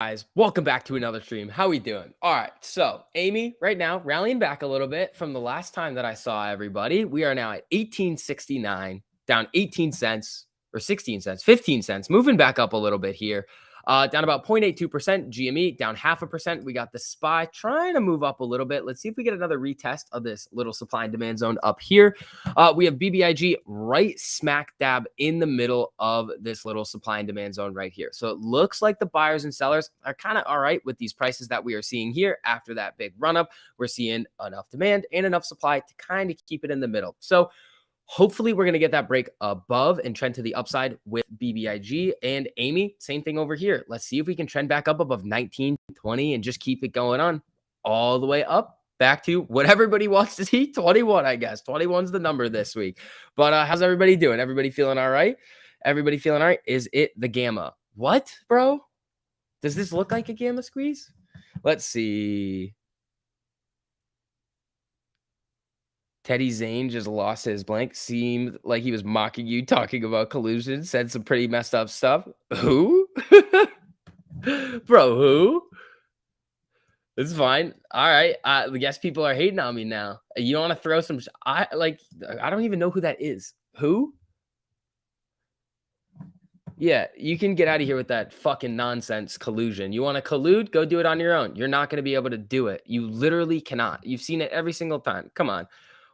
Guys, welcome back to another stream. How we doing? All right, so Amy, right now rallying back a little bit from the last time that I saw everybody. We are now at 1869, down 18 cents or 16 cents, 15 cents, moving back up a little bit here. Down about 0.82%. GME down 0.5%. We got the SPY trying to move up a little bit. Let's see if we get another retest of this little supply and demand zone up here. We have BBIG right smack dab in the middle of this little supply and demand zone right here. So it looks like the buyers and sellers are kind of all right with these prices that we are seeing here after that big run up. We're seeing enough demand and enough supply to kind of keep it in the middle. So hopefully we're going to get that break above and trend to the upside with BBIG and Amy. Same thing over here. Let's see if we can trend back up above 1920 and just keep it going on all the way up back to what everybody wants to see. 21, I guess. 21's the number this week. But how's everybody doing? Everybody feeling all right? Everybody feeling all right? Is it the gamma? What, bro? Does this look like a gamma squeeze? Let's see. Teddy Zane just lost his blank. Seemed like he was mocking you, talking about collusion. Said some pretty messed up stuff. Who? Bro, who? It's fine. All right. I guess people are hating on me now. You want to throw some... I don't even know who that is. Who? Yeah, you can get out of here with that fucking nonsense collusion. You want to collude? Go do it on your own. You're not going to be able to do it. You literally cannot. You've seen it every single time. Come on.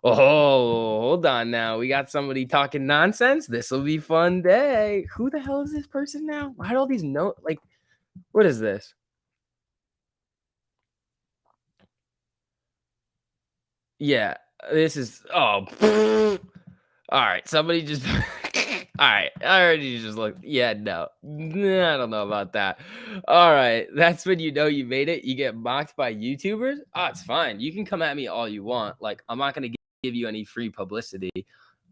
Oh, hold on now. We got somebody talking nonsense. This will be fun day. Who the hell is this person now? Why do all these notes? Like, what is this? Yeah, this is... Oh, all right. Somebody just... All right. I already just looked. Yeah, no. I don't know about that. All right. That's when you know you made it. You get mocked by YouTubers. Oh, it's fine. You can come at me all you want. Like, I'm not going to give you any free publicity.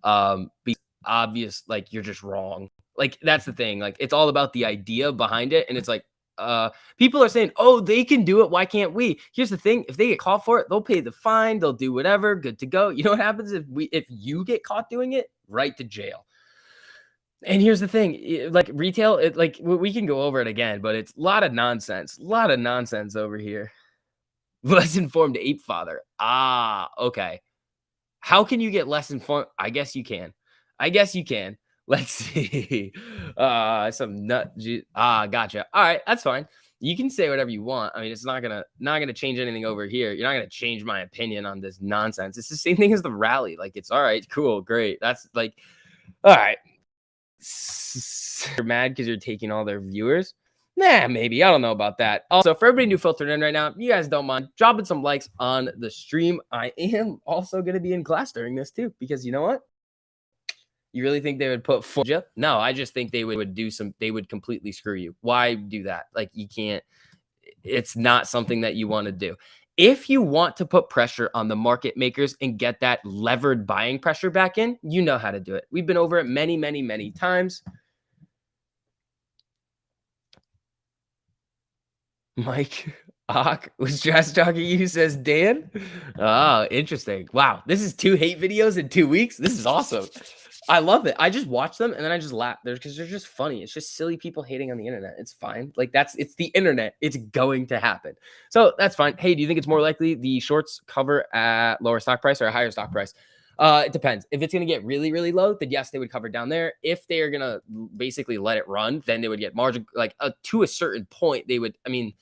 Because obvious, like, you're just wrong. Like, that's the thing. Like, it's all about the idea behind it. And it's like, people are saying, oh, they can do it. Why can't we? Here's the thing. If they get caught for it, they'll pay the fine. They'll do whatever. Good to go. You know what happens if you get caught doing it? Right to jail. And here's the thing, like retail, we can go over it again, but it's a lot of nonsense over here. Less informed ape father. Ah, okay. How can you get less informed? I guess you can. Let's see. Some nut. Gotcha. All right, that's fine. You can say whatever you want. I mean, it's not gonna change anything over here. You're not gonna change my opinion on this nonsense. It's the same thing as the rally. Like, it's all right, cool, great. That's like, all right. You're mad because you're taking all their viewers? Nah, maybe. I don't know about that. Also, for everybody new filtered in right now, you guys don't mind dropping some likes on the stream. I am also going to be in class during this too, because you know what? You really think they would put No, I just think they would completely screw you. Why do that? Like, you can't. It's not something that you want to do. If you want to put pressure on the market makers and get that levered buying pressure back in, you know how to do it. We've been over it many, many, many times. Mike Ock was trash talking you, says Dan. Oh, interesting. Wow. This is 2 hate videos in 2 weeks. This is awesome. I love it. I just watch them and then I just laugh because they're just funny. It's just silly people hating on the internet. It's fine. Like, it's the internet. It's going to happen. So that's fine. Hey, do you think it's more likely the shorts cover at lower stock price or a higher stock price? It depends. If it's going to get really, really low, then yes, they would cover down there. If they are going to basically let it run, then they would get margin, like to a certain point, they would, I mean,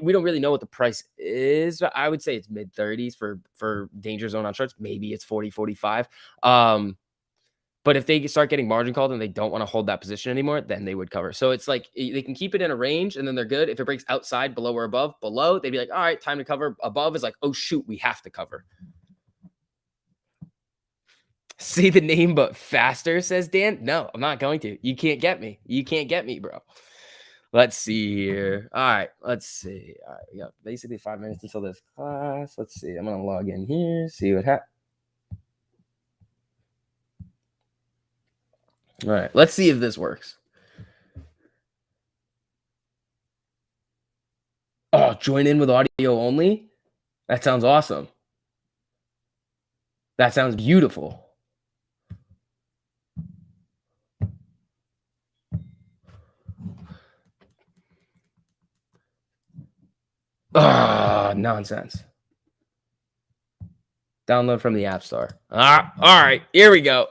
we don't really know what the price is, but I would say it's mid 30s for danger zone on shorts. Maybe it's 40, 45. But if they start getting margin called and they don't want to hold that position anymore, then they would cover. So it's like they can keep it in a range and then they're good. If it breaks outside, below or above, below, they'd be like, all right, time to cover. Above is like, oh, shoot, we have to cover. Say the name, but faster, says Dan. No, I'm not going to. You can't get me. You can't get me, bro. Let's see here. All right, let's see. All right, we got basically 5 minutes until this class. Let's see. I'm going to log in here, see what happens. All right, let's see if this works. Oh, join in with audio only? That sounds awesome. That sounds beautiful. Ah, nonsense. Download from the App Store. All right, here we go.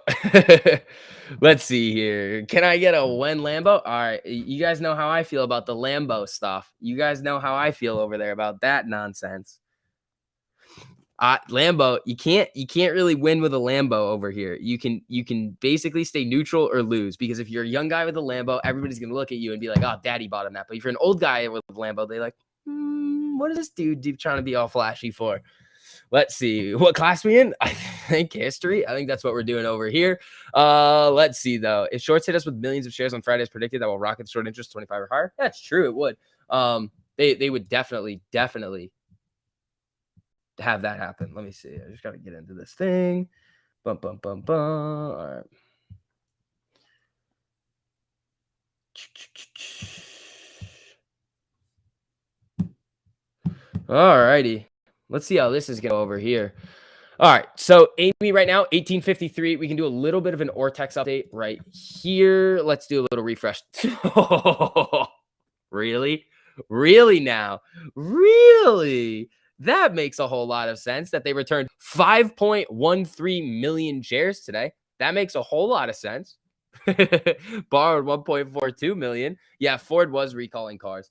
Let's see here. Can I get a when Lambo? All right, you guys know how I feel about the Lambo stuff. You guys know how I feel over there about that nonsense. Lambo, you can't really win with a Lambo over here. You can basically stay neutral or lose because if you're a young guy with a Lambo, everybody's gonna look at you and be like, "Oh, daddy bought him that." But if you're an old guy with a Lambo, they like, what is this dude trying to be all flashy for? Let's see what class we in. I think history. I think that's what we're doing over here. Let's see though. If shorts hit us with millions of shares on Friday as predicted, that will rocket the short interest 25 or higher. That's true. It would. They would definitely have that happen. Let me see. I just got to get into this thing. Bum bum bum bum. All right. All righty. Let's see how this is going to go over here. All right. So Amy right now, 1853. We can do a little bit of an Ortex update right here. Let's do a little refresh. Really? Really now? Really? That makes a whole lot of sense that they returned 5.13 million shares today. That makes a whole lot of sense. Borrowed 1.42 million. Yeah, Ford was recalling cars.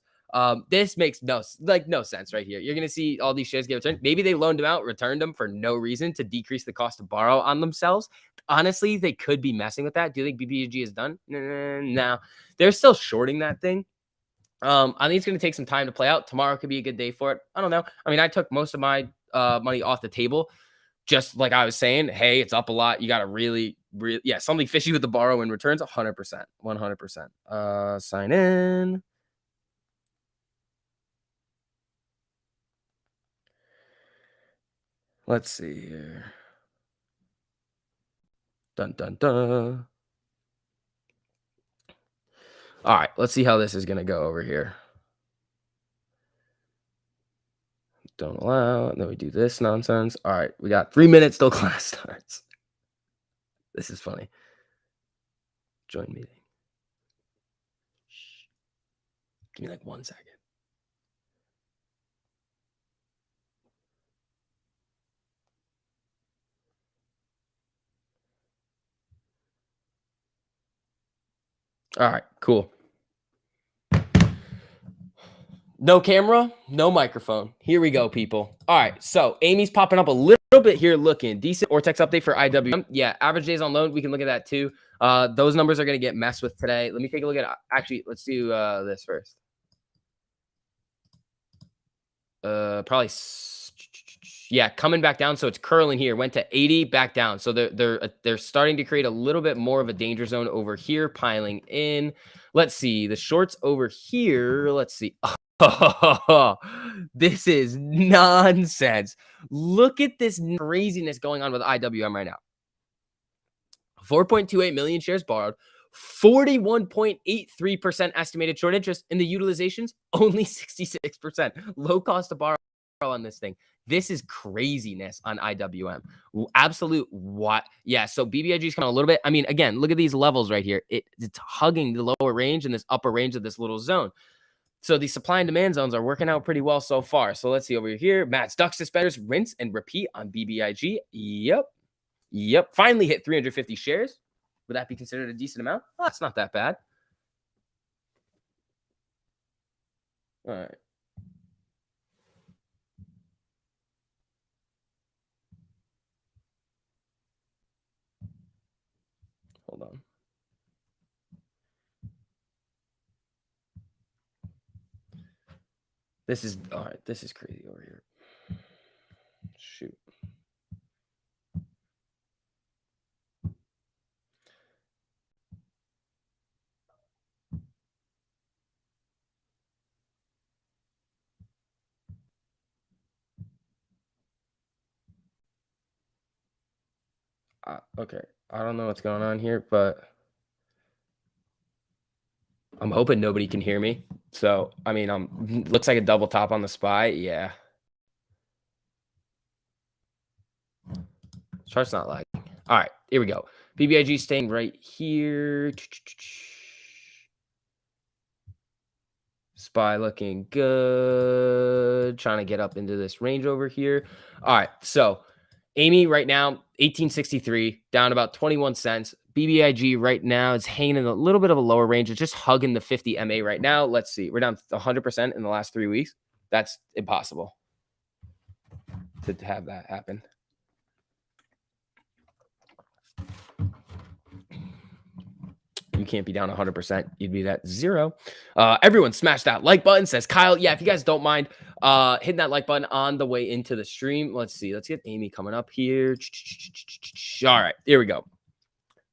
This makes no sense right here. You're gonna see all these shares get returned. Maybe they loaned them out, returned them for no reason to decrease the cost to borrow on themselves. Honestly, they could be messing with that. Do you think BBG is done? No, they're still shorting that thing. I think it's going to take some time to play out. Tomorrow could be a good day for it. I don't know. I mean, I took most of my money off the table, just like I was saying. Hey, it's up a lot. You got to really, yeah, something fishy with the borrow and returns. 100%, 100%. Sign in. Let's see here. Dun dun dun. All right, let's see how this is going to go over here. Don't allow. And then we do this nonsense. All right, we got 3 minutes till class starts. This is funny. Join meeting. Shh. Give me like 1 second. All right, cool. No camera, no microphone. Here we go, people. All right, so Amy's popping up a little bit here looking. Decent Ortex update for IWM. Yeah, average days on loan. We can look at that too. Those numbers are going to get messed with today. Let me take a look at actually, let's do this first. Probably yeah, coming back down. So it's curling here. Went to 80, back down. So they're starting to create a little bit more of a danger zone over here, piling in. Let's see the shorts over here. Let's see. This is nonsense. Look at this craziness going on with IWM right now. 4.28 million shares borrowed, 41.83% estimated short interest, and the utilization's only 66%. Low cost to borrow on this thing. This is craziness on IWM. Absolute what? Yeah, so BBIG is kind of a little bit. I mean, again, look at these levels right here. It's hugging the lower range and this upper range of this little zone. So the supply and demand zones are working out pretty well so far. So let's see over here. Matt's duck suspenders, rinse and repeat on BBIG. Yep. Finally hit 350 shares. Would that be considered a decent amount? Oh, that's not that bad. All right. Hold on. This is all right. This is crazy over here. Shoot. Okay. I don't know what's going on here, but I'm hoping nobody can hear me. So, I mean, looks like a double top on the SPY. Yeah. Chart's not lagging. All right, here we go. BBIG staying right here. SPY looking good. Trying to get up into this range over here. All right. So Amy right now, 1863, down about 21 cents. BBIG right now is hanging in a little bit of a lower range. It's just hugging the 50 MA right now. Let's see. We're down 100% in the last 3 weeks. That's impossible to have that happen. You can't be down 100%. You'd be at 0. Everyone smash that like button, says Kyle. Yeah, if you guys don't mind hitting that like button on the way into the stream. Let's see. Let's get Amy coming up here. All right, here we go.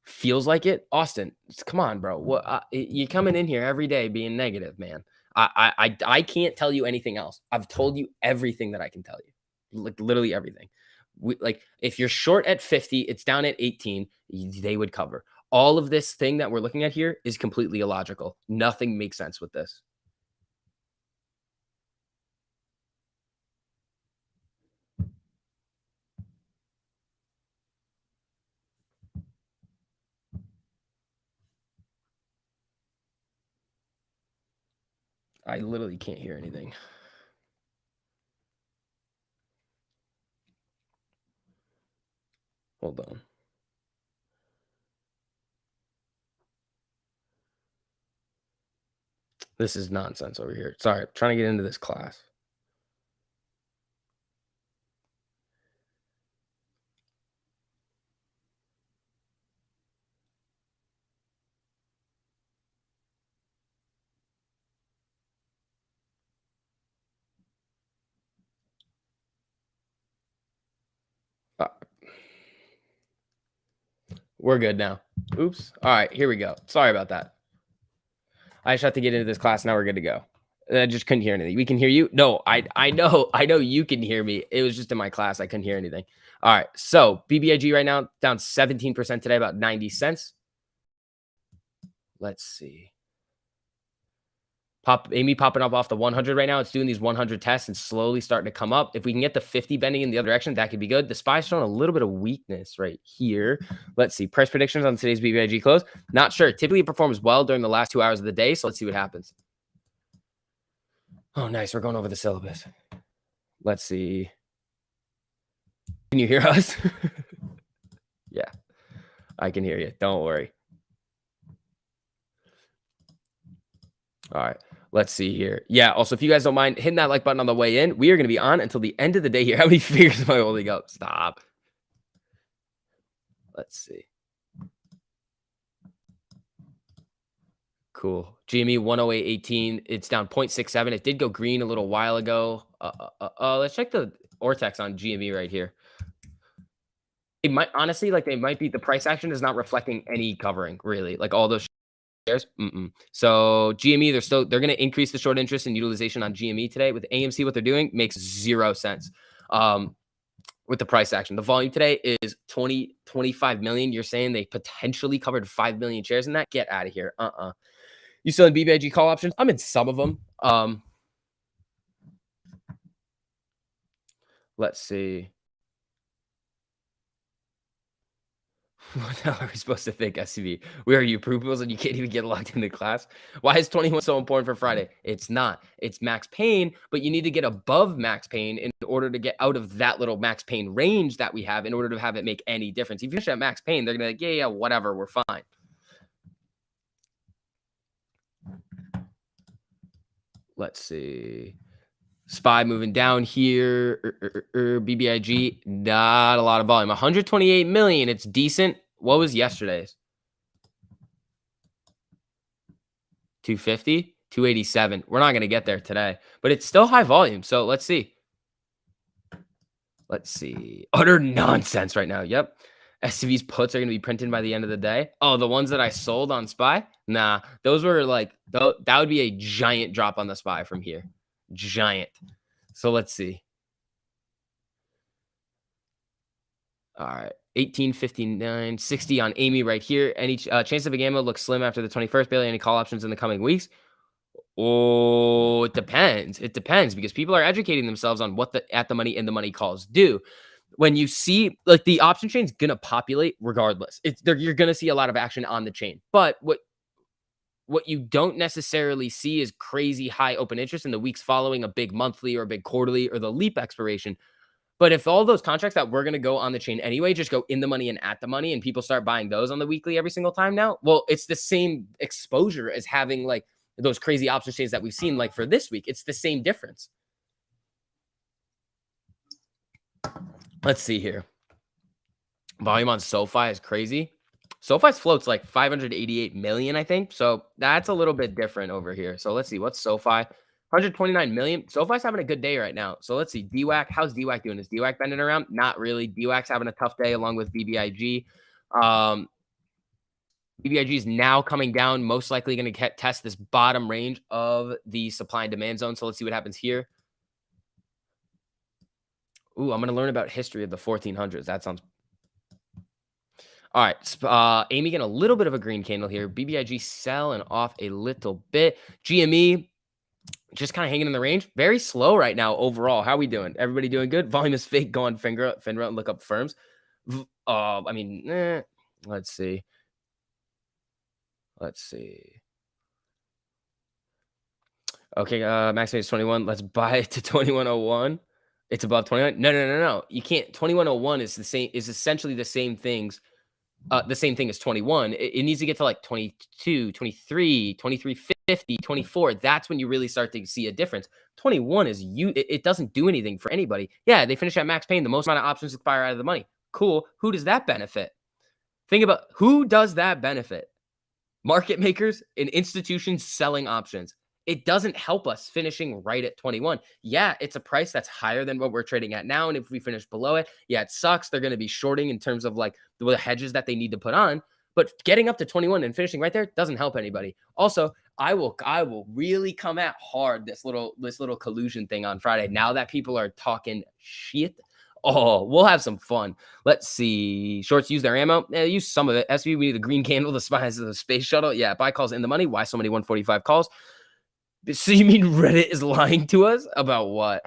Feels like it. Austin, come on, bro. What you coming in here every day being negative, man. I can't tell you anything else. I've told you everything that I can tell you. Like literally everything. Like if you're short at 50, it's down at 18, they would cover. All of this thing that we're looking at here is completely illogical. Nothing makes sense with this. I literally can't hear anything. Hold on. This is nonsense over here. Sorry, I'm trying to get into this class. We're good now. Oops. All right, here we go. Sorry about that. I just have to get into this class. Now we're good to go. I just couldn't hear anything. We can hear you. No, I know you can hear me. It was just in my class. I couldn't hear anything. All right. So BBIG right now down 17% today, about 90 cents. Let's see. Amy popping up off the 100 right now. It's doing these 100 tests and slowly starting to come up. If we can get the 50 bending in the other direction, that could be good. The SPY's showing a little bit of weakness right here. Let's see. Price predictions on today's BBIG close. Not sure. Typically it performs well during the last 2 hours of the day. So let's see what happens. Oh, nice. We're going over the syllabus. Let's see. Can you hear us? Yeah, I can hear you. Don't worry. All right. Let's see here. Yeah. Also, if you guys don't mind hitting that like button on the way in, we are going to be on until the end of the day here. How many figures am I holding up? Stop. Let's see. Cool. GME 108.18. It's down 0.67. It did go green a little while ago. Let's check the Ortex on GME right here. It might honestly, like, they might be, the price action is not reflecting any covering, really. Like all those shares. So GME, they're going to increase the short interest and utilization on GME today. With AMC, what they're doing makes 0 sense. With the price action, the volume today is 25 million. You're saying they potentially covered 5 million shares in that? Get out of here. You still in BBIG call options? I'm in some of them. Let's see. What the hell are we supposed to think, SCV? Where are you, pupils, and you can't even get logged into class? Why is 21 so important for Friday? It's not. It's max pain, but you need to get above max pain in order to get out of that little max pain range that we have in order to have it make any difference. If you finish at max pain, they're going to be like, yeah, whatever, we're fine. Let's see. SPY moving down here. BBIG, not a lot of volume. 128 million. It's decent. What was yesterday's? 250, 287. We're not going to get there today, but it's still high volume. So let's see. Let's see. Utter nonsense right now. Yep. SCV's puts are going to be printed by the end of the day. Oh, the ones that I sold on SPY? Nah, those were like, that would be a giant drop on the SPY from here. Giant. So let's see. All right. 1859, 60 on Amy right here. Any chance of a gamma looks slim after the 21st? Barely any call options in the coming weeks? Oh, it depends. It depends because people are educating themselves on what the at the money and the money calls do. When you see, like, the option chain is gonna populate regardless. You're gonna see a lot of action on the chain. But what what you don't necessarily see is crazy high open interest in the weeks following a big monthly or a big quarterly or the leap expiration. But if all those contracts that we're going to go on the chain anyway just go in the money and at the money, and people start buying those on the weekly every single time now, well, it's the same exposure as having like those crazy option chains that we've seen like for this week. It's the same difference. Let's see here. Volume on SoFi is crazy. SoFi's float's like 588 million, I think. So that's a little bit different over here. So let's see. What's SoFi? 129 million. SoFi's having a good day right now. So let's see. DWAC. How's DWAC doing? Is DWAC bending around? Not really. DWAC's having a tough day along with BBIG. BBIG is now coming down, most likely going to test this bottom range of the supply and demand zone. So let's see what happens here. Ooh, I'm going to learn about history of the 1400s. That sounds... All right. Amy getting a little bit of a green candle here. BBIG selling off a little bit. GME just kind of hanging in the range. Very slow right now overall. How are we doing? Everybody doing good? Volume is fake. Go on FINRA and look up firms. Let's see. Okay, max is 21. Let's buy it to 2101. It's above 21. No. You can't. 2101 is essentially the same things. The same thing as 21. It needs to get to like 22, 23, 2350, 24. That's when you really start to see a difference. 21 is it doesn't do anything for anybody. Yeah, they finish at max pain. The most amount of options expire out of the money. Cool. Who does that benefit? Think about who does that benefit? Market makers and institutions selling options. It doesn't help us finishing right at 21. Yeah, it's a price that's higher than what we're trading at now. And if we finish below it, yeah, it sucks. They're going to be shorting in terms of like the hedges that they need to put on. But getting up to 21 and finishing right there doesn't help anybody. Also, I will really come at hard this little collusion thing on Friday. Now that people are talking shit. Oh, we'll have some fun. Let's see. Shorts use their ammo. Yeah, use some of it. SV, we need the green candle, the spies of the space shuttle. Yeah, buy calls in the money. Why so many 145 calls? So you mean Reddit is lying to us about what?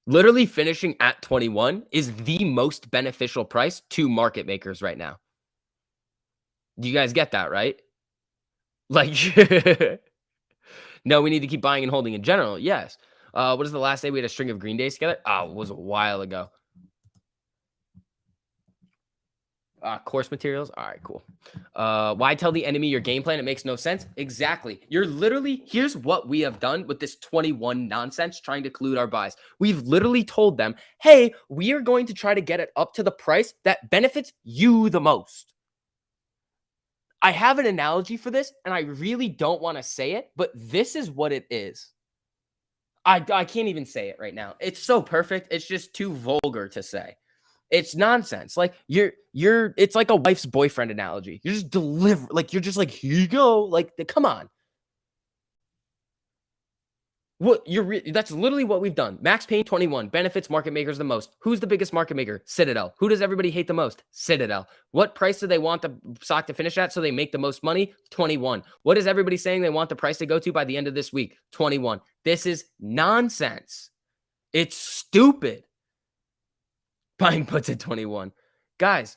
Literally finishing at 21 is the most beneficial price to market makers right now. Do you guys get that, right? Like, no, we need to keep buying and holding in general. Yes. What is the last day we had a string of green days together? Oh, it was a while ago. Course materials. All right, cool. Why tell the enemy your game plan? It makes no sense. Exactly. You're literally, here's what we have done with this 21 nonsense trying to collude our buys. We've literally told them, hey, we are going to try to get it up to the price that benefits you the most. I have an analogy for this, and I really don't want to say it, but this is what it is. I can't even say it right now. It's so perfect. It's just too vulgar to say. It's nonsense. Like it's like a wife's boyfriend analogy. You're just you're just like, here you go. Like, come on. That's literally what we've done. Max Payne 21 benefits market makers the most. Who's the biggest market maker? Citadel. Who does everybody hate the most? Citadel. What price do they want the stock to finish at so they make the most money? 21. What is everybody saying they want the price to go to by the end of this week? 21. This is nonsense. It's stupid. Buying puts at 21. Guys,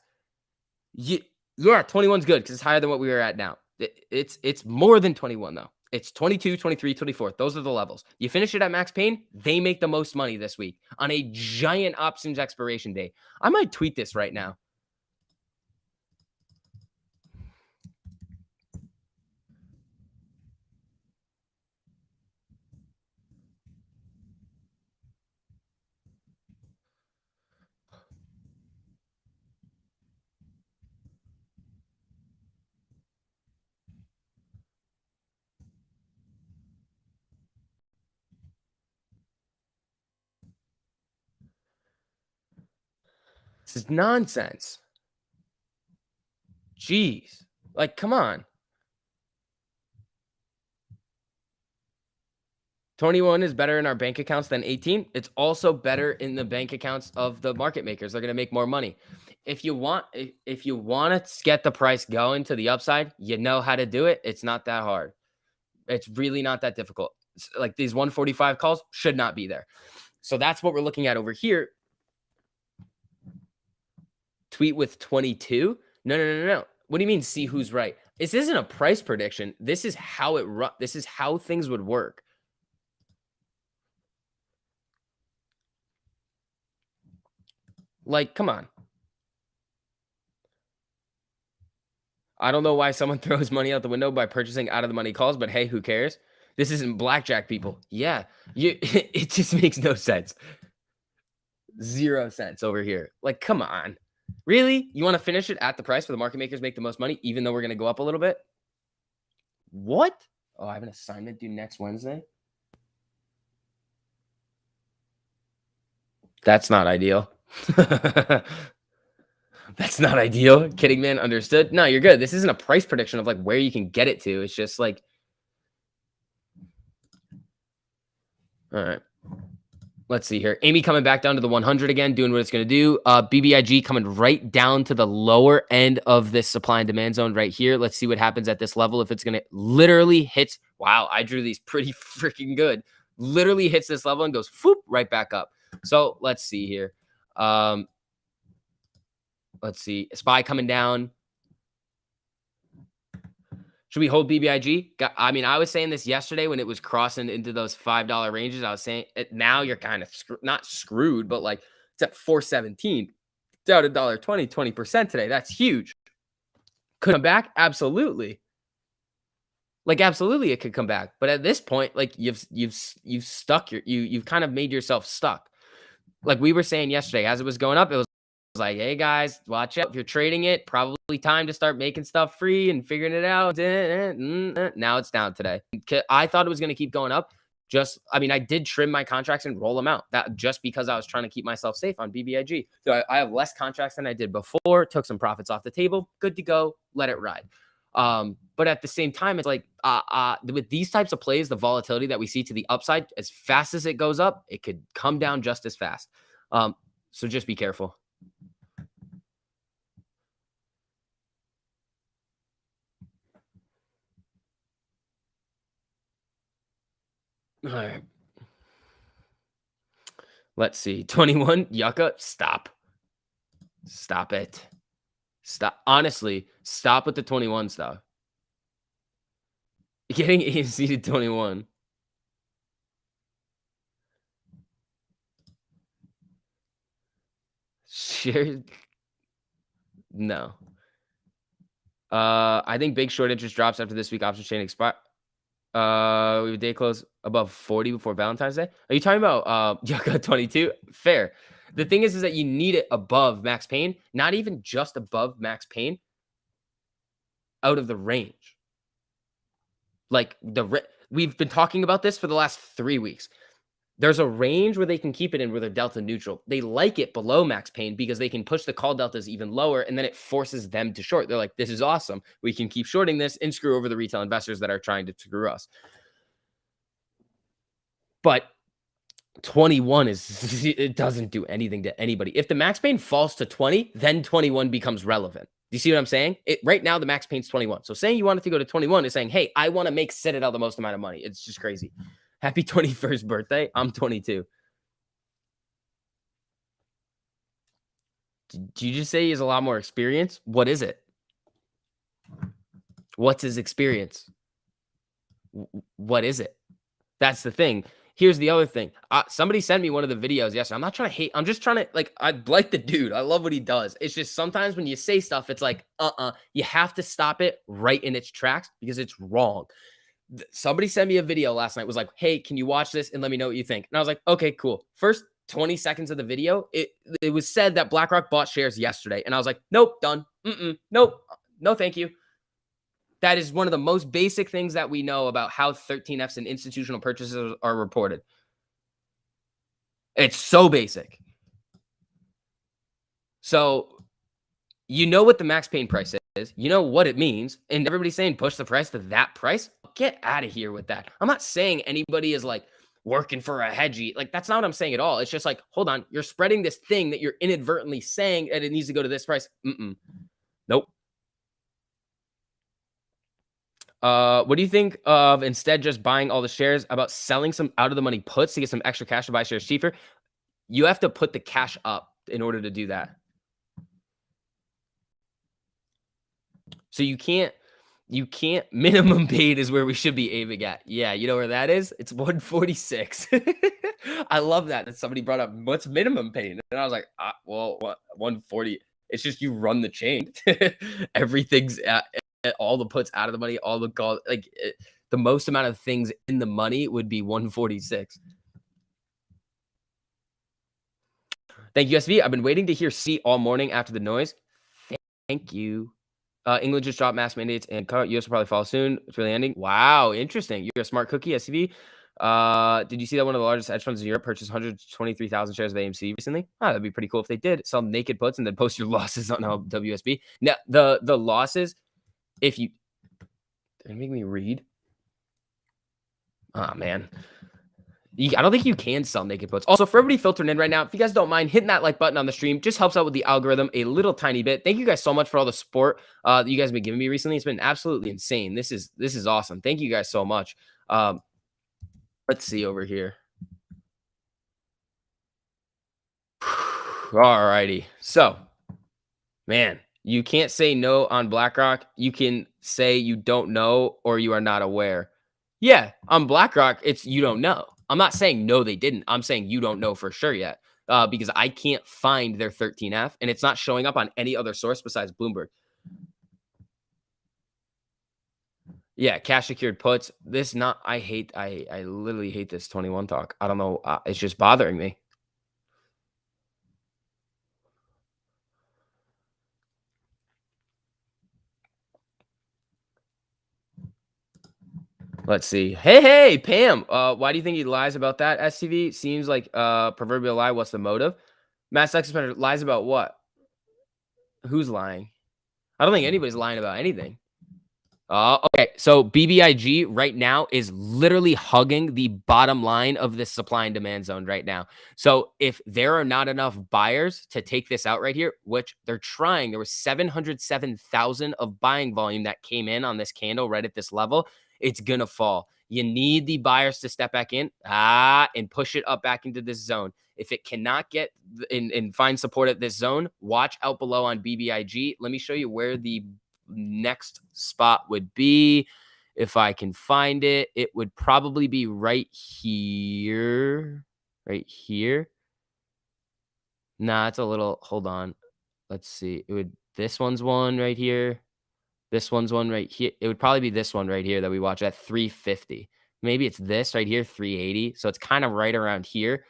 yeah, 21's good because it's higher than what we are at now. It's more than 21 though. It's 22, 23, 24. Those are the levels. You finish it at max pain, they make the most money this week on a giant options expiration day. I might tweet this right now. This is nonsense. Jeez. Like, come on. 21 is better in our bank accounts than 18. It's also better in the bank accounts of the market makers. They're going to make more money. If you want to get the price going to the upside, you know how to do it. It's not that hard. It's really not that difficult. Like these 145 calls should not be there. So that's what we're looking at over here. Tweet with 22. No. What do you mean see who's right? This isn't a price prediction. This is how this is how things would work. Like, come on. I don't know why someone throws money out the window by purchasing out of the money calls, but hey, who cares? This isn't blackjack, people. Yeah, you it just makes no sense. 0 cents over here. Like, come on. Really? You want to finish it at the price where the market makers make the most money, even though we're going to go up a little bit? What? Oh, I have an assignment due next Wednesday. That's not ideal. That's not ideal. Kidding, man. Understood. No, you're good. This isn't a price prediction of like where you can get it to. It's just like, all right. Let's see here. Amy coming back down to the 100 again, doing what it's going to do. BBIG coming right down to the lower end of this supply and demand zone right here. Let's see what happens at this level. If it's going to literally hit, wow, I drew these pretty freaking good. Literally hits this level and goes whoop right back up. So let's see here. Let's see. SPY coming down. Should we hold BBIG? I mean, I was saying this yesterday when it was crossing into those $5 ranges. I was saying now you're kind of not screwed, but like it's at 417, down $1.20, 20% today. That's huge. Could come back? Absolutely. Like absolutely, it could come back. But at this point, like you've stuck you've kind of made yourself stuck. Like we were saying yesterday, as it was going up, it was like, hey guys, watch out. If you're trading it, probably time to start making stuff free and figuring it out. Now it's down today. I thought it was going to keep going up. I mean, I did trim my contracts and roll them out. That just because I was trying to keep myself safe on BBIG. So I have less contracts than I did before, took some profits off the table. Good to go. Let it ride. But at the same time, it's like with these types of plays, the volatility that we see to the upside, as fast as it goes up, it could come down just as fast. So just be careful. All right. Let's see. 21, Yucca, stop. Stop it. Stop. Honestly, stop with the 21 stuff. Getting AMC to 21. Share. No. I think big short interest drops after this week option chain expire. We have a day close above 40 before Valentine's Day. Are you talking about Yucca 22? Fair. The thing is that you need it above max pain, not even just above max pain, out of the range. Like we've been talking about this for the last 3 weeks. There's a range where they can keep it in where they're delta neutral. They like it below max pain because they can push the call deltas even lower, and then it forces them to short. They're like, this is awesome. We can keep shorting this and screw over the retail investors that are trying to screw us. But 21 it doesn't do anything to anybody. If the max pain falls to 20, then 21 becomes relevant. Do you see what I'm saying? Right now, the max pain's 21. So saying you want it to go to 21 is saying, hey, I want to make Citadel the most amount of money. It's just crazy. Happy 21st birthday. I'm 22. Did you just say he has a lot more experience? What is it? What's his experience? What is it? That's the thing. Here's the other thing. Somebody sent me one of the videos yesterday. I'm not trying to hate. I'm just trying to I like the dude. I love what he does. It's just sometimes when you say stuff, it's like, you have to stop it right in its tracks because it's wrong. Somebody sent me a video last night, was like, hey, can you watch this and let me know what you think? And I was like, okay, cool. First 20 seconds of the video, it was said that BlackRock bought shares yesterday. And I was like, nope, done. Nope. No, thank you. That is one of the most basic things that we know about how 13Fs and institutional purchases are reported. It's so basic. So you know what the max pain price is. You know what it means. And everybody's saying push the price to that price. Get out of here with that. I'm not saying anybody is like working for a hedgy. Like, that's not what I'm saying at all. It's just like, hold on. You're spreading this thing that you're inadvertently saying that it needs to go to this price. Nope. What do you think of instead just buying all the shares, about selling some out of the money puts to get some extra cash to buy shares cheaper? You have to put the cash up in order to do that. So you can't, You can't minimum paid is where we should be aiming at. Yeah, you know where that is? It's 146. I love that somebody brought up what's minimum paid, and I was like, well, what 140? It's just you run the chain. Everything's all the puts out of the money, all the calls, like the most amount of things in the money would be 146. Thank you, SV. I've been waiting to hear C all morning after the noise. Thank you. England just dropped mask mandates and US will probably follow soon. It's really ending. Wow, interesting. You're a smart cookie, SCV. Did you see that one of the largest hedge funds in Europe purchased 123,000 shares of AMC recently? That'd be pretty cool if they did. Sell naked puts and then post your losses on WSB. Now, the losses, if you... Did it make me read? Oh, man. I don't think you can sell naked puts. Also, for everybody filtering in right now, if you guys don't mind hitting that like button on the stream, just helps out with the algorithm a little tiny bit. Thank you guys so much for all the support that you guys have been giving me recently. It's been absolutely insane. This is awesome. Thank you guys so much. Let's see over here. All righty. So, man, you can't say no on BlackRock. You can say you don't know or you are not aware. Yeah, on BlackRock, it's you don't know. I'm not saying no, they didn't. I'm saying you don't know for sure yet because I can't find their 13F and it's not showing up on any other source besides Bloomberg. Yeah, cash secured puts. I literally hate this 21 talk. I don't know. It's just bothering me. Let's see. Hey, Pam. Why do you think he lies about that? STV seems like proverbial lie. What's the motive? Mass sex offender lies about what? Who's lying? I don't think anybody's lying about anything. Okay. So BBIG right now is literally hugging the bottom line of this supply and demand zone right now. So if there are not enough buyers to take this out right here, which they're trying, there was 707,000 of buying volume that came in on this candle right at this level. It's going to fall. You need the buyers to step back in and push it up back into this zone. If it cannot get and find support at this zone, watch out below on BBIG. Let me show you where the next spot would be. If I can find it, it would probably be right here. Right here. Nah, it's a little, hold on. Let's see. This one's one right here. This one's one right here. It would probably be this one right here that we watch at 350. Maybe it's this right here, 380. So it's kind of right around here.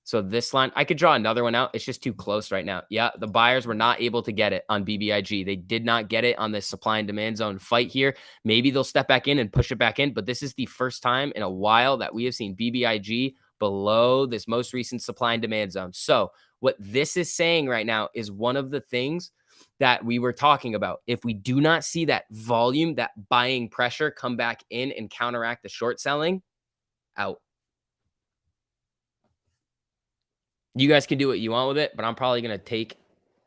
So this line, I could draw another one out. It's just too close right now. Yeah, the buyers were not able to get it on BBIG. They did not get it on this supply and demand zone fight here. Maybe they'll step back in and push it back in, but this is the first time in a while that we have seen BBIG below this most recent supply and demand zone. So what this is saying right now is one of the things that we were talking about. If we do not see that volume, that buying pressure come back in and counteract the short selling, out. You guys can do what you want with it, but I'm probably going to take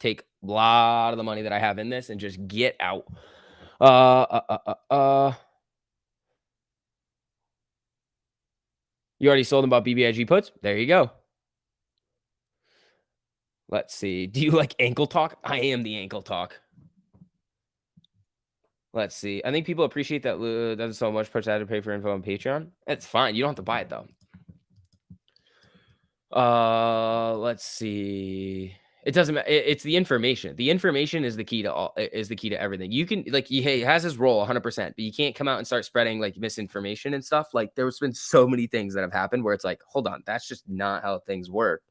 a lot of the money that I have in this and just get out. You already sold them about BBIG puts? There you go. Let's see. Do you like ankle talk? I am the ankle talk. Let's see. I think people appreciate that doesn't so much push. I had to pay for info on Patreon. It's fine. You don't have to buy it though. Let's see. It doesn't matter. It's the information. The information is the key to all. Is the key to everything. You can he has his role 100%, but you can't come out and start spreading like misinformation and stuff. Like there's been so many things that have happened where it's like, hold on, that's just not how things work.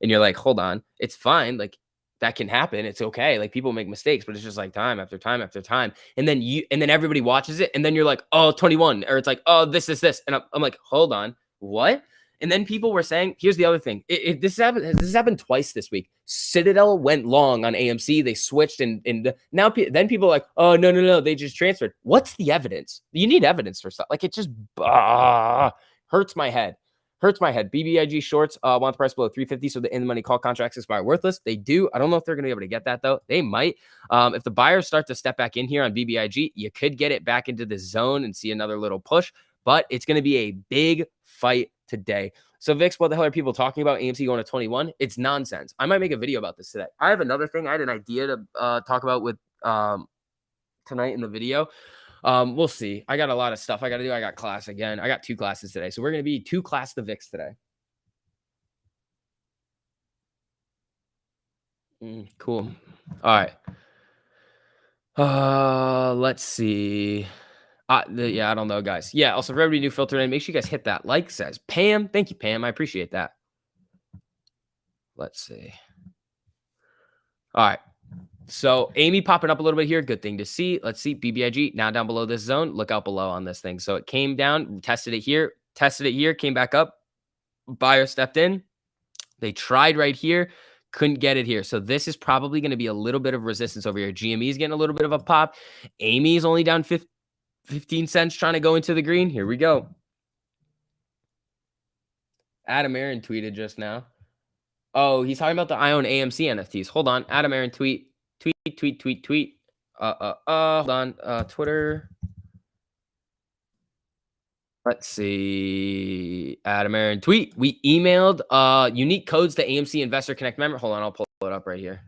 And you're like, hold on, it's fine. Like that can happen. It's okay. Like people make mistakes, but it's just like time after time after time. And then everybody watches it, and then you're like, oh, 21, or it's like, oh, this, and I'm like, hold on, what? And then people were saying, here's the other thing. This happened twice this week. Citadel went long on AMC. They switched, and now then people are like, oh, no, they just transferred. What's the evidence? You need evidence for stuff. Like it just hurts my head. BBIG shorts want the price below 350, so the in-the-money call contracts expire worthless. They do. I don't know if they're going to be able to get that, though. They might. If the buyers start to step back in here on BBIG, you could get it back into the zone and see another little push, but it's going to be a big fight today. So Vix, what the hell are people talking about? AMC going to 21? It's nonsense. I might make a video about this today. I have another thing I had an idea to talk about with tonight in the video. We'll see. I got a lot of stuff I got to do. I got class again. I got 2 classes today. So we're going to be 2 class the VIX today. Cool. All right. Let's see. Yeah, I don't know, guys. Yeah, also for everybody new filter in, make sure you guys hit that like, says Pam. Thank you, Pam. I appreciate that. Let's see. All right. So Amy popping up a little bit here. Good thing to see. Let's see. BBIG now down below this zone. Look out below on this thing. So it came down, tested it here, came back up. Buyer stepped in. They tried right here, couldn't get it here. So this is probably going to be a little bit of resistance over here. GME is getting a little bit of a pop. Amy is only down 15 cents trying to go into the green. Here we go. Adam Aaron tweeted just now. Oh, he's talking about the I own AMC NFTs. Hold on. Adam Aaron tweet. Hold on. Twitter. Let's see. Adam Aaron tweet. We emailed unique codes to AMC Investor Connect member. Hold on, I'll pull it up right here.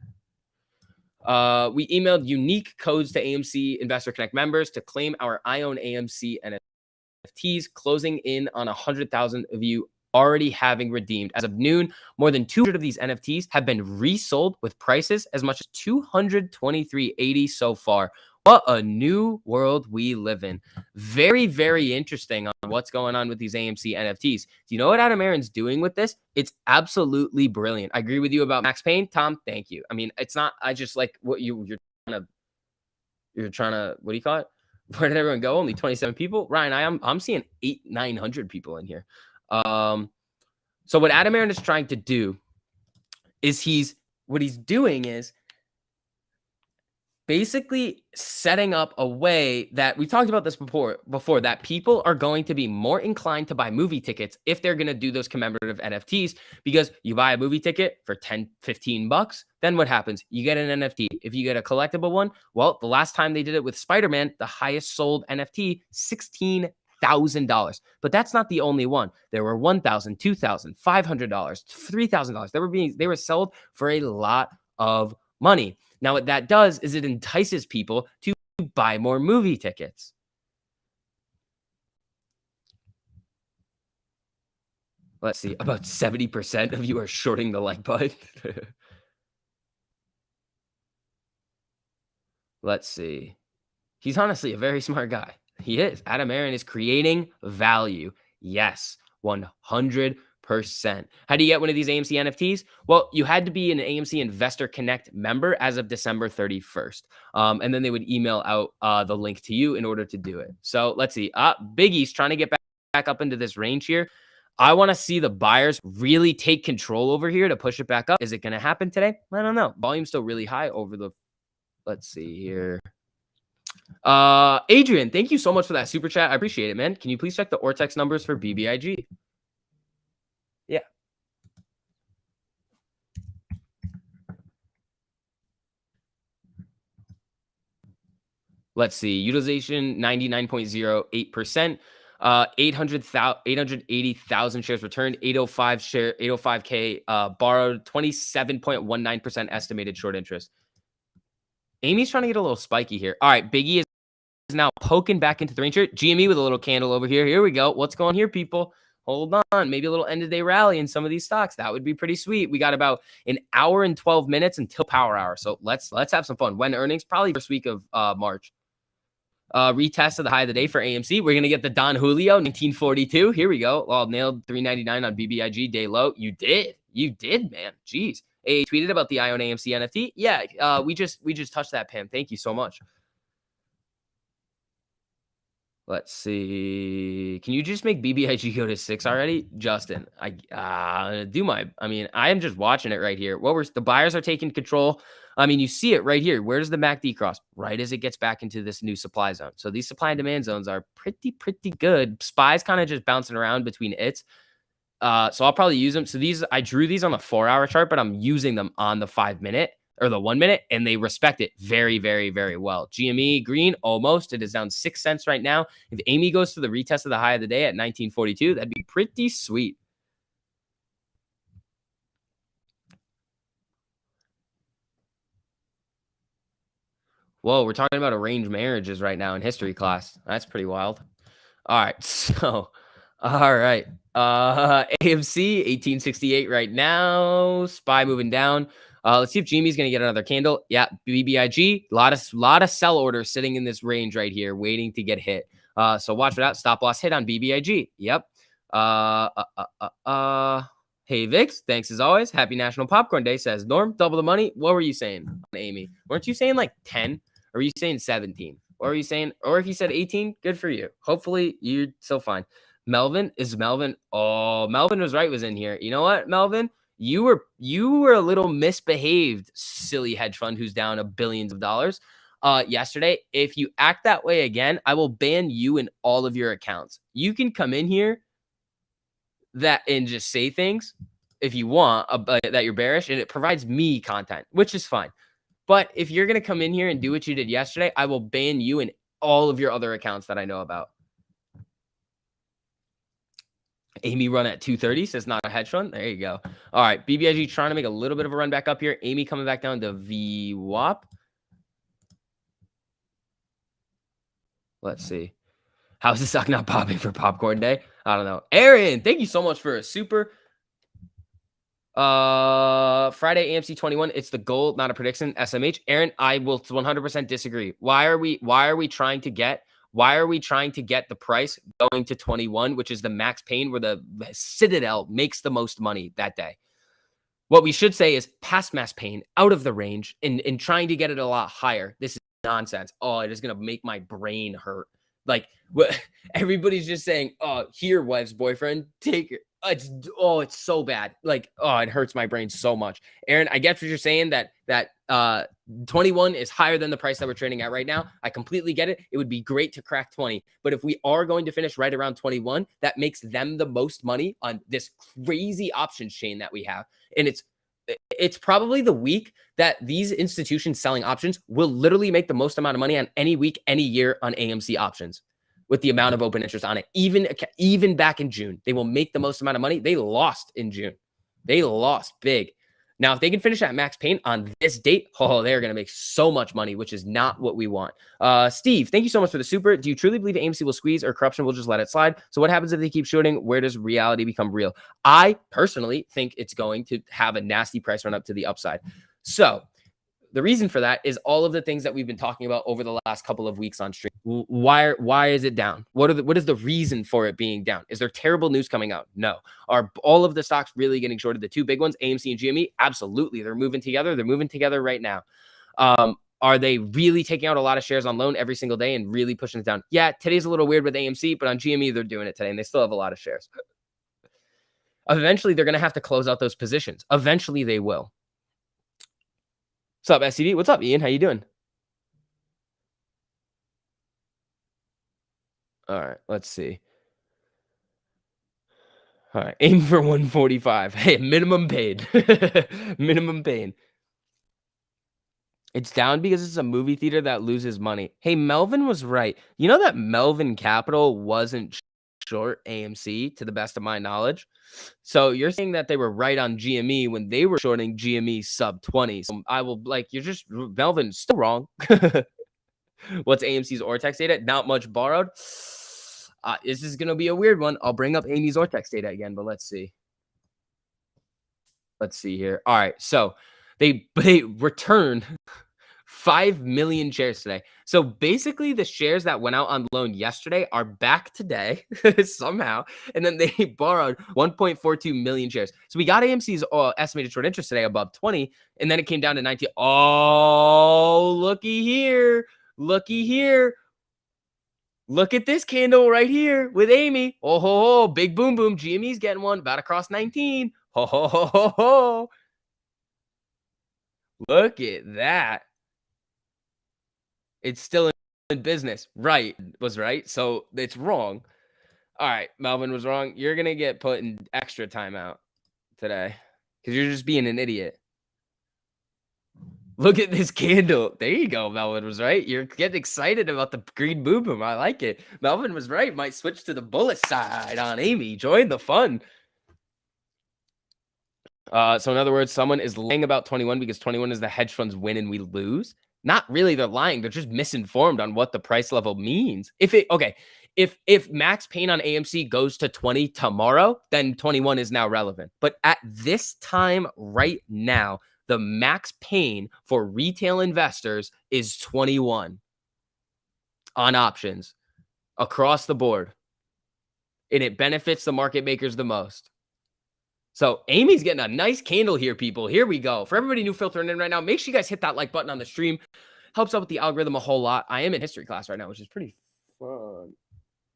We emailed unique codes to AMC Investor Connect members to claim our I own AMC NFTs, closing in on 100,000 of you already having redeemed. As of noon, more than 200 of these NFTs have been resold with prices as much as $223.80 so far. What a new world we live in. Very, very interesting on what's going on with these AMC NFTs. Do you know what Adam Aaron's doing with this? It's absolutely brilliant. I agree with you about Max Payne. Tom, thank you. I mean, it's not, I just like what you're trying to, what do you call it? Where did everyone go? Only 27 people? Ryan, I'm seeing 900 people in here. So what Adam Aaron is trying to do is he's basically setting up a way that we talked about this before that people are going to be more inclined to buy movie tickets if they're going to do those commemorative NFTs, because you buy a movie ticket for 10, 15 bucks. Then what happens? You get an NFT. If you get a collectible one, well, the last time they did it with Spider-Man, the highest sold NFT, $16,000. But that's not the only one. There were $1,000, $2,000, $500, $3,000. They were sold for a lot of money. Now, what that does is it entices people to buy more movie tickets. Let's see. About 70% of you are shorting the like button. Let's see. He's honestly a very smart guy. He is. Adam Aaron is creating value. Yes, 100%. How do you get one of these AMC NFTs? Well, you had to be an AMC Investor Connect member as of December 31st. And then they would email out the link to you in order to do it. So let's see. Biggie's trying to get back up into this range here. I want to see the buyers really take control over here to push it back up. Is it going to happen today? I don't know. Volume's still really high over the, let's see here. Adrian, thank you so much for that super chat. I appreciate it, man. Can you please check the Ortex numbers for BBIG? Yeah. Let's see. Utilization 99.08%. 880,000 shares returned. 805K borrowed. 27.19% estimated short interest. Amy's trying to get a little spiky here. All right, Biggie is now poking back into the range here. GME with a little candle over here. Here we go. What's going on here, people? Hold on. Maybe a little end of day rally in some of these stocks. That would be pretty sweet. We got about an hour and 12 minutes until power hour. So let's have some fun. When earnings? Probably first week of March. Retest of the high of the day for AMC. We're going to get the Don Julio 1942. Here we go. Well, nailed 399 on BBIG day low. You did, man. Jeez. Hey, tweeted about the I own AMC NFT. Yeah, we just touched that, Pam. Thank you so much. Let's see. Can you just make BBIG go to 6 already? Justin, I am just watching it right here. The buyers are taking control. I mean, you see it right here. Where does the MACD cross? Right as it gets back into this new supply zone. So these supply and demand zones are pretty good. SPY's kind of just bouncing around between its. So I'll probably use them. So I drew these on the 4-hour chart, but I'm using them on the 5-minute or the 1 minute, and they respect it very, very, very well. GME green, almost. It is down 6 cents right now. If Amy goes to the retest of the high of the day at 1942, that'd be pretty sweet. Whoa, we're talking about arranged marriages right now in history class. That's pretty wild. All right. So, all right. AMC 1868 right now. Spy moving down. Let's see if Jimmy's gonna get another candle. Yeah, BBIG. Lot of sell orders sitting in this range right here, waiting to get hit. So watch for that stop loss hit on BBIG. Yep. Uh, uh, uh, Hey Vix, thanks as always. Happy National Popcorn Day, says Norm. Double the money. What were you saying, Amy? Weren't you saying like 10? Or are you saying 17? Or are you saying, or if you said 18, good for you. Hopefully you're still fine. Melvin is Melvin. Oh, Melvin was right, was in here. You know what, Melvin? You were a little misbehaved, silly hedge fund who's down a billions of dollars yesterday. If you act that way again, I will ban you in all of your accounts. You can come in here that and just say things if you want that you're bearish, and it provides me content, which is fine. But if you're going to come in here and do what you did yesterday, I will ban you and all of your other accounts that I know about. Amy run at 230 says not a hedge fund. There you go. All right. BBIG trying to make a little bit of a run back up here. Amy coming back down to VWAP. Let's see. How's the stock not popping for popcorn day? I don't know. Aaron, thank you so much for a super. Friday AMC 21. It's the goal, not a prediction. SMH. Aaron, I will 100% disagree. Why are we trying to get the price going to 21, which is the max pain where the Citadel makes the most money that day? What we should say is past max pain out of the range and trying to get it a lot higher. This is nonsense. Oh, it is going to make my brain hurt. Like everybody's just saying, oh, here, wife's boyfriend, take it. It's so bad. Like, oh, it hurts my brain so much. Aaron, I get what you're saying that 21 is higher than the price that we're trading at right now. I completely get it. It would be great to crack 20. But if we are going to finish right around 21, that makes them the most money on this crazy options chain that we have. And it's probably the week that these institutions selling options will literally make the most amount of money on any week, any year on AMC options with the amount of open interest on it. Even back in June, they will make the most amount of money. They lost in June. They lost big. Now, if they can finish at max pain on this date, they're going to make so much money, which is not what we want. Steve, thank you so much for the super. Do you truly believe AMC will squeeze or corruption will just let it slide? So what happens if they keep shooting? Where does reality become real? I personally think it's going to have a nasty price run up to the upside. So the reason for that is all of the things that we've been talking about over the last couple of weeks on stream. Why is it down? What is the reason for it being down? Is there terrible news coming out? No. Are all of the stocks really getting shorted? The two big ones, AMC and GME? Absolutely. They're moving together. They're moving together right now. Are they really taking out a lot of shares on loan every single day and really pushing it down? Yeah, today's a little weird with AMC, but on GME, they're doing it today, and they still have a lot of shares. Eventually, they're going to have to close out those positions. Eventually, they will. What's up, SCD? What's up, Ian? How you doing? All right, let's see. All right, aim for 145. Hey, minimum paid. Minimum paid. It's down because it's a movie theater that loses money. Hey, Melvin was right. You know that Melvin Capital wasn't short AMC to the best of my knowledge. So you're saying that they were right on GME when they were shorting GME sub 20. So I will you're just Melvin's still wrong. What's AMC's Ortex data? Not much borrowed. This is going to be a weird one. I'll bring up Amy's Ortex data again, but let's see. Let's see here. All right. So they returned 5 million shares today. So basically the shares that went out on loan yesterday are back today somehow. And then they borrowed 1.42 million shares. So we got AMC's estimated short interest today above 20. And then it came down to 19. Oh, looky here. Looky here. Look at this candle right here with Amy. Oh, ho, ho. Big boom, boom. GME's getting one. About to cross 19. Ho, ho, ho, ho, ho. Look at that. It's still in business. Right. Was right. So it's wrong. All right. Melvin was wrong. You're going to get put in extra timeout today because you're just being an idiot. Look at this candle. There you go. Melvin was right. You're getting excited about the green boom boom. I like it. Melvin was right. Might switch to the bullet side on Amy. Join the fun. So in other words, someone is lying about 21 because 21 is the hedge fund's win and we lose. Not really, they're lying. They're just misinformed on what the price level means. If Max Payne on AMC goes to 20 tomorrow, then 21 is now relevant. But at this time right now, the Max Payne for retail investors is 21 on options across the board. And it benefits the market makers the most. So Amy's getting a nice candle here, people. Here we go. For everybody new filtering in right now, make sure you guys hit that like button on the stream. Helps out with the algorithm a whole lot. I am in history class right now, which is pretty fun.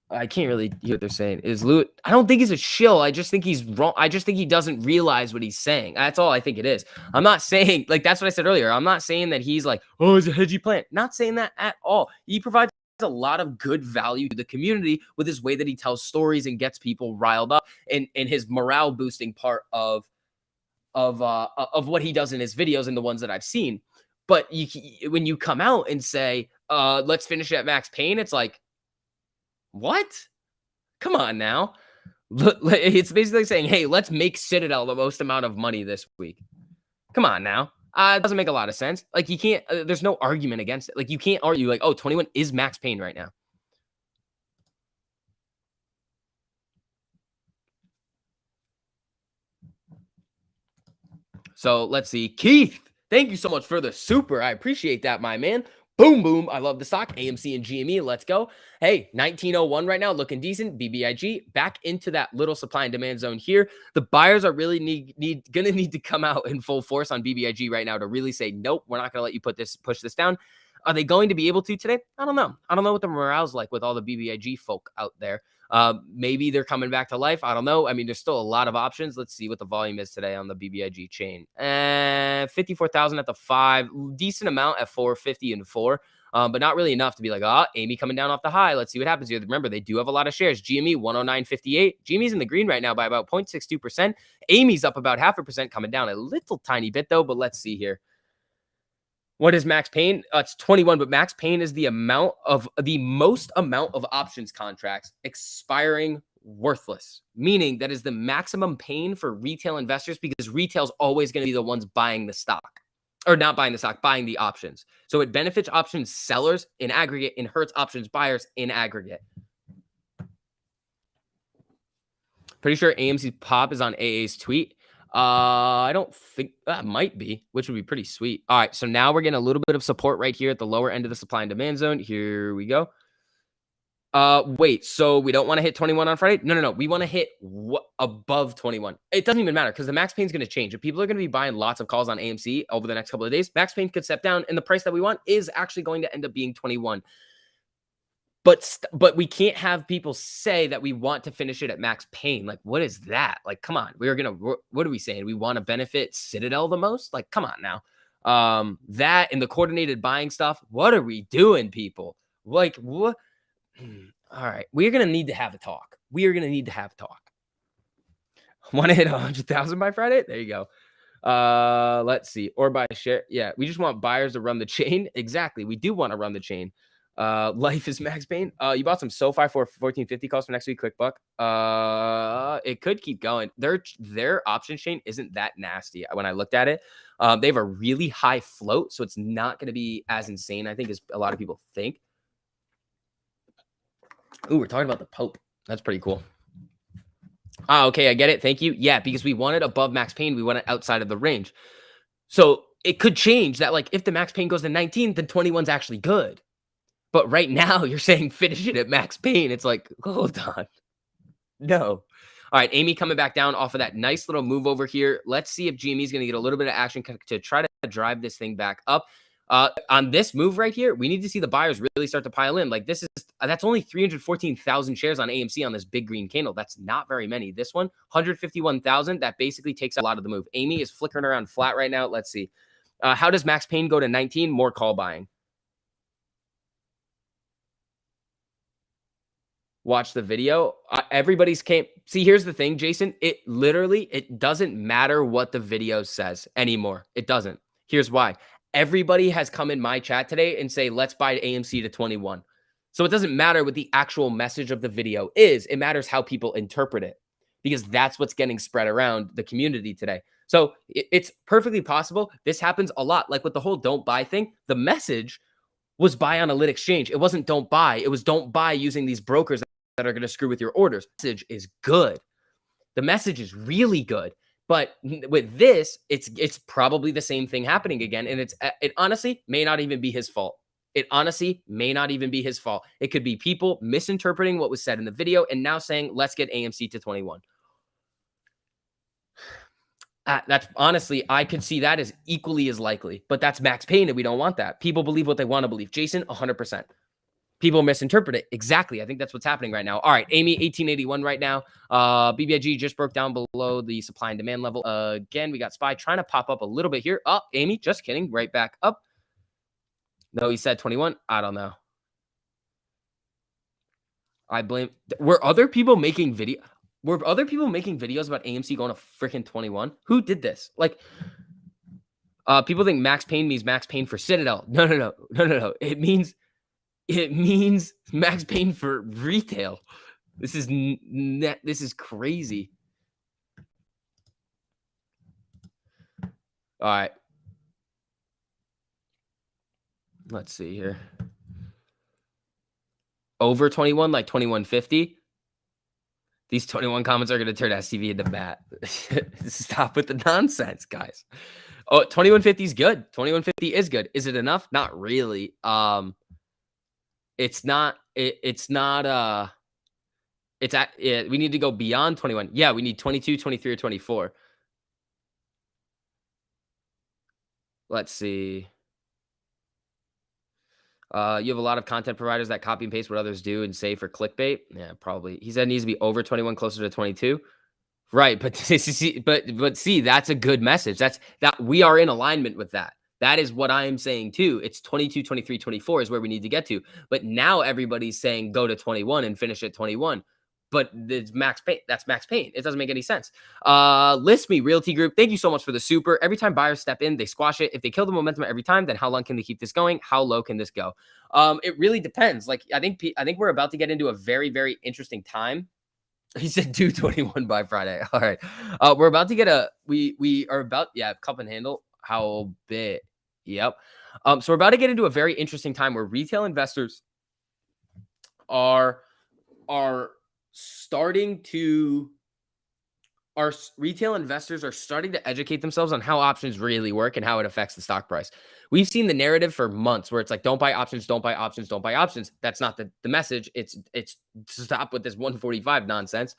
I can't really hear what they're saying. Is Lewis? I don't think he's a shill. I just think he's wrong. I just think he doesn't realize what he's saying. That's all I think it is. I'm not saying, like, that's what I said earlier. I'm not saying that he's like, oh, he's a hedgy plant. Not saying that at all. He provides a lot of good value to the community with his way that he tells stories and gets people riled up, and his morale boosting part of what he does in his videos and the ones that I've seen. But when you come out and say, let's finish at Max Payne, it's like, what? Come on now. It's basically saying, hey, let's make Citadel the most amount of money this week. Come on now. It doesn't make a lot of sense. Like, you can't, there's no argument against it. Like, you can't argue like, oh, 21 is Max Payne right now. So let's see. Keith, thank you so much for the super. I appreciate that, my man. Boom, boom. I love the stock. AMC and GME. Let's go. Hey, 1901 right now, looking decent. BBIG back into that little supply and demand zone here. The buyers are really gonna need to come out in full force on BBIG right now to really say, nope, we're not gonna let you push this down. Are they going to be able to today? I don't know. I don't know what the morale's like with all the BBIG folk out there. Maybe they're coming back to life. I don't know. I mean, there's still a lot of options. Let's see what the volume is today on the BBIG chain. 54,000 at the 5, decent amount at 450 and 4. But not really enough to be like, Amy coming down off the high. Let's see what happens here. Remember, they do have a lot of shares. GME 109.58. GME's in the green right now by about 0.62%. Amy's up about 0.5%, coming down a little tiny bit though. But let's see here. What is Max Payne? It's 21, but Max Payne is the most amount of options contracts expiring worthless, meaning that is the maximum pain for retail investors, because retail's always going to be the ones buying the stock, or not buying the stock, buying the options. So it benefits options sellers in aggregate and hurts options buyers in aggregate. Pretty sure AMC's pop is on AA's tweet. I don't think that might be, which would be pretty sweet. All right, so now we're getting a little bit of support right here at the lower end of the supply and demand zone. Here we go. Wait, so we don't want to hit 21 on Friday? No. We want to hit above 21. It doesn't even matter, because the Max Payne's going to change. If people are going to be buying lots of calls on AMC over the next couple of days, Max Payne could step down, and the price that we want is actually going to end up being 21. But we can't have people say that we want to finish it at Max Payne. Like, what is that? Like, come on. What are we saying? We want to benefit Citadel the most? Like, come on now. That and the coordinated buying stuff. What are we doing, people? Like, what? All right. We're going to need to have a talk. Want to hit 100,000 by Friday? There you go. Let's see. Or by share. Yeah. We just want buyers to run the chain. Exactly. We do want to run the chain. Life is Max Payne. You bought some SoFi for 1450 calls for next week. Quick buck. It could keep going. Their option chain isn't that nasty. When I looked at it, they have a really high float, so it's not going to be as insane, I think, as a lot of people think. Ooh, we're talking about the Pope. That's pretty cool. Okay, I get it. Thank you. Yeah, because we want it above Max Payne, we want it outside of the range. So it could change that. Like, if the Max Payne goes to 19, then 21's actually good. But right now, you're saying finish it at Max Payne. It's like, hold on. No. All right, Amy coming back down off of that nice little move over here. Let's see if GME is going to get a little bit of action to try to drive this thing back up. On this move right here, we need to see the buyers really start to pile in. Like, that's only 314,000 shares on AMC on this big green candle. That's not very many. This one, 151,000. That basically takes a lot of the move. Amy is flickering around flat right now. Let's see. How does Max Payne go to 19? More call buying. Watch the video. Everybody's came. See, here's the thing, Jason. It doesn't matter what the video says anymore. It doesn't. Here's why. Everybody has come in my chat today and say, let's buy AMC to 21. So it doesn't matter what the actual message of the video is. It matters how people interpret it, because that's what's getting spread around the community today. So it's perfectly possible. This happens a lot. Like with the whole don't buy thing, the message was buy on a lit exchange. It wasn't don't buy. It was don't buy using these brokers that are going to screw with your orders. The message is good. The message is really good. But with this, it's probably the same thing happening again. And it honestly may not even be his fault. It honestly may not even be his fault. It could be people misinterpreting what was said in the video and now saying, let's get AMC to 21. That's honestly, I could see that as equally as likely, but that's Max Payne, and we don't want that. People believe what they want to believe. Jason, 100%. People misinterpret it. Exactly. I think that's what's happening right now. All right, Amy, 1881 right now. BBIG just broke down below the supply and demand level. Again, we got SPY trying to pop up a little bit here. Oh, Amy, just kidding. Right back up. No, he said 21. I don't know. I blame. Were other people making videos about AMC going to freaking 21? Who did this? Like, people think Max Payne means Max Payne for Citadel. No. It means Max Payne for retail. This is crazy. All right. Let's see here. Over 21, like 2150. These 21 comments are going to turn STV into Matt. Stop with the nonsense, guys. Oh, 2150 is good. 2150 is good. Is it enough? Not really. It's not. We need to go beyond 21. Yeah, we need 22, 23, or 24. Let's see. You have a lot of content providers that copy and paste what others do and say for clickbait. Yeah, probably. He said it needs to be over 21, closer to 22. Right, but see, that's a good message. That we are in alignment with that. That is what I am saying too. It's 22, 23, 24 is where we need to get to. But now everybody's saying go to 21 and finish at 21. But it's Max Payne. That's Max Payne. It doesn't make any sense. List Me Realty Group. Thank you so much for the super. Every time buyers step in, they squash it. If they kill the momentum every time, then how long can they keep this going? How low can this go? It really depends. Like I think we're about to get into a very, very interesting time. He said 221 by Friday. All right. We're about to get we are about, cup and handle. How big? Yep. So we're about to get into a very interesting time where retail investors are starting to retail investors are starting to educate themselves on how options really work and how it affects the stock price. We've seen the narrative for months where it's like, don't buy options, don't buy options, don't buy options. That's not the message. It's stop with this 145 nonsense.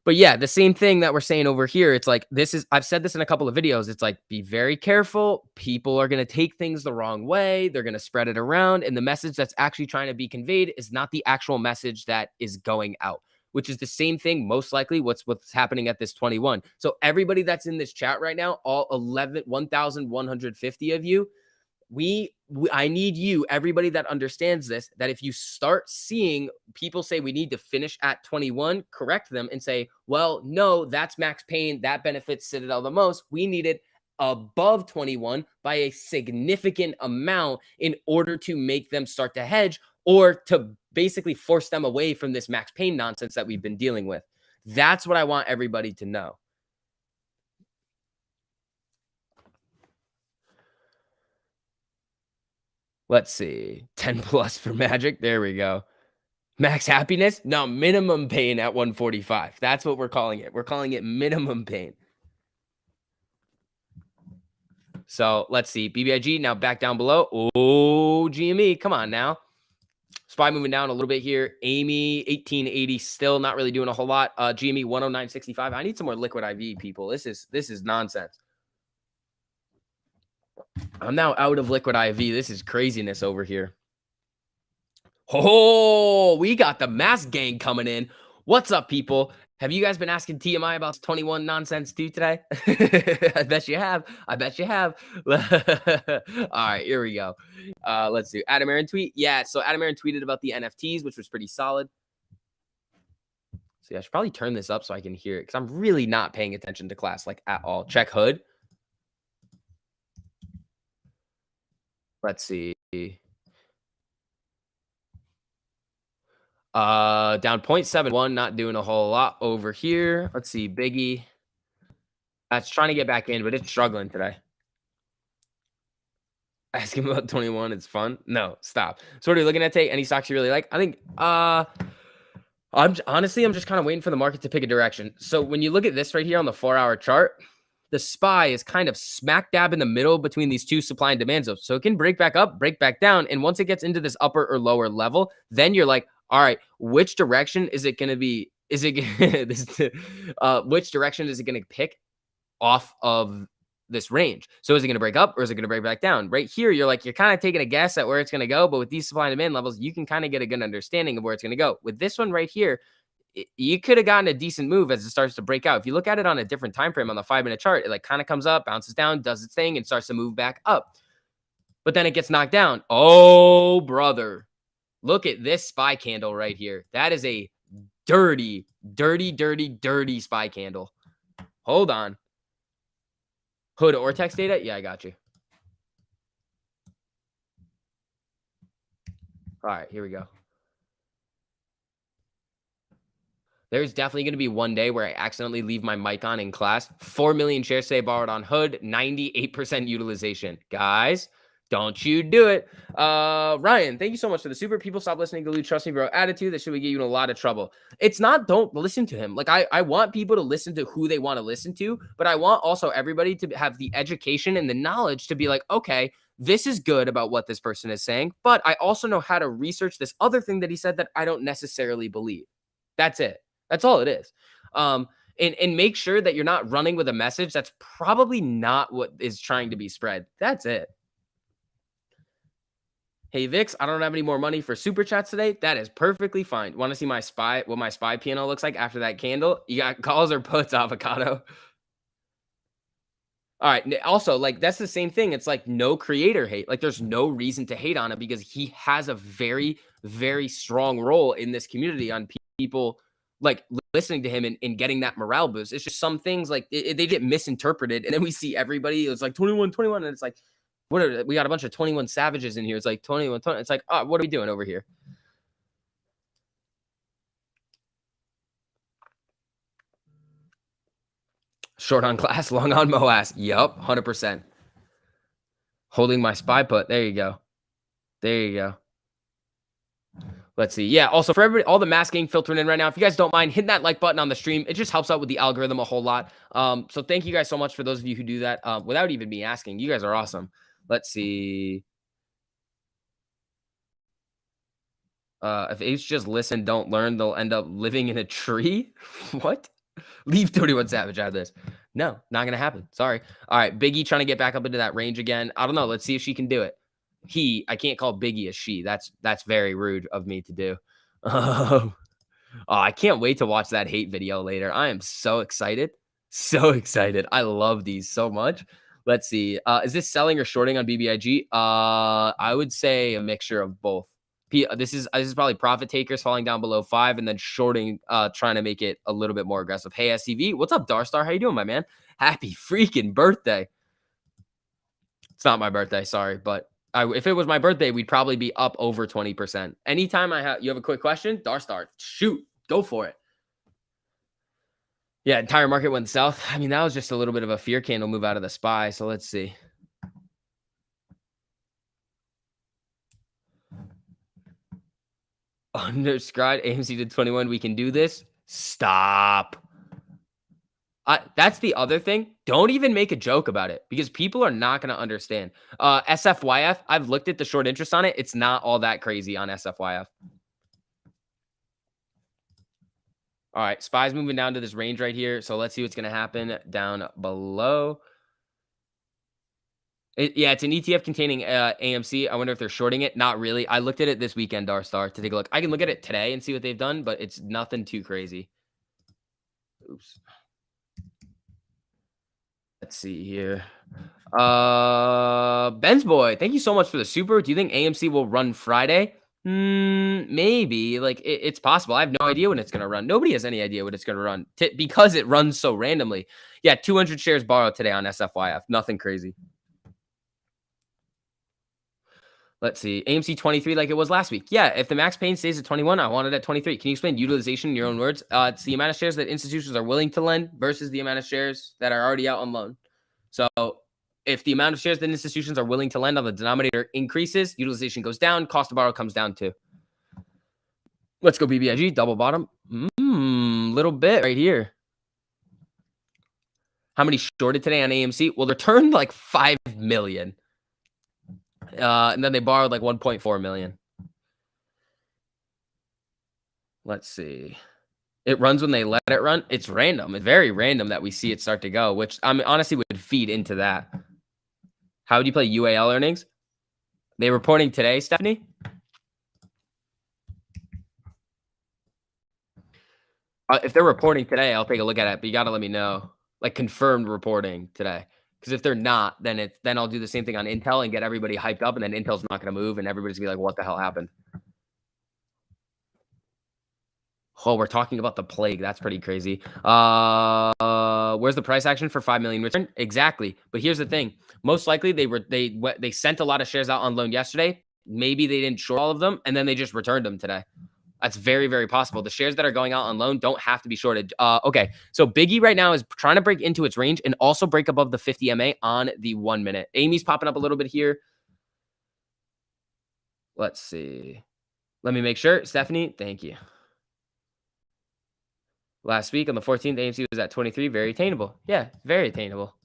But yeah, the same thing that we're saying over here. It's like, I've said this in a couple of videos. It's like, be very careful. People are going to take things the wrong way. They're going to spread it around. And the message that's actually trying to be conveyed is not the actual message that is going out, which is the same thing, most likely what's happening at this 21. So everybody that's in this chat right now, all 1,150 of you, I need you, everybody that understands this, that if you start seeing people say we need to finish at 21, correct them and say, well, no, that's Max Payne. That benefits Citadel the most. We need it above 21 by a significant amount in order to make them start to hedge or to basically force them away from this Max Payne nonsense that we've been dealing with. That's what I want everybody to know. Let's see. 10 plus for Magic. There we go. Max happiness? No, minimum pain at 145. That's what we're calling it. We're calling it minimum pain. So let's see. BBIG now back down below. Oh, GME. Come on now. SPY moving down a little bit here. Amy, 1880, still not really doing a whole lot. GME, 109.65. I need some more liquid IV, people. This is nonsense. I'm now out of liquid IV. This is craziness over here. Oh, we got the mask gang coming in. What's up, people? Have you guys been asking TMI about 21 nonsense too today? I bet you have. I bet you have. All right, here we go. Let's do Adam Aaron tweet. Yeah, so Adam Aaron tweeted about the NFTs, which was pretty solid. See, I should probably turn this up so I can hear it because I'm really not paying attention to class like at all. Check hood. Let's see. Down 0.71, not doing a whole lot over here. Let's see, Biggie. That's trying to get back in, but it's struggling today. Ask him about 21. It's fun. No, stop. So what are you looking at? Take any stocks you really like? I think honestly, I'm just kind of waiting for the market to pick a direction. So when you look at this right here on the 4-hour chart, the SPY is kind of smack dab in the middle between these two supply and demand zones. So it can break back up, break back down. And once it gets into this upper or lower level, then you're like, all right, which direction is it going to be? Is it which direction is it going to pick off of this range? So is it going to break up or is it going to break back down? Right here, you're like, you're kind of taking a guess at where it's going to go. But with these supply and demand levels, you can kind of get a good understanding of where it's going to go. With this one right here, you could have gotten a decent move as it starts to break out. If you look at it on a different time frame on the 5-minute chart, it like kind of comes up, bounces down, does its thing, and starts to move back up. But then it gets knocked down. Oh, brother. Look at this SPY candle right here. That is a dirty, dirty, dirty, dirty SPY candle. Hold on. Hood or text data? Yeah, I got you. All right, here we go. There's definitely going to be one day where I accidentally leave my mic on in class. 4 million shares today borrowed on Hood, 98% utilization. Guys, don't you do it. Ryan, thank you so much for the super. People stop listening to Lou. Trust me, bro. Attitude that should get you in a lot of trouble. It's not don't listen to him. Like I want people to listen to who they want to listen to, but I want also everybody to have the education and the knowledge to be like, okay, this is good about what this person is saying, but I also know how to research this other thing that he said that I don't necessarily believe. That's it. That's all it is. And make sure that you're not running with a message that's probably not what is trying to be spread. That's it. Hey Vix, I don't have any more money for super chats today. That is perfectly fine. Want to see my SPY, what my SPY P&L looks like after that candle? You got calls or puts, avocado. All right. Also, like that's the same thing. It's like no creator hate. Like there's no reason to hate on it because he has a very, very strong role in this community on people like listening to him and getting that morale boost. It's just some things like they get misinterpreted. And then we see everybody, it's like 21, 21. And it's like, we got a bunch of 21 savages in here. It's like 21, 20. It's like, oh, what are we doing over here? Short on class, long on Moas. Yup, 100%. Holding my SPY put. There you go. There you go. Let's see. Yeah. Also, for everybody, all the masking filtering in right now, if you guys don't mind, hit that like button on the stream. It just helps out with the algorithm a whole lot. So thank you guys so much for those of you who do that without even me asking. You guys are awesome. Let's see. If apes just listen, don't learn, they'll end up living in a tree. What? Leave 31 Savage out of this. No, not gonna happen. Sorry. All right, Biggie trying to get back up into that range again. I don't know. Let's see if she can do it. I can't call Biggie a she. That's very rude of me to do. Oh, I can't wait to watch that hate video later. I am so excited. So excited. I love these so much. Let's see. Is this selling or shorting on BBIG? I would say a mixture of both. This is probably profit takers falling down below 5 and then shorting, trying to make it a little bit more aggressive. Hey, SCV, what's up, Darstar? How you doing, my man? Happy freaking birthday. It's not my birthday, sorry, but if it was my birthday, we'd probably be up over 20%. Anytime you have a quick question, Darstar, shoot, go for it. Yeah, entire market went south. I mean, that was just a little bit of a fear candle move out of the SPY. So let's see. Underscribed AMC to 21. We can do this. Stop. That's the other thing. Don't even make a joke about it because people are not going to understand. SFYF, I've looked at the short interest on it. It's not all that crazy on SFYF. All right, SPY's moving down to this range right here. So let's see what's going to happen down below. Yeah, it's an ETF containing AMC. I wonder if they're shorting it. Not really. I looked at it this weekend, Darstar, to take a look. I can look at it today and see what they've done, but it's nothing too crazy. Oops. Let's see here. Ben's boy, thank you so much for the super. Do you think AMC will run Friday? Maybe. Like it's possible. I have no idea when it's gonna run. Nobody has any idea when it's gonna run because it runs so randomly. Yeah, 200 shares borrowed today on SFYF. Nothing crazy. Let's see. AMC 23 like it was last week. Yeah, if the max pain stays at 21, I want it at 23. Can you explain utilization in your own words? It's the amount of shares that institutions are willing to lend versus the amount of shares that are already out on loan. So if the amount of shares that institutions are willing to lend on the denominator increases, utilization goes down, cost to borrow comes down too. Let's go BBIG, double bottom. Little bit right here. How many shorted today on AMC? Well, they turned like 5 million. And then they borrowed like 1.4 million. Let's see. It runs when they let it run. It's random. It's very random that we see it start to go, which I mean, honestly would feed into that. How would you play UAL earnings? They reporting today, Stephanie? If they're reporting today, I'll take a look at it, but you got to let me know. Like confirmed reporting today. Because if they're not, then I'll do the same thing on Intel and get everybody hyped up, and then Intel's not going to move, and everybody's going to be like, what the hell happened? Oh, we're talking about the plague. That's pretty crazy. Where's the price action for 5 million return? Exactly. But here's the thing. Most likely they sent a lot of shares out on loan yesterday. Maybe they didn't short all of them, and then they just returned them today. That's very, very possible. The shares that are going out on loan don't have to be shorted. Okay, so Biggie right now is trying to break into its range and also break above the 50 MA on the 1 minute. Amy's popping up a little bit here. Let's see. Let me make sure. Stephanie, thank you. Last week on the 14th, AMC was at 23. Very attainable. Yeah, very attainable.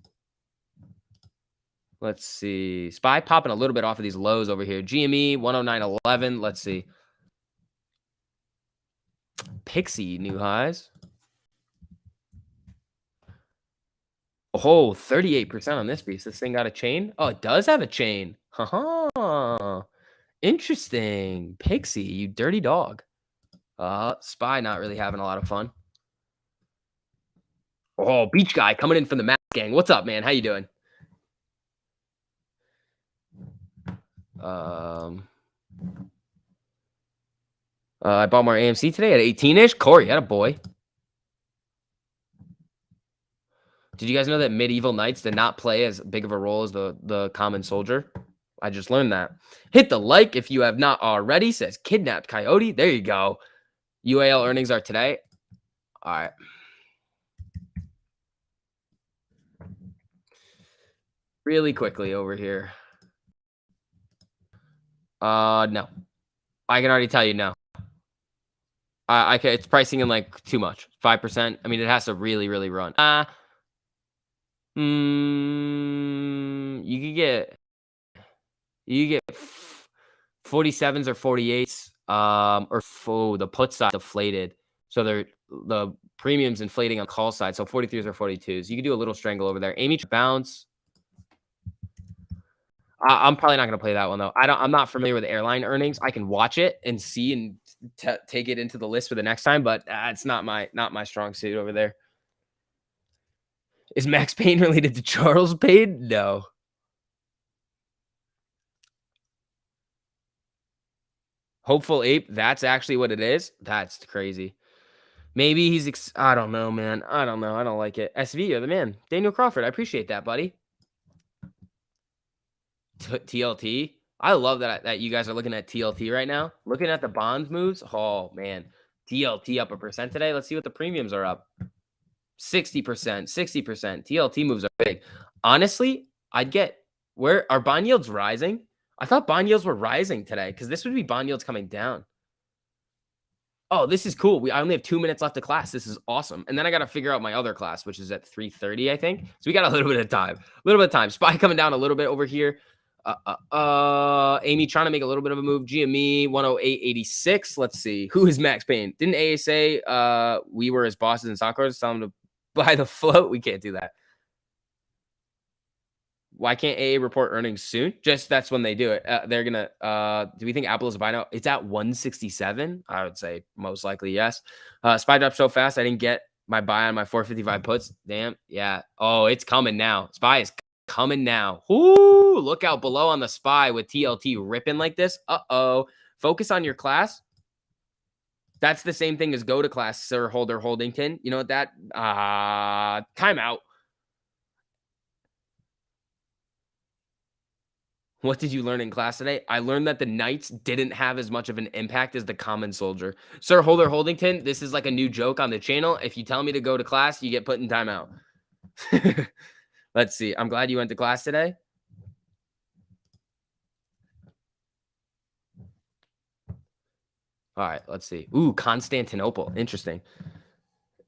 Let's see. SPY popping a little bit off of these lows over here. GME 109.11. Let's see. Pixie new highs. Oh, 38% on this piece. This thing got a chain. Oh, it does have a chain. Haha. Interesting. Pixie, you dirty dog. SPY not really having a lot of fun. Oh, Beach Guy coming in from the Mac Gang. What's up, man? How you doing? I bought more AMC today at 18-ish. Corey, had a boy. Did you guys know that medieval knights did not play as big of a role as the common soldier? I just learned that. Hit the like if you have not already, says Kidnapped Coyote. There you go. UAL earnings are today. All right. Really quickly over here. No. I can already tell you no. It's pricing in like too much. 5%. I mean, it has to really, really run. You could get 47s or 48s. The put side deflated. So the premium's inflating on call side. So 43s or 42s. You could do a little strangle over there. Amy bounce. I'm probably not going to play that one though. I'm not familiar with airline earnings. I can watch it and see and take it into the list for the next time, but it's not my strong suit over there. Is Max Payne related to Charles Payne? No. Hopeful Ape. That's actually what it is. That's crazy. Maybe he's. I don't know, man. I don't know. I don't like it. SV, you're the man. Daniel Crawford. I appreciate that, buddy. TLT. I love that you guys are looking at TLT right now. Looking at the bonds moves. Oh man, TLT up 1% today. Let's see what the premiums are up. 60%, 60%. TLT moves are big. Honestly, I'd get where are bond yields rising? I thought bond yields were rising today because this would be bond yields coming down. Oh, this is cool. I only have 2 minutes left of class. This is awesome. And then I got to figure out my other class, which is at 3:30, I think. So we got a little bit of time. SPY coming down a little bit over here. Amy trying to make a little bit of a move. GME 108.86. Let's see. Who is Max Payne? Didn't AA say we were his bosses in Soccer? Tell him to buy the float. We can't do that. Why can't AA report earnings soon? Just that's when they do it. They're gonna. Do we think Apple is a buy now? It's at 167. I would say most likely yes. SPY dropped so fast. I didn't get my buy on my 455 puts. Damn. Yeah. Oh, it's coming now. SPY is coming now. Ooh, look out below on the SPY with TLT ripping like this. Focus on your class. That's the same thing as go to class, Sir Holder Holdington. You know what that? Timeout. What did you learn in class today? I learned that the knights didn't have as much of an impact as the common soldier. Sir Holder Holdington, this is like a new joke on the channel. If you tell me to go to class, you get put in timeout. Let's see. I'm glad you went to class today. All right, let's see. Ooh, Constantinople. Interesting.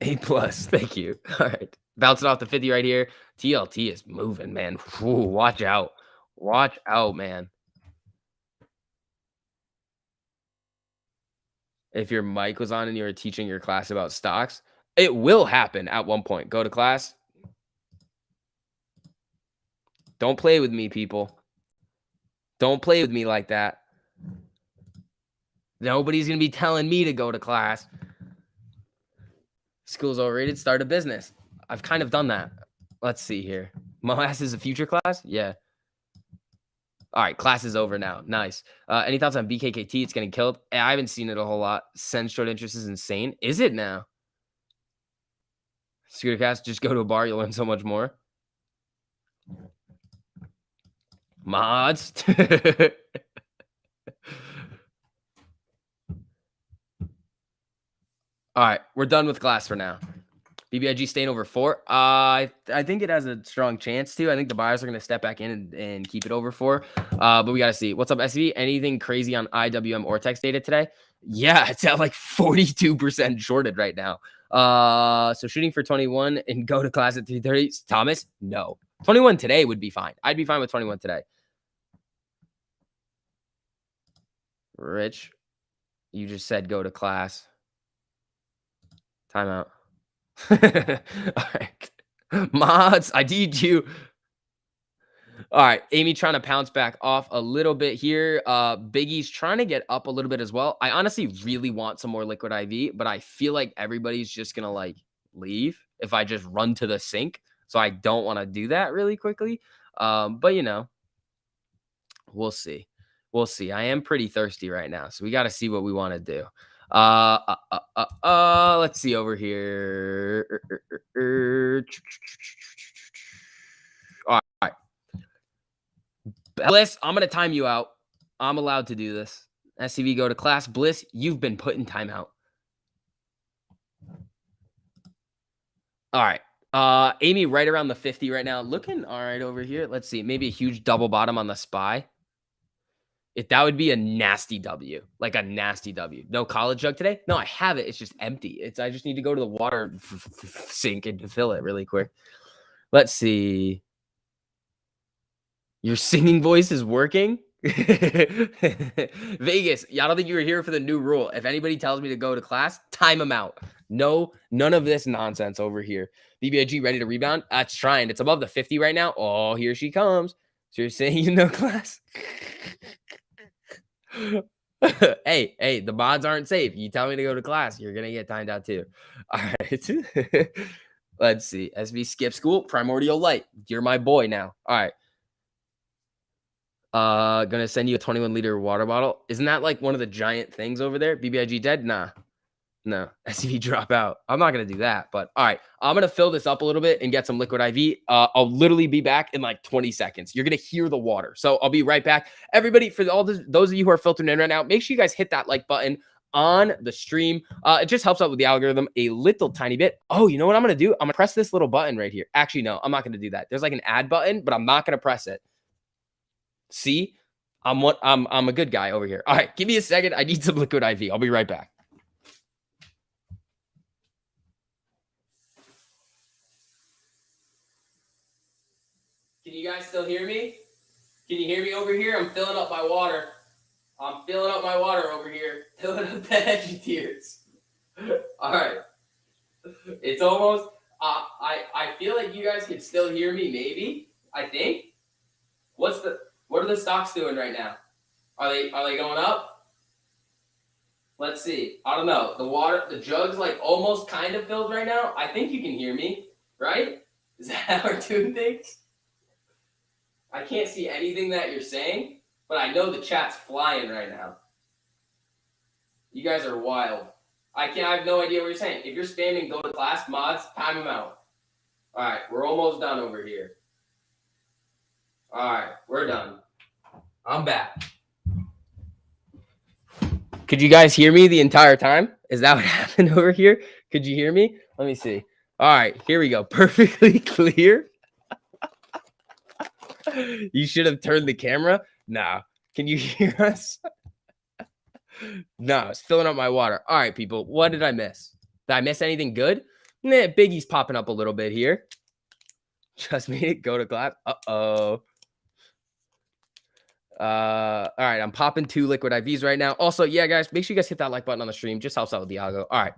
A plus. Thank you. All right. Bouncing off the 50 right here. TLT is moving, man. Ooh, watch out. Watch out, man. If your mic was on and you were teaching your class about stocks, it will happen at one point. Go to class. Don't play with me, people. Don't play with me like that. Nobody's going to be telling me to go to class. School's overrated. Start a business. I've kind of done that. Let's see here. Moas is a future class? Yeah. All right, class is over now. Nice. Any thoughts on BKKT? It's getting killed. I haven't seen it a whole lot. Send short interest is insane. Is it now? Scootercast, just go to a bar. You'll learn so much more. Mods. All right, we're done with class for now. BBIG staying over 4. I think it has a strong chance to. I think the buyers are going to step back in and keep it over 4. But we got to see. What's up, SCB? Anything crazy on IWM Ortex data today? Yeah, it's at like 42% shorted right now. So shooting for 21 and go to class at 3:30. Thomas, no. 21 today would be fine. I'd be fine with 21 today. Rich, you just said go to class. Timeout. All right. Mods, I need you. All right. Amy trying to pounce back off a little bit here. Biggie's trying to get up a little bit as well. I honestly really want some more liquid IV, but I feel like everybody's just going to like leave if I just run to the sink. So I don't want to do that really quickly. But you know, we'll see. We'll see. I am pretty thirsty right now. So we got to see what we want to do. Let's see over here. All right. Bliss, I'm going to time you out. I'm allowed to do this. SCV, go to class. Bliss, you've been put in timeout. All right. Amy, right around the 50 right now. Looking all right over here. Let's see. Maybe a huge double bottom on the SPY. If that would be a nasty W, like a nasty W. No college jug today? No, I have it. It's just empty. I just need to go to the water sink and fill it really quick. Let's see. Your singing voice is working? Vegas, I don't think you were here for the new rule. If anybody tells me to go to class, time them out. No, none of this nonsense over here. BBIG ready to rebound? That's trying. It's above the 50 right now. Oh, here she comes. So you're saying you know class? hey, the mods aren't safe. You tell me to go to class, you're gonna get timed out too. All right. Let's see. SB skip school, primordial light. You're my boy now. All right. Gonna send you a 21-liter water bottle. Isn't that like one of the giant things over there? BBIG dead? Nah. No. SCV drop out. I'm not gonna do that, but all right. I'm gonna fill this up a little bit and get some liquid IV. I'll literally be back in like 20 seconds. You're gonna hear the water. So I'll be right back. Everybody, for all those of you who are filtering in right now, make sure you guys hit that like button on the stream. It just helps out with the algorithm a little tiny bit. Oh, you know what I'm gonna do? I'm gonna press this little button right here. Actually, no, I'm not gonna do that. There's like an add button, but I'm not gonna press it. See, I'm a good guy over here. All right, give me a second. I need some liquid IV. I'll be right back. Can you guys still hear me? Can you hear me over here? I'm filling up my water. I'm filling up my water over here. Filling up the edgy tears. All right. It's almost. I feel like you guys can still hear me. Maybe. I think. What are the stocks doing right now? Are they going up? Let's see. I don't know. The jug's like almost kind of filled right now. I think you can hear me, right? Is that how we're doing things? I can't see anything that you're saying, but I know the chat's flying right now. You guys are wild. I have no idea what you're saying. If you're spamming go to class, mods, time them out. All right, we're almost done over here. All right, we're done. I'm back. Could you guys hear me the entire time? Is that what happened over here? Could you hear me? Let me see. All right, here we go. Perfectly clear. You should have turned the camera. No. Can you hear us? No, it's filling up my water. All right, people. What did I miss? Did I miss anything good? Nah, Biggie's popping up a little bit here. Just made it go to class. Uh-oh. All right, I'm popping 2 liquid IVs right now. Also, yeah, guys, make sure you guys hit that like button on the stream. Just helps out with the algo. All right,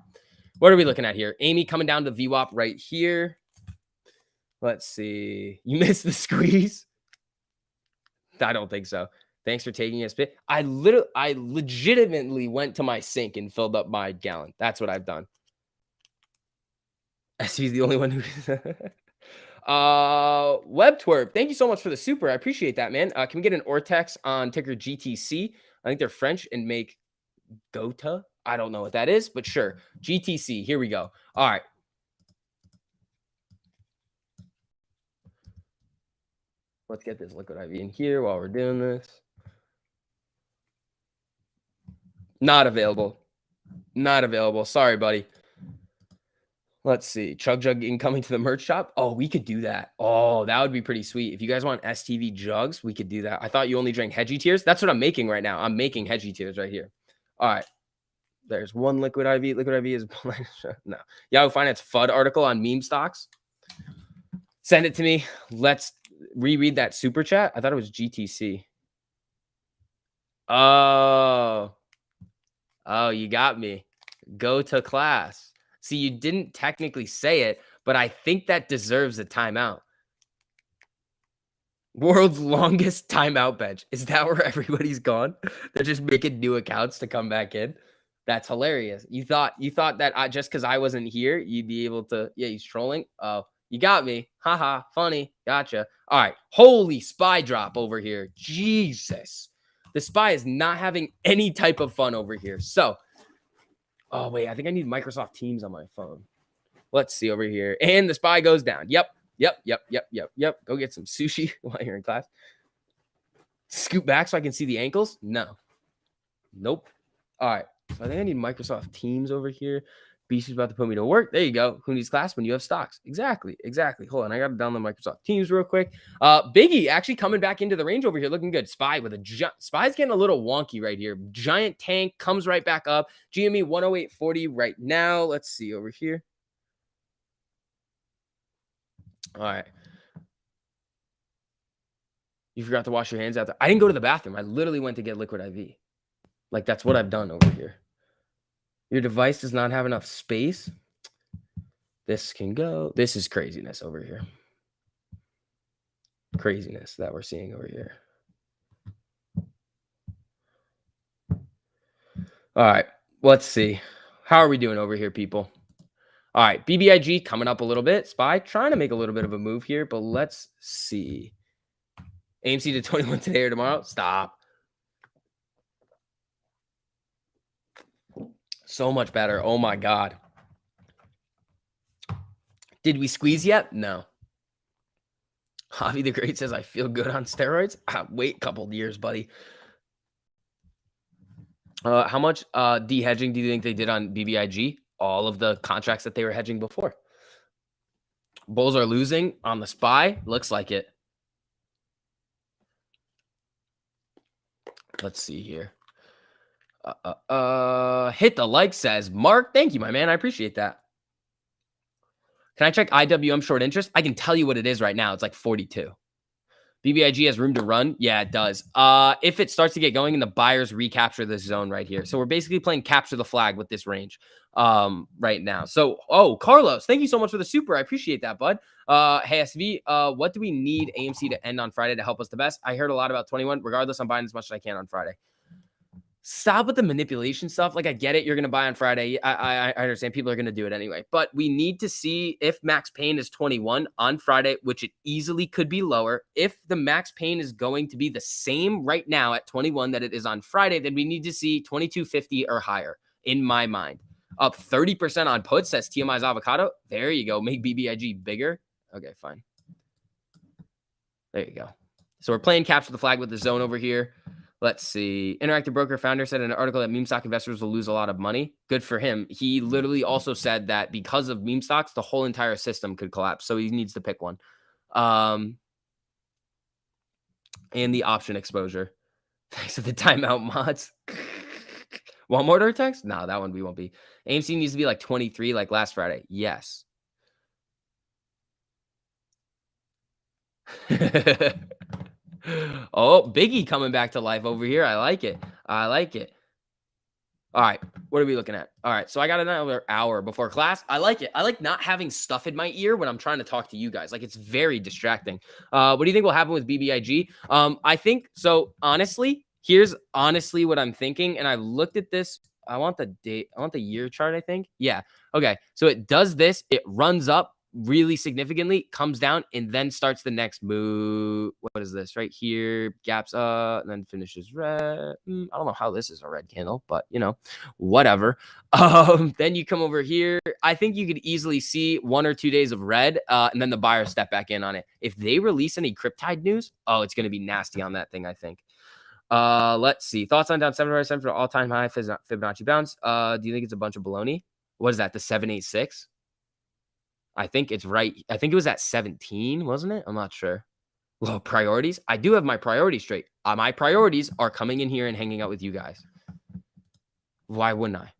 what are we looking at here? Amy coming down to VWAP right here. Let's see. You missed the squeeze? I don't think so. Thanks for taking a spit. I legitimately went to my sink and filled up my gallon. That's what I've done. SV's the only one who Web Twerp, thank you so much for the super. I appreciate that, man. Can we get an Ortex on ticker GTC? I think they're French and make Gota. I don't know what that is, but sure. GTC. Here we go. All right. Let's get this liquid IV in here while we're doing this. Not available. Not available. Sorry, buddy. Let's see. Chug Jug incoming to the merch shop. Oh, we could do that. Oh, that would be pretty sweet. If you guys want STV jugs, we could do that. I thought you only drank Hedgie Tears. That's what I'm making right now. I'm making Hedgie Tears right here. All right. There's one liquid IV. Liquid IV is no. Yahoo Finance FUD article on meme stocks. Send it to me. Let's reread that super chat. I thought it was GTC. Oh, you got me. Go to class. See, you didn't technically say it, but I think that deserves a timeout. World's longest timeout bench. Is that where everybody's gone? They're just making new accounts to come back in. That's hilarious. You thought that just because I wasn't here, you'd be able to. Yeah, he's trolling. Oh, you got me. Haha, funny. Gotcha. All right. Holy spy drop over here. Jesus. The spy is not having any type of fun over here. So, oh, wait. I think I need Microsoft Teams on my phone. Let's see over here. And the spy goes down. Yep. Go get some sushi while you're in class. Scoot back so I can see the ankles? No. Nope. All right. So I think I need Microsoft Teams over here. BC's about to put me to work. There you go. Who needs class when you have stocks? Exactly. Hold on. I got to download Microsoft Teams real quick. Biggie actually coming back into the range over here. Looking good. Spy with a Spy's getting a little wonky right here. Giant tank comes right back up. GME 108.40 right now. Let's see over here. All right. You forgot to wash your hands out there. I didn't go to the bathroom. I literally went to get liquid IV. Like, that's what I've done over here. Your device does not have enough space. This can go. This is craziness over here. Craziness that we're seeing over here. All right. Let's see. How are we doing over here, people? All right. BBIG coming up a little bit. SPY trying to make a little bit of a move here, but let's see. AMC to 21 today or tomorrow? Stop. So much better. Oh, my God. Did we squeeze yet? No. Javi the Great says, I feel good on steroids. Wait a couple of years, buddy. How much de-hedging do you think they did on BBIG? All of the contracts that they were hedging before. Bulls are losing on the SPY. Looks like it. Let's see here. Hit the like, says Mark. Thank you, my man. I appreciate that. Can I check IWM short interest? I can tell you what it is right now. It's like 42. BBIG has room to run. Yeah, it does. If it starts to get going and the buyers recapture this zone right here. So we're basically playing capture the flag with this range right now. So, Carlos, thank you so much for the super. I appreciate that, bud. Hey, SV, what do we need AMC to end on Friday to help us the best? I heard a lot about 21. Regardless, I'm buying as much as I can on Friday. Stop with the manipulation stuff. Like, I get it. You're going to buy on Friday. I understand people are going to do it anyway. But we need to see if max pain is 21 on Friday, which it easily could be lower. If the max pain is going to be the same right now at 21 that it is on Friday, then we need to see 22.50 or higher, in my mind. Up 30% on puts, says TMI's avocado. There you go. Make BBIG bigger. Okay, fine. There you go. So we're playing capture the flag with the zone over here. Let's see. Interactive broker founder said in an article that meme stock investors will lose a lot of money. Good for him. He literally also said that because of meme stocks, the whole entire system could collapse. So he needs to pick one. And the option exposure. Thanks to the timeout mods. One more to text? No, that one we won't be. AMC needs to be like 23 like last Friday. Yes. Oh, Biggie coming back to life over here. I like it. I like it. All right. What are we looking at? All right. So I got another hour before class. I like it. I like not having stuff in my ear when I'm trying to talk to you guys. Like it's very distracting. What do you think will happen with BBIG? I think so. Honestly, here's honestly what I'm thinking. And I looked at this. I want the date. I want the year chart, I think. Yeah. Okay. So it does this. It runs up really significantly, comes down, and then starts the next move. What is this right here? Gaps and then finishes red. I don't know how this is a red candle, but whatever. Then you come over here. I think you could easily see 1 or 2 days of red, and then the buyers step back in on it. If they release any Cryptide news, it's going to be nasty on that thing, I think. Let's see. Thoughts on down 7% for all-time high Fibonacci bounce. Do you think it's a bunch of baloney? What is that? The 786? I think it's right. I think it was at 17, wasn't it? I'm not sure. Low priorities. I do have my priorities straight. My priorities are coming in here and hanging out with you guys. Why wouldn't I?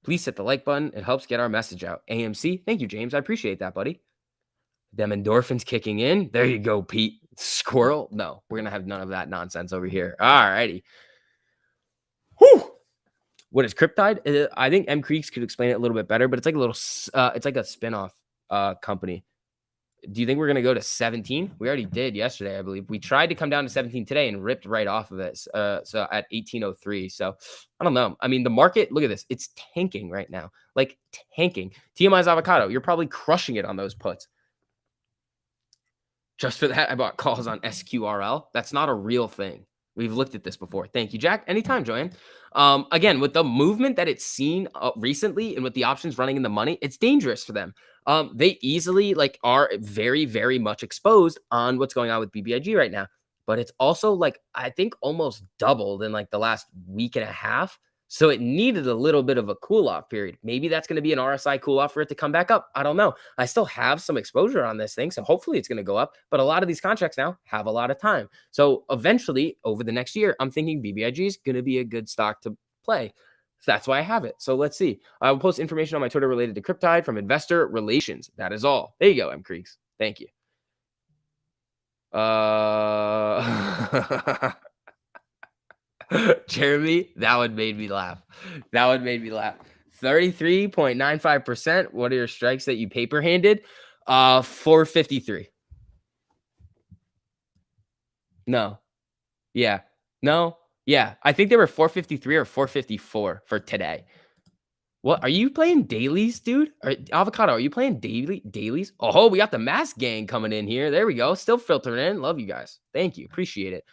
Please hit the like button. It helps get our message out. AMC. Thank you, James. I appreciate that, buddy. Them endorphins kicking in. There you go, Pete. Squirrel. No, we're going to have none of that nonsense over here. All righty. Whew. What is Cryptide? I think M Creeks could explain it a little bit better, but it's like a little, it's like a spinoff company. Do you think we're going to go to 17? We already did yesterday, I believe. We tried to come down to 17 today and ripped right off of it. So at 1803. So I don't know. I mean, the market, look at this. It's tanking right now. Like tanking. TMI's avocado. You're probably crushing it on those puts. Just for that, I bought calls on SQRL. That's not a real thing. We've looked at this before. Thank you, Jack. Anytime, Joanne. Again, with the movement that it's seen recently and with the options running in the money, it's dangerous for them. They easily are very, very much exposed on what's going on with BBIG right now. But it's also I think almost doubled in the last week and a half. So it needed a little bit of a cool off period. Maybe that's going to be an RSI cool off for it to come back up. I don't know. I still have some exposure on this thing. So hopefully it's going to go up. But a lot of these contracts now have a lot of time. So eventually over the next year, I'm thinking BBIG is going to be a good stock to play. So that's why I have it. So let's see. I will post information on my Twitter related to Cryptide from Investor Relations. That is all. There you go, M Creeks. Thank you. Jeremy, that one made me laugh. 33.95%. What are your strikes that you paper handed? 453. No. Yeah. No. Yeah. I think they were 453 or 454 for today. What are you playing dailies, dude? Avocado, are you playing dailies? Oh, we got the mask gang coming in here. There we go. Still filtering in. Love you guys. Thank you. Appreciate it.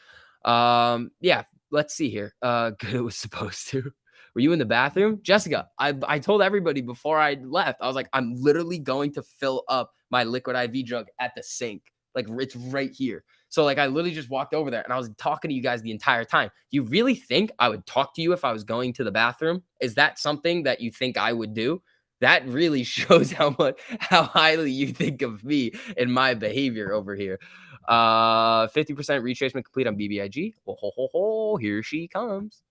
Yeah. Let's see here. Good. It was supposed to. Were you in the bathroom? Jessica, I told everybody before I left, I was like, I'm literally going to fill up my liquid IV jug at the sink. It's right here. So I literally just walked over there and I was talking to you guys the entire time. You really think I would talk to you if I was going to the bathroom? Is that something that you think I would do? That really shows how highly you think of me and my behavior over here. 50% retracement complete on BBIG. Oh, here she comes.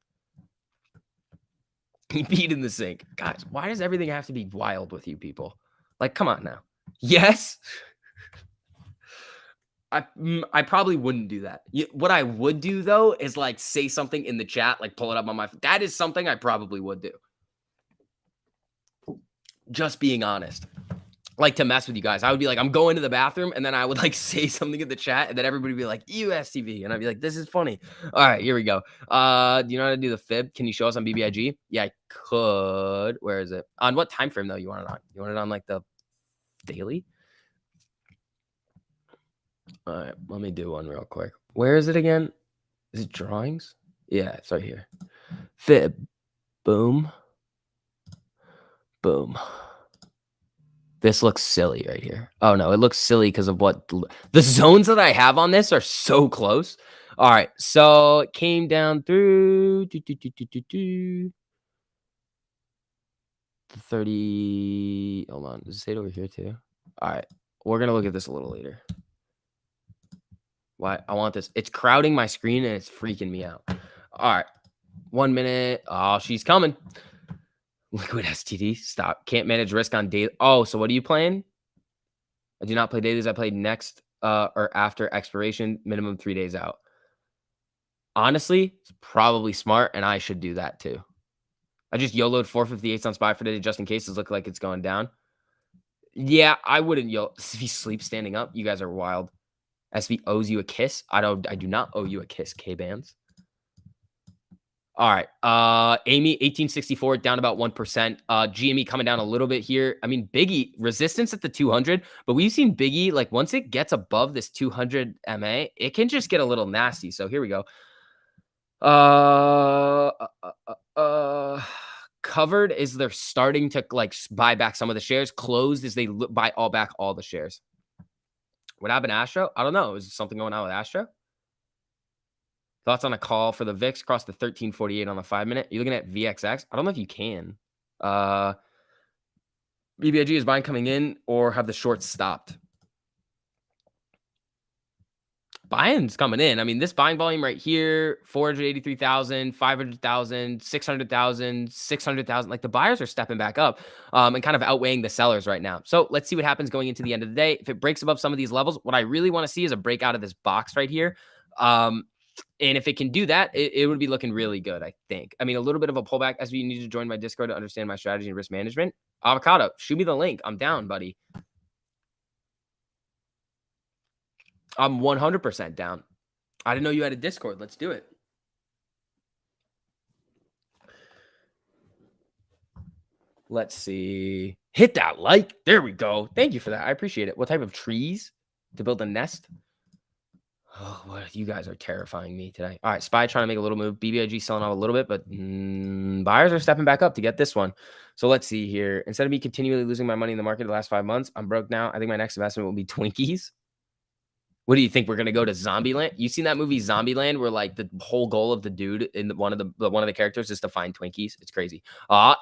He peed in the sink. Guys, why does everything have to be wild with you people? Come on now. Yes. I probably wouldn't do that. What I would do though is say something in the chat, pull it up on my. That is something I probably would do. Just being honest, to mess with you guys. I would be I'm going to the bathroom, and then I would say something in the chat, and then everybody would be like USTV, and I'd be like, this is funny. All right, here we go. Do you know how to do the fib? Can you show us on BBIG? Yeah, I could. Where is it? On what time frame though? You want it on? You want it on the daily? All right, let me do one real quick. Where is it again? Is it drawings? Yeah, it's right here. Fib. Boom. Boom. This looks silly right here. Oh, no, it looks silly because of what the zones that I have on this are so close. Alright, so it came down through the 30, hold on, does it say it over here too? Alright, we're gonna look at this a little later. Why? I want this. It's crowding my screen and it's freaking me out. Alright, 1 minute. Oh, she's coming. Liquid STD, stop. Can't manage risk on daily. Oh, so what are you playing? I do not play dailies. I played next or after expiration, minimum 3 days out. Honestly, it's probably smart, and I should do that too. I just YOLO'd 458s on SPY for today just in case it looks like it's going down. Yeah, I wouldn't YOLO. If you sleep standing up, you guys are wild. SB owes you a kiss. I do not owe you a kiss, K-Bands. All right. Amy, 1864, down about 1%. GME coming down a little bit here. I mean, Biggie, resistance at the 200, but we've seen Biggie, like once it gets above this 200 MA, it can just get a little nasty. So here we go. Uh, Covered is they're starting to like buy back some of the shares. Closed is they buy back all the shares. What happened to Astro? I don't know. Is something going on with Astro? Thoughts on a call for the VIX across the 1348 on the 5-minute? You looking at VXX? I don't know if you can. BBIG is buying coming in or have the shorts stopped? Buying's coming in. I mean, this buying volume right here, 483,000, 500,000, 600,000, 600,000. Like the buyers are stepping back up and kind of outweighing the sellers right now. So let's see what happens going into the end of the day. If it breaks above some of these levels, what I really want to see is a breakout of this box right here. And if it can do that, it would be looking really good, I think. I mean, a little bit of a pullback as we need to join my Discord to understand my strategy and risk management. Avocado, shoot me the link. I'm down, buddy. I'm 100% down. I didn't know you had a Discord. Let's do it. Let's see. Hit that like. There we go. Thank you for that. I appreciate it. What type of trees to build a nest? Oh, what you guys are terrifying me today. All right, SPY trying to make a little move. BBIG selling off a little bit, but buyers are stepping back up to get this one. So let's see here. Instead of me continually losing my money in the market the last 5 months, I'm broke now. I think my next investment will be Twinkies. What do you think? We're gonna go to Zombieland? You seen that movie Zombieland, where like the whole goal of the dude in one of the characters is to find Twinkies? It's crazy.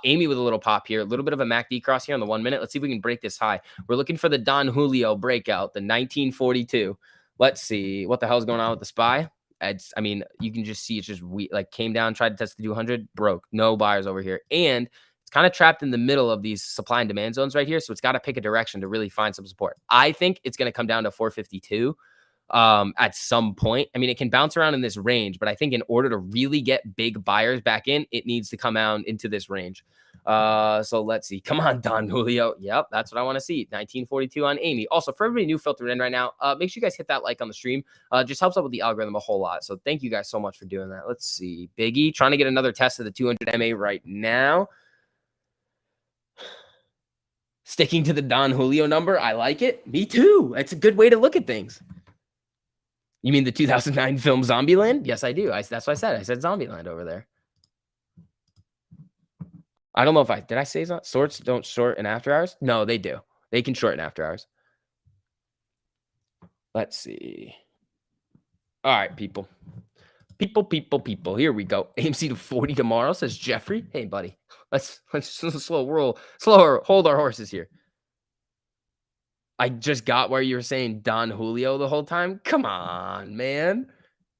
Amy with a little pop here, a little bit of a MACD cross here on the 1 minute. Let's see if we can break this high. We're looking for the Don Julio breakout, the 1942. Let's see what the hell's going on with the SPY. I mean, you can just see it's just like came down, tried to test the 200, broke. No buyers over here, and it's kind of trapped in the middle of these supply and demand zones right here. So it's got to pick a direction to really find some support. I think it's going to come down to 452 at some point. I mean, it can bounce around in this range, but I think in order to really get big buyers back in, it needs to come out into this range. So let's see. Come on, Don Julio. Yep, that's what I want to see. 1942 on Amy. Also, for everybody new filtered in right now, make sure you guys hit that like on the stream. Just helps out with the algorithm a whole lot. So thank you guys so much for doing that. Let's see. Biggie trying to get another test of the 200 MA right now. Sticking to the Don Julio number. I like it. Me too. It's a good way to look at things. You mean the 2009 film Zombieland? Yes, I do. That's what I said. I said Zombieland over there. I don't know if did I say sorts don't short in after hours? No, they do. They can short in after hours. Let's see. All right, people. People. Here we go. AMC to 40 tomorrow, says Jeffrey. Hey, buddy. Let's slower. Hold our horses here. I just got where you were saying Don Julio the whole time. Come on, man.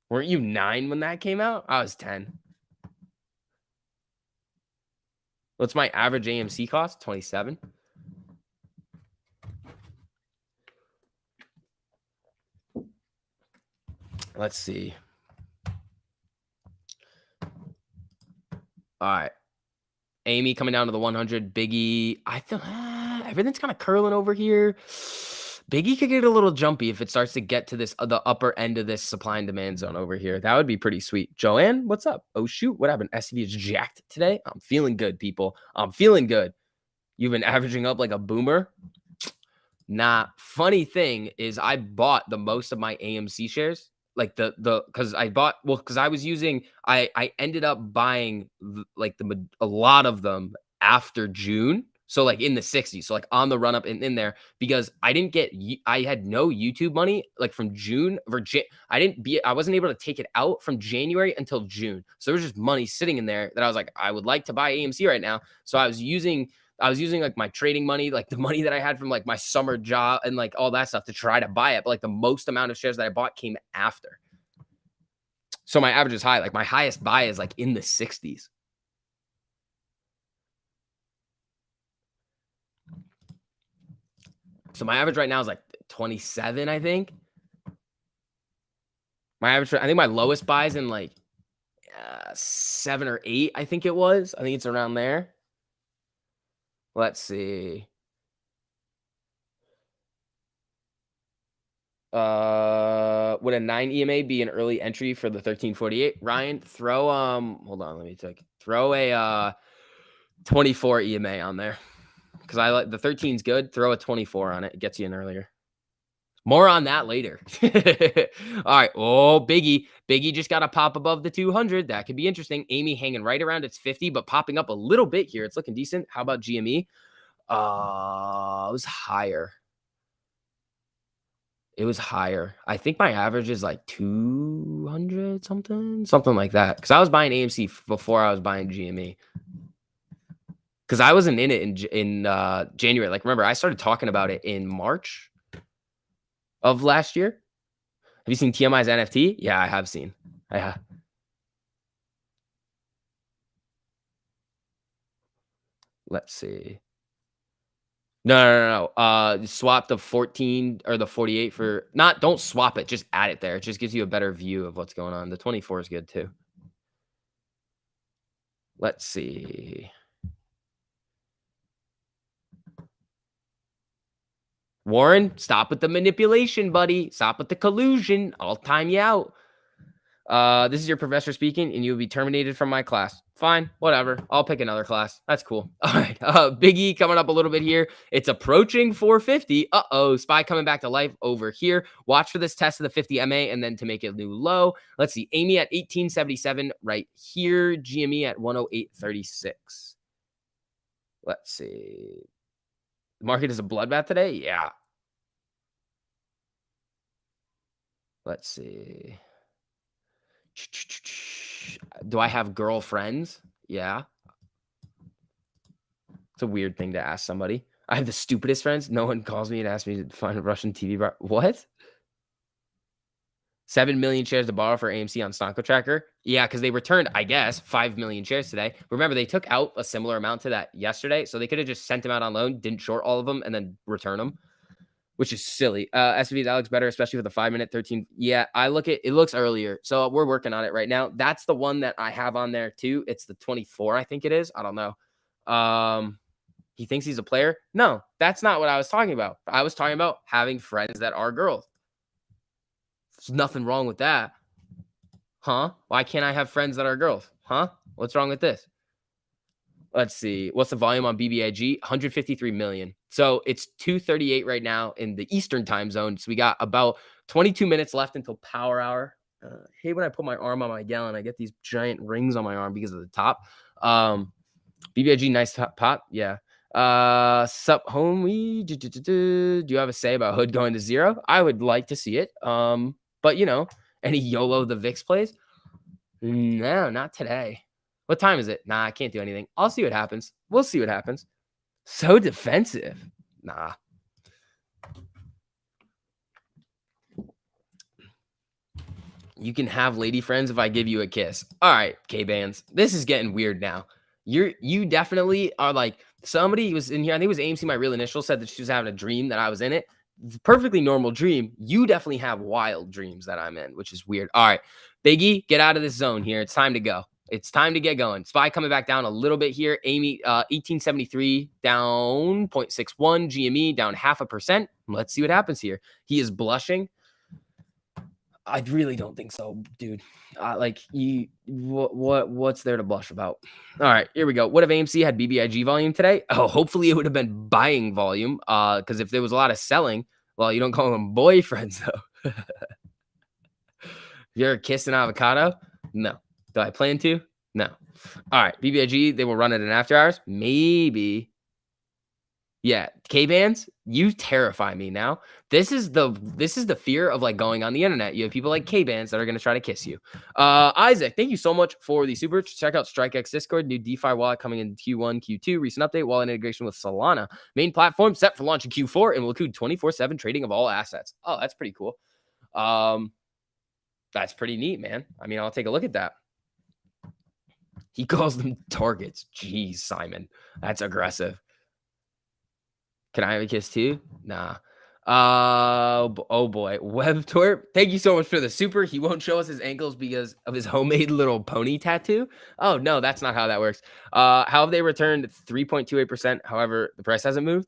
Weren't you 9 when that came out? I was 10. What's my average AMC cost? 27. Let's see. All right. Amy coming down to the 100. Biggie. I feel everything's kind of curling over here. Biggie could get a little jumpy if it starts to get to this the upper end of this supply and demand zone over here. That would be pretty sweet. Joanne, what's up? Oh, shoot. What happened? SCV is jacked today. I'm feeling good, people. I'm feeling good. You've been averaging up like a boomer. Nah, funny thing is I bought the most of my AMC shares. Like because I was using, I ended up buying like a lot of them after June. So like in the 60s. So like on the run up in there because I had no YouTube money like from June or I wasn't able to take it out from January until June. So there was just money sitting in there that I was like, I would like to buy AMC right now. So I was using like my trading money, like the money that I had from like my summer job and like all that stuff to try to buy it. But like the most amount of shares that I bought came after. So my average is high. Like my highest buy is like in the 60s. So my average right now is like 27, I think. I think my lowest buy is in like 7 or 8, I think it was. I think it's around there. Let's see. Would a 9 EMA be an early entry for the 1348? Ryan, hold on, let me throw a 24 EMA on there. Because I like the 13's good. Throw a 24 on it. It gets you in earlier. More on that later. All right. Oh, Biggie just got to pop above the 200. That could be interesting. Amy hanging right around its 50, but popping up a little bit here. It's looking decent. How about GME? It was higher. It was higher. I think my average is like 200 something like that. Because I was buying AMC before I was buying GME. Because I wasn't in it in January. Like, remember, I started talking about it in March of last year. Have you seen TMI's NFT? Yeah, I have seen. Let's see. No. Swap the 14 or the 48 for don't swap it. Just add it there. It just gives you a better view of what's going on. The 24 is good too. Let's see. Warren, stop with the manipulation, buddy. Stop with the collusion. I'll time you out. This is your professor speaking, and you'll be terminated from my class. Fine, whatever. I'll pick another class. That's cool. All right. Biggie coming up a little bit here. It's approaching 450. Uh-oh. SPY coming back to life over here. Watch for this test of the 50 MA and then to make it a new low. Let's see. Amy at 1877 right here. GME at 108.36. Let's see. The market is a bloodbath today? Yeah. Let's see. Do I have girlfriends? Yeah. It's a weird thing to ask somebody. I have the stupidest friends. No one calls me and asks me to find a Russian TV bar. What? 7 million shares to borrow for AMC on Stonko Tracker. Yeah, because they returned, I guess, 5 million shares today. Remember, they took out a similar amount to that yesterday. So they could have just sent them out on loan, didn't short all of them, and then return them, which is silly. SVB, that looks better, especially for the 5-minute 13. Yeah, it looks earlier. So we're working on it right now. That's the one that I have on there too. It's the 24, I think it is. I don't know. He thinks he's a player. No, that's not what I was talking about. I was talking about having friends that are girls. There's nothing wrong with that. Huh? Why can't I have friends that are girls? Huh? What's wrong with this? Let's see. What's the volume on BBIG? 153 million. So it's 2:38 right now in the Eastern time zone. So we got about 22 minutes left until power hour. I hate when I put my arm on my gallon. I get these giant rings on my arm because of the top. BBIG, nice pop. Yeah. Sup, homie. Do you have a say about Hood going to 0? I would like to see it. But any YOLO the VIX plays? No, not today. What time is it? Nah, I can't do anything. I'll see what happens. We'll see what happens. So defensive. Nah. You can have lady friends if I give you a kiss. All right, K-Bands. This is getting weird now. You definitely are like, somebody was in here, I think it was AMC, my real initial, said that she was having a dream that I was in it. It's a perfectly normal dream. You definitely have wild dreams that I'm in, which is weird. All right, Biggie, get out of this zone here. It's time to go. It's time to get going. SPY coming back down a little bit here. Amy, 1873 down 0.61. GME down 0.5%. Let's see what happens here. He is blushing. I really don't think so, dude. What's there to blush about? All right, here we go. What if AMC had BBIG volume today? Oh, hopefully it would have been buying volume. Because if there was a lot of selling, well, you don't call them boyfriends though. You ever kissed an avocado? No. Do I plan to? No. All right, BBIG, they will run it in after hours? Maybe. Yeah, K-bands, you terrify me now. This is the fear of, like, going on the internet. You have people like K-bands that are gonna try to kiss you. Isaac, thank you so much for the super. Check out StrikeX Discord, new DeFi wallet coming in Q1, Q2, recent update, wallet integration with Solana. Main platform set for launch in Q4 and will include 24/7 trading of all assets. Oh, that's pretty cool. Um, that's pretty neat, man. I mean, I'll take a look at that. He calls them targets. Jeez, Simon, that's aggressive. Can I have a kiss too? Nah. Oh boy. Web twerp. Thank you so much for the super. He won't show us his ankles because of his homemade little pony tattoo. Oh no, that's not how that works. How have they returned 3.28%? However, the price hasn't moved.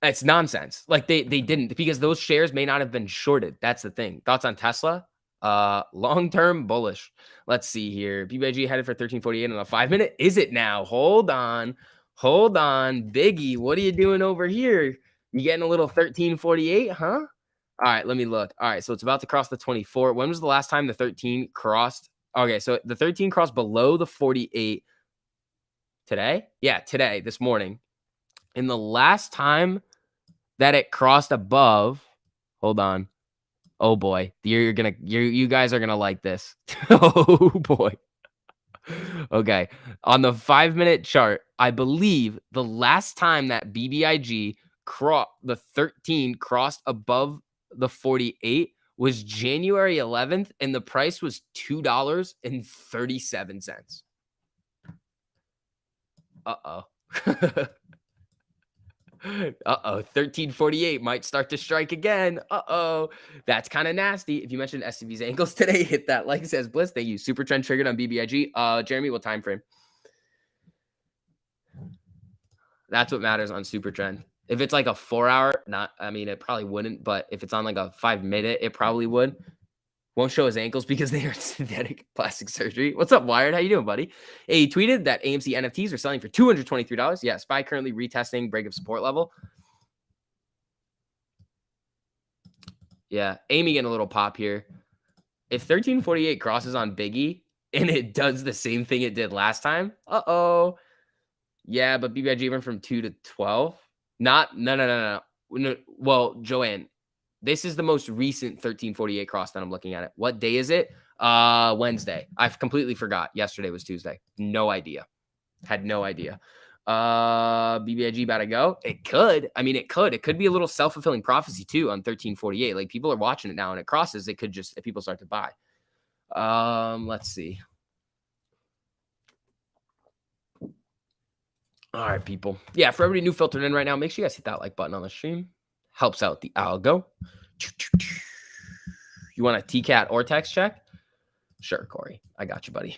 It's nonsense. Like they didn't, because those shares may not have been shorted. That's the thing. Thoughts on Tesla? Long-term bullish. Let's see here. BBG headed for 1348 on a 5 minute. Is it now? Hold on. Hold on. Biggie, what are you doing over here? You getting a little 1348, huh? All right, let me look. All right, so it's about to cross the 24. When was the last time the 13 crossed? Okay, so the 13 crossed below the 48 today? Yeah, today, this morning. And the last time that it crossed above, hold on. Oh boy, you guys are gonna like this. Oh boy. Okay, on the 5 minute chart, I believe the last time that BBIG the 13 crossed above the 48 was January 11th, and the price was $2.37. Uh-oh. Uh-oh, 1348 might start to strike again. Uh-oh. That's kind of nasty. If you mentioned SCV's ankles today, hit that like, says Bliss. Thank you. Super trend triggered on BBIG. Jeremy, what time frame? That's what matters on super trend. If it's like a 4 hour, I mean, it probably wouldn't, but if it's on like a 5 minute, it probably would. Won't show his ankles because they are synthetic plastic surgery. What's up, Wired? How you doing, buddy? Hey, he tweeted that AMC NFTs are selling for $223. Yeah, SPY currently retesting break of support level. Yeah, Amy getting a little pop here. If 1348 crosses on Biggie and it does the same thing it did last time, uh-oh. Yeah, but BBIG went from 2 to 12. No. Well, Joanne, this is the most recent 1348 cross that I'm looking at it. What day is it? Wednesday. I've completely forgot. Yesterday was Tuesday. No idea. Had no idea. BBIG about to go. It could. I mean, it could. It could be a little self-fulfilling prophecy too on 1348. Like, people are watching it now and it crosses. It could just, if people start to buy. Let's see. All right, people. Yeah, for everybody new filtered in right now, make sure you guys hit that like button on the stream. Helps out the algo. You want a TCAT or text check? Sure, Corey. I got you, buddy.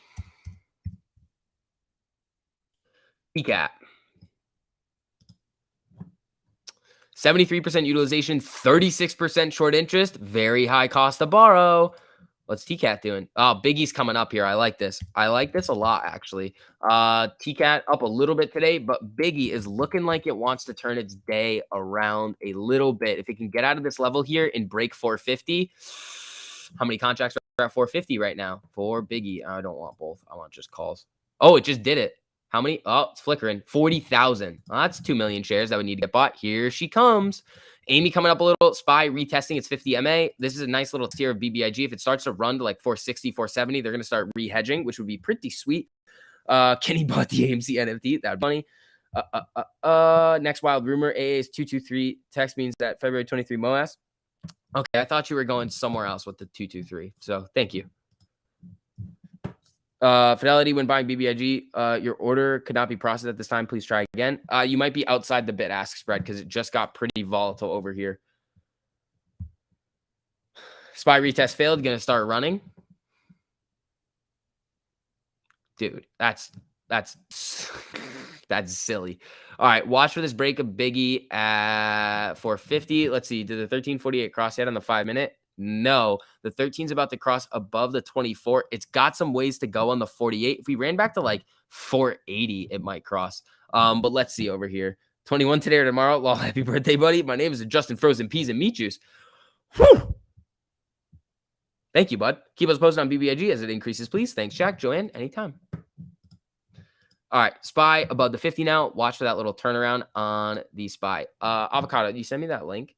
TCAT. 73% utilization, 36% short interest, very high cost to borrow. What's TCAT doing? Oh, Biggie's coming up here. I like this. I like this a lot, actually. TCAT up a little bit today, but Biggie is looking like it wants to turn its day around a little bit. If it can get out of this level here and break 450, how many contracts are at 450 right now for Biggie? I don't want both. I want just calls. Oh, it just did it. How many? Oh, it's flickering. 40,000. Well, that's 2 million shares that would need to get bought. Here she comes. Amy coming up a little. SPY retesting its 50 MA. This is a nice little tier of BBIG. If it starts to run to like 460, 470, they're going to start re-hedging, which would be pretty sweet. Kenny bought the AMC NFT. That would be funny. Next wild rumor. AA is 223. Text means that February 23 MOAS. Okay, I thought you were going somewhere else with the 223. So thank you. Fidelity, when buying BBIG, your order could not be processed at this time. Please try again. You might be outside the bid-ask spread because it just got pretty volatile over here. SPY retest failed. Going to start running. Dude, that's silly. All right, watch for this break of Biggie at 450. Let's see. Did the 1348 cross yet on the 5 minute? No, the 13's about to cross above the 24. It's got some ways to go on the 48. If we ran back to like 480, it might cross. But let's see over here. 21 today or tomorrow. Well, happy birthday, buddy. My name is Justin Frozen Peas and Meat Juice. Whew. Thank you, bud. Keep us posted on BBIG as it increases, please. Thanks, Jack. Joanne, anytime. All right, SPY above the 50 now. Watch for that little turnaround on the SPY. Avocado, you send me that link?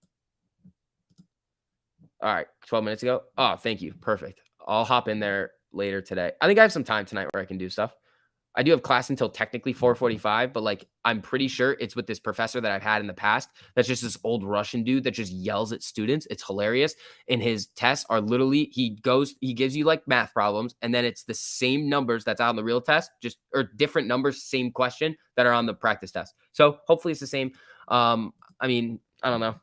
All right, 12 minutes ago. Oh, thank you. Perfect. I'll hop in there later today. I think I have some time tonight where I can do stuff. I do have class until technically 4:45, but like I'm pretty sure it's with this professor that I've had in the past. That's just this old Russian dude that just yells at students. It's hilarious. And his tests are literally he gives you like math problems, and then it's the same numbers that's out on the real test, just or different numbers, same question that are on the practice test. So hopefully it's the same. I mean, I don't know.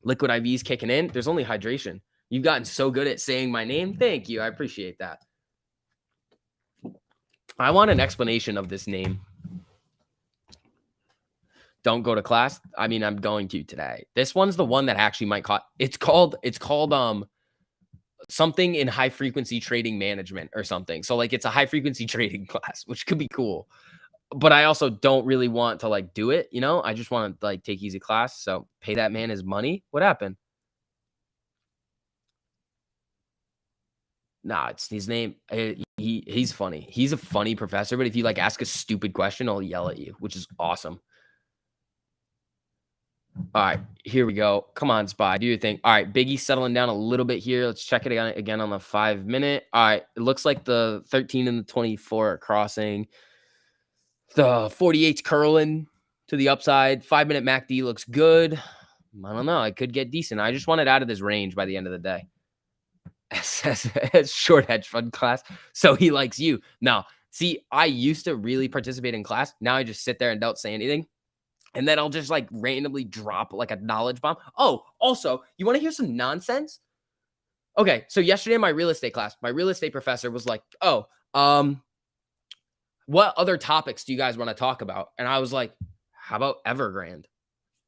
Liquid IVs kicking in. There's only hydration. You've gotten so good at saying my name. Thank you. I appreciate that. I want an explanation of this name. Don't go to class. I mean, I'm going to today. This one's the one that actually might caught. It's called something in high frequency trading management or something. So like it's a high frequency trading class, which could be cool. But I also don't really want to like do it, you know? I just want to like take easy class. So pay that man his money. What happened? Nah, it's his name. He's funny. He's a funny professor, but if you like ask a stupid question, he'll yell at you, which is awesome. All right, here we go. Come on, Spy. Do your thing. All right, Biggie's settling down a little bit here. Let's check it again on the 5 minute. All right, it looks like the 13 and the 24 are crossing. The 48's curling to the upside. 5 minute MACD looks good. I don't know. I could get decent. I just want it out of this range by the end of the day. As short hedge fund class. So he likes you. No, see, I used to really participate in class. Now I just sit there and don't say anything. And then I'll just like randomly drop like a knowledge bomb. Oh, also, you want to hear some nonsense? Okay, so yesterday in my real estate class, my real estate professor was like, "Oh, what other topics do you guys want to talk about?" And I was like, "How about Evergrande?"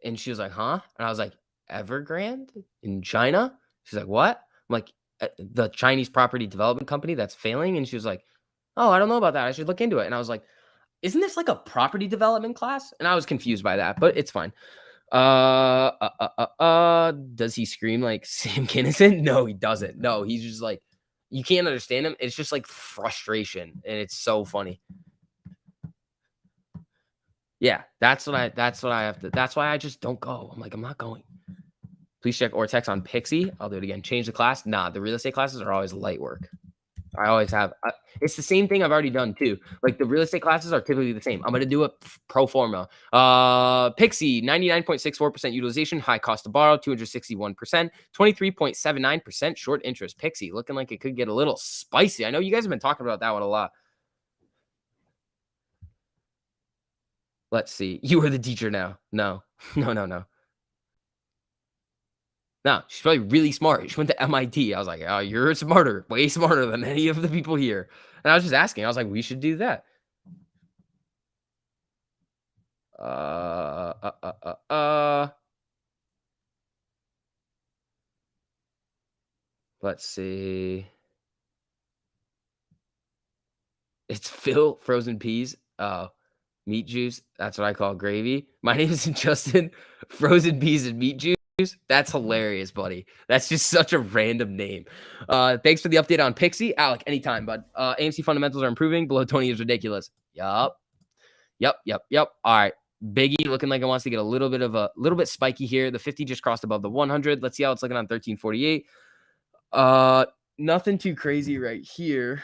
And she was like, "Huh?" And I was like, "Evergrande in China?" She's like, "What?" I'm like, "The Chinese property development company that's failing." And she was like, "Oh, I don't know about that. I should look into it." And I was like, "Isn't this like a property development class?" And I was confused by that, but it's fine. Does he scream like Sam Kinison? No, he doesn't. No, he's just like, you can't understand him. It's just like frustration, and it's so funny. Yeah, that's what I have to. That's why I just don't go. I'm like, I'm not going. Please check Ortex on Pixie. I'll do it again. Change the class. Nah, the real estate classes are always light work. I always have. It's the same thing I've already done too. Like the real estate classes are typically the same. I'm gonna do it pro forma. Pixie 99.64% utilization, high cost to borrow 261%, 23.79% short interest. Pixie looking like it could get a little spicy. I know you guys have been talking about that one a lot. Let's see. You are the teacher now. No, no. No, she's probably really smart. She went to MIT. I was like, oh, you're smarter, way smarter than any of the people here. And I was just asking. I was like, we should do that. Uh, uh, uh, uh, uh. Let's see. It's Phil frozen peas. Oh, meat juice. That's what I call gravy. My name is Justin. Frozen peas and meat juice. That's hilarious, buddy. That's just such a random name. Thanks for the update on Pixie. Alec, anytime, bud. AMC fundamentals are improving. Below 20 is ridiculous. Yup. All right. Biggie looking like it wants to get a little bit spiky here. The 50 just crossed above the 100. Let's see how it's looking on 1348. Nothing too crazy right here.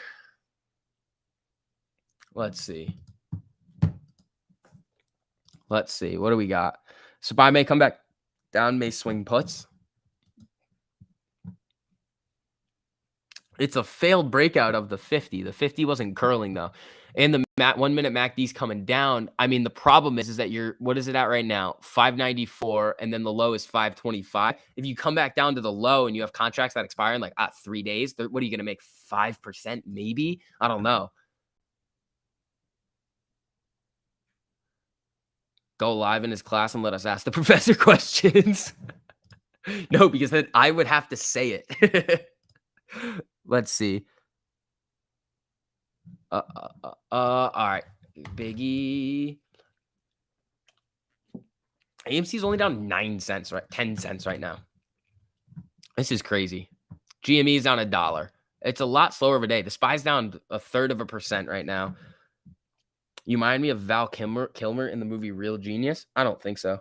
Let's see. What do we got? SPY may come back down, may swing puts. It's a failed breakout of the 50. The 50 wasn't curling though. And the 1 minute MACD's coming down. I mean, the problem is that what is it at right now? 594, and then the low is 525. If you come back down to the low and you have contracts that expire in like 3 days, what are you going to make? 5% maybe? I don't know. Go live in his class and let us ask the professor questions. No, because then I would have to say it. Let's see. All right. Biggie. AMC is only down 9 cents, right? 10 cents right now. This is crazy. GME is down $1. It's a lot slower of a day. The SPY's down 1/3% right now. You remind me of Val Kilmer in the movie Real Genius? I don't think so.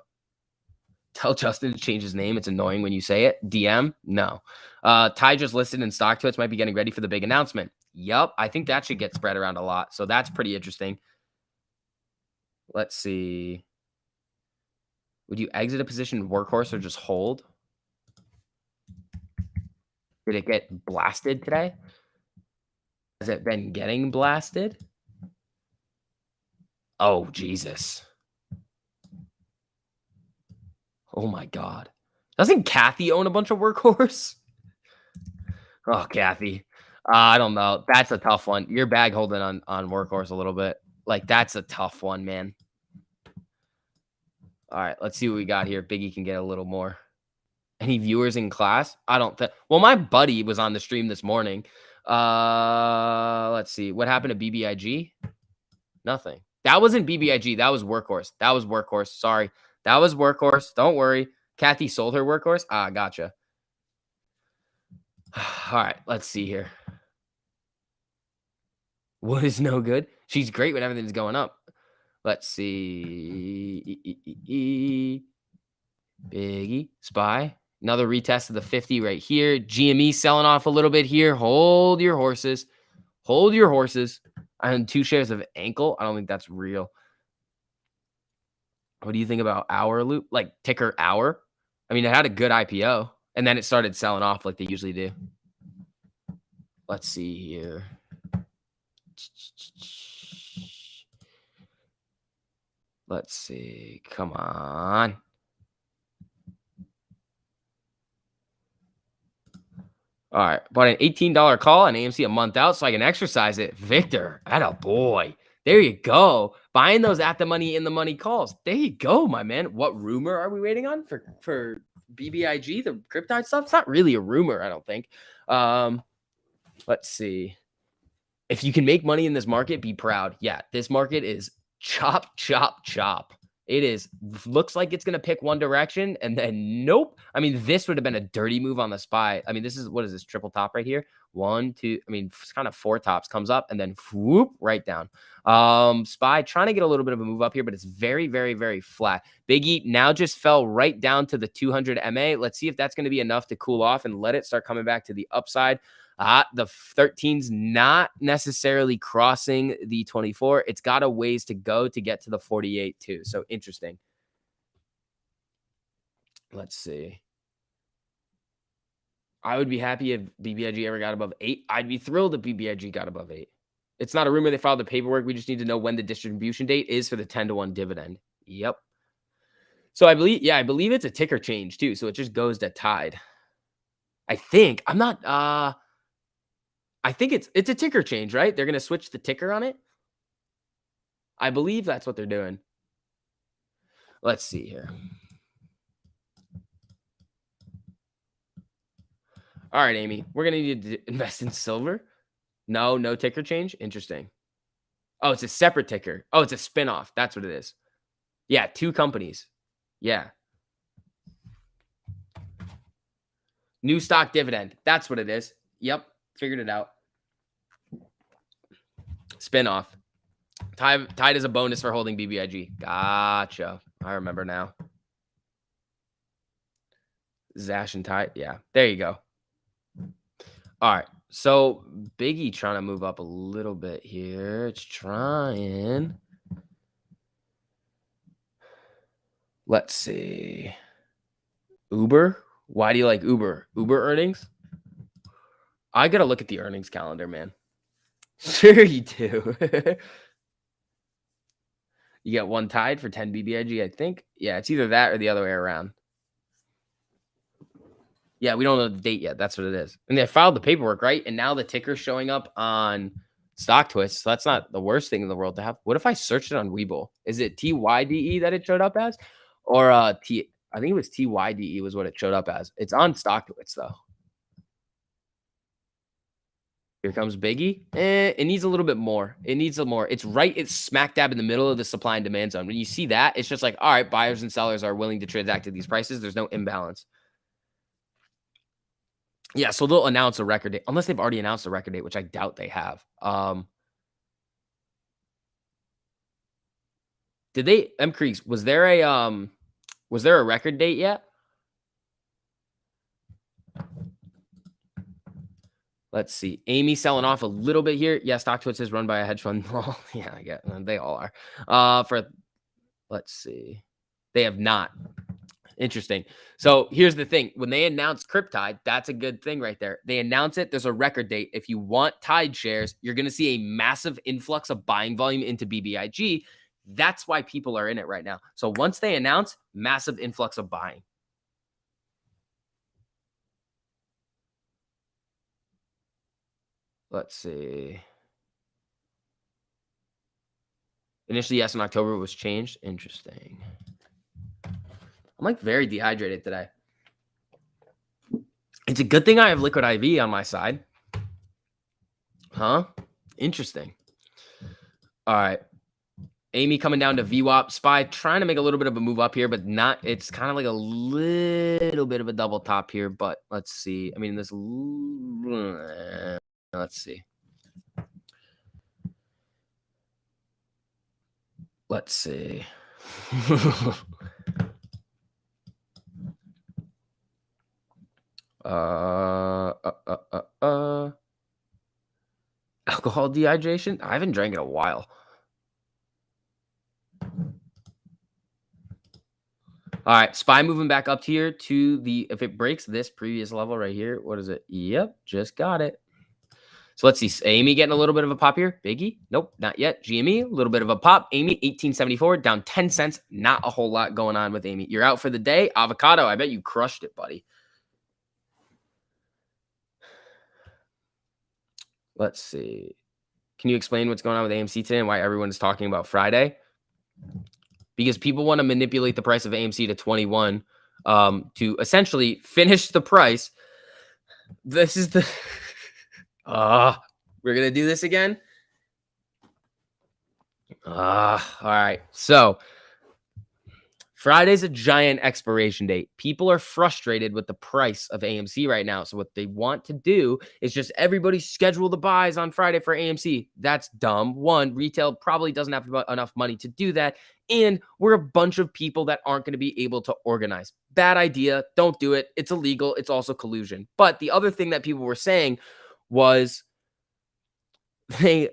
Tell Justin to change his name. It's annoying when you say it. DM? No. Ty just listed in stock twits might be getting ready for the big announcement. Yup. I think that should get spread around a lot. So that's pretty interesting. Let's see. Would you exit a position workhorse or just hold? Did it get blasted today? Has it been getting blasted? Oh, Jesus. Oh, my God. Doesn't Kathy own a bunch of workhorse? Oh, Kathy. I don't know. That's a tough one. Your bag holding on workhorse a little bit. Like, that's a tough one, man. All right, let's see what we got here. Biggie can get a little more. Any viewers in class? I don't think. Well, my buddy was on the stream this morning. Let's see. What happened to BBIG? Nothing. That wasn't BBIG. That was Workhorse. That was Workhorse. Sorry. That was Workhorse. Don't worry. Kathy sold her Workhorse. Ah, gotcha. All right, let's see here. What is no good? She's great when everything's going up. Let's see. Biggie. Spy. Another retest of the 50 right here. GME selling off a little bit here. Hold your horses. Hold your horses. I own 2 shares of ankle. I don't think that's real. What do you think about Hour Loop? Like ticker Hour? I mean, it had a good IPO, and then it started selling off like they usually do. Let's see here. Let's see. Come on. All right. Bought an $18 call on AMC a month out so I can exercise it. Victor, atta boy. There you go. Buying those at the money in the money calls. There you go, my man. What rumor are we waiting on for BBIG, the Kryptide stuff? It's not really a rumor, I don't think. Let's see. If you can make money in this market, be proud. Yeah, this market is chop, chop, chop. It is looks like it's going to pick one direction and then nope. I mean, this would have been a dirty move on the SPY. I mean, this is what is this triple top right here? 1, 2, I mean, it's kind of 4 tops comes up and then whoop right down. SPY trying to get a little bit of a move up here, but it's very, very, very flat. Biggie now just fell right down to the 200 MA. Let's see if that's going to be enough to cool off and let it start coming back to the upside. The 13's not necessarily crossing the 24. It's got a ways to go to get to the 48 too. So interesting. Let's see. I would be happy if BBIG ever got above 8. I'd be thrilled if BBIG got above 8. It's not a rumor they filed the paperwork. We just need to know when the distribution date is for the 10-to-1 dividend. Yep. So I believe it's a ticker change too. So it just goes to Tide. I think. I'm not I think it's a ticker change, right? They're going to switch the ticker on it. I believe that's what they're doing. Let's see here. All right, Amy, we're going to need to invest in silver. No ticker change. Interesting. Oh, it's a separate ticker. Oh, it's a spinoff. That's what it is. Yeah, 2 companies. Yeah. New stock dividend. That's what it is. Yep. Figured it out. Spinoff. Tied as a bonus for holding BBIG. Gotcha. I remember now. Zash and Tide. Yeah. There you go. All right. So Biggie trying to move up a little bit here. It's trying. Let's see. Uber. Why do you like Uber? Uber earnings? I got to look at the earnings calendar, man. Sure you do. You get 1 Tide for 10 BBIG, I think. Yeah, it's either that or the other way around. Yeah, we don't know the date yet. That's what it is. And they filed the paperwork, right? And now the ticker's showing up on Stock Twist. So that's not the worst thing in the world to have. What if I searched it on Webull? Is it TYDE that it showed up as? Or I think it was TYDE was what it showed up as. It's on Stock Twist, though. Here comes Biggie. It needs a little bit more. It needs a more. It's smack dab in the middle of the supply and demand zone. When you see that, it's just like, all right, buyers and sellers are willing to transact at these prices. There's no imbalance. Yeah, so they'll announce a record date, unless they've already announced a record date, which I doubt they have. Did they M Creeks, was there a record date yet? Let's see. Amy selling off a little bit here. Yeah, StockTwits is run by a hedge fund. Well, yeah, I get they all are. Let's see. They have not. Interesting. So here's the thing. When they announce Cryptide, that's a good thing right there. They announce it. There's a record date. If you want Tide shares, you're going to see a massive influx of buying volume into BBIG. That's why people are in it right now. So once they announce, massive influx of buying. Let's see. Initially, yes, in October it was changed. Interesting. I'm like very dehydrated today. It's a good thing I have liquid IV on my side. Huh? Interesting. All right. Amy coming down to VWAP. SPY trying to make a little bit of a move up here, but not. It's kind of like a little bit of a double top here, but let's see. I mean, let's see. Let's see. Alcohol dehydration? I haven't drank in a while. All right, SPY moving back up here to the, if it breaks this previous level right here, what is it? Yep, just got it. So let's see. Amy getting a little bit of a pop here. Biggie? Nope, not yet. GME, a little bit of a pop. Amy, 1874, down 10 cents. Not a whole lot going on with Amy. You're out for the day. Avocado, I bet you crushed it, buddy. Let's see. Can you explain what's going on with AMC today and why everyone is talking about Friday? Because people want to manipulate the price of AMC to 21 to essentially finish the price. This is the... we're going to do this again? All right. So Friday's a giant expiration date. People are frustrated with the price of AMC right now. So what they want to do is just everybody schedule the buys on Friday for AMC. That's dumb. One, retail probably doesn't have enough money to do that. And we're a bunch of people that aren't going to be able to organize. Bad idea. Don't do it. It's illegal. It's also collusion. But the other thing that people were saying was they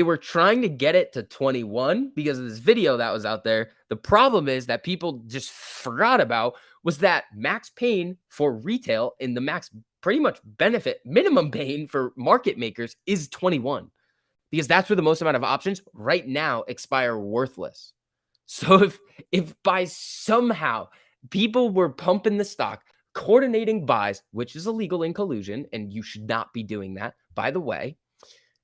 were trying to get it to 21 because of this video that was out there. The problem is that people just forgot about was that max pain for retail and the max pretty much benefit minimum pain for market makers is 21 because that's where the most amount of options right now expire worthless. So if by somehow people were pumping the stock, coordinating buys, which is illegal in collusion, and you should not be doing that, by the way.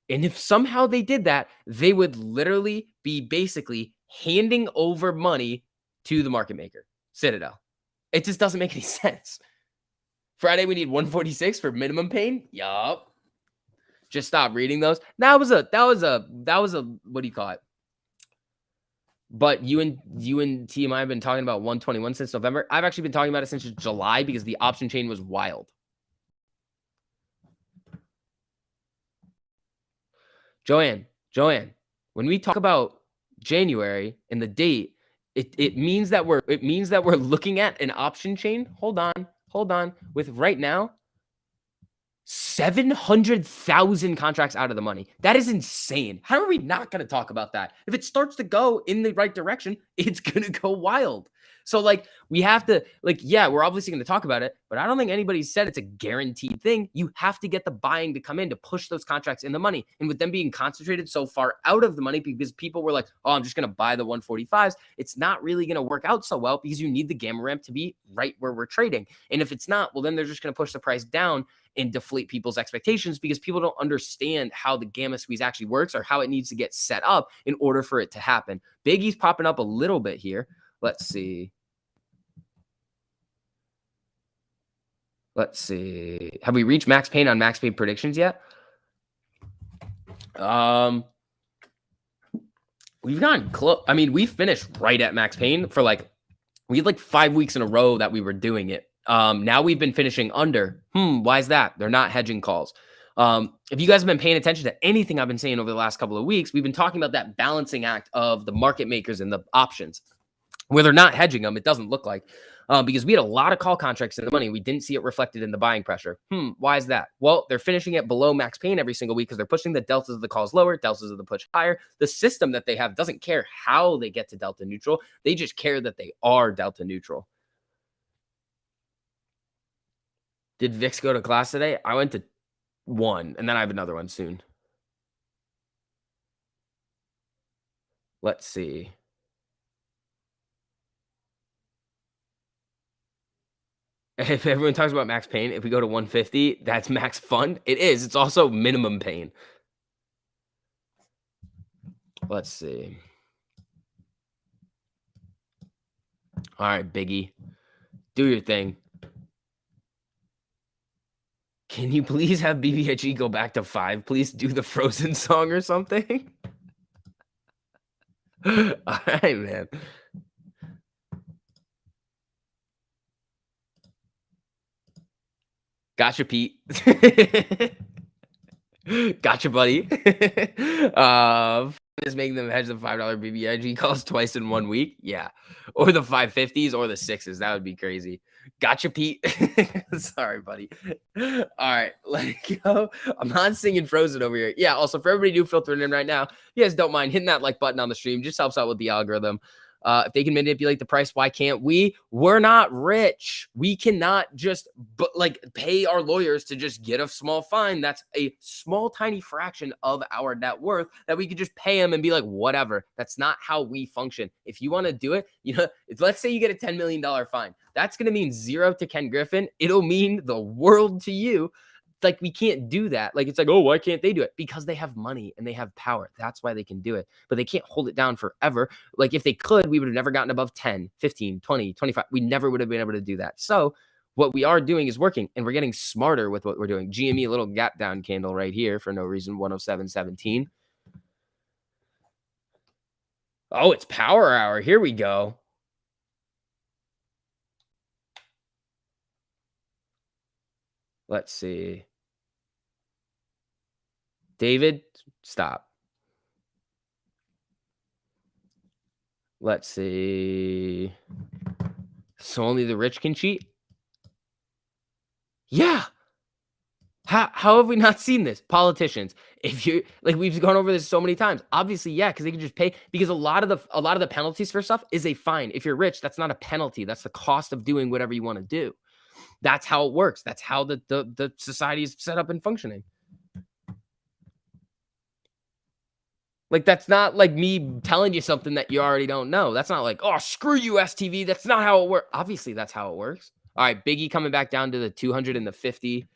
And if somehow they did that, they would literally be basically handing over money to the market maker, Citadel. It just doesn't make any sense. Friday, we need 146 for minimum pain. Yup. Just stop reading those. That was a, what do you call it? But you and TMI have been talking about 121 since November. I've actually been talking about it since July because the option chain was wild. Joanne, when we talk about January and the date, it means that we're looking at an option chain. Hold on. With right now 700,000 contracts out of the money. That is insane. How are we not going to talk about that? If it starts to go in the right direction, it's going to go wild. So like we have to yeah, we're obviously going to talk about it, but I don't think anybody said it's a guaranteed thing. You have to get the buying to come in to push those contracts in the money. And with them being concentrated so far out of the money because people were like, oh, I'm just going to buy the 145s. It's not really going to work out so well because you need the gamma ramp to be right where we're trading. And if it's not, well, then they're just going to push the price down and deflate people's expectations because people don't understand how the gamma squeeze actually works or how it needs to get set up in order for it to happen. Biggie's popping up a little bit here. Let's see. Have we reached max pain on max pain predictions yet? We've gotten close. I mean, we finished right at max pain for we had 5 weeks in a row that we were doing it. Now we've been finishing under. Why is that? They're not hedging calls. If you guys have been paying attention to anything I've been saying over the last couple of weeks, we've been talking about that balancing act of the market makers and the options where they're not hedging them. It doesn't look like because we had a lot of call contracts in the money. We didn't see it reflected in the buying pressure. Why is that? Well, they're finishing it below max pain every single week because they're pushing the deltas of the calls lower, deltas of the push higher. The system that they have doesn't care how they get to delta neutral. They just care that they are delta neutral. Did VIX go to class today? I went to one, and then I have another one soon. Let's see. If everyone talks about max pain, if we go to 150, that's max fun. It is. It's also minimum pain. Let's see. All right, Biggie, do your thing. Can you please have BBHE go back to 5? Please do the Frozen song or something. All right, man. Gotcha, Pete. Gotcha, buddy. Is making them hedge the $5 BBIG calls twice in 1 week. Yeah. Or the 550s or the 6s. That would be crazy. Gotcha, Pete. Sorry, buddy. All right. Let it go. I'm not singing Frozen over here. Yeah. Also, for everybody new filtering in right now, you guys don't mind hitting that like button on the stream. Just helps out with the algorithm. If they can manipulate the price, why can't we? We're not rich. We cannot just pay our lawyers to just get a small fine. That's a small, tiny fraction of our net worth that we could just pay them and be like, whatever. That's not how we function. If you want to do it, let's say you get a $10 million fine. That's going to mean zero to Ken Griffin. It'll mean the world to you. Like, we can't do that. Like, it's like, oh, why can't they do it? Because they have money and they have power. That's why they can do it. But they can't hold it down forever. Like, if they could, we would have never gotten above 10, 15, 20, 25. We never would have been able to do that. So what we are doing is working, and we're getting smarter with what we're doing. GME, a little gap down candle right here for no reason, 107.17. Oh, it's power hour. Here we go. Let's see. David, stop. Let's see. So only the rich can cheat? Yeah. How have we not seen this? Politicians. If you like, we've gone over this so many times. Obviously, yeah, because they can just pay, because a lot of the penalties for stuff is a fine. If you're rich, that's not a penalty. That's the cost of doing whatever you want to do. That's how it works. That's how the society is set up and functioning. Like, that's not like me telling you something that you already don't know. That's not like, oh, screw you, STV. That's not how it works. Obviously, that's how it works. All right, Biggie coming back down to the 200 and the 50.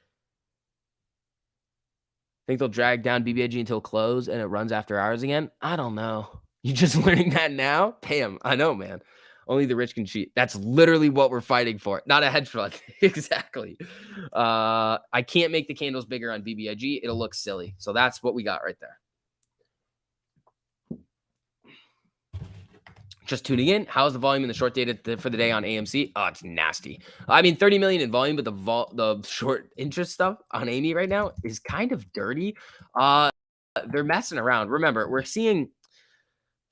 Think they'll drag down BBIG until close and it runs after hours again? I don't know. You just learning that now? Damn, I know, man. Only the rich can cheat. That's literally what we're fighting for. Not a hedge fund. Exactly. I can't make the candles bigger on BBIG. It'll look silly. So that's what we got right there. Just tuning in. How's the volume in the short data for the day on AMC? Oh, it's nasty. I mean, 30 million in volume, but the short interest stuff on AME right now is kind of dirty. They're messing around. Remember, we're seeing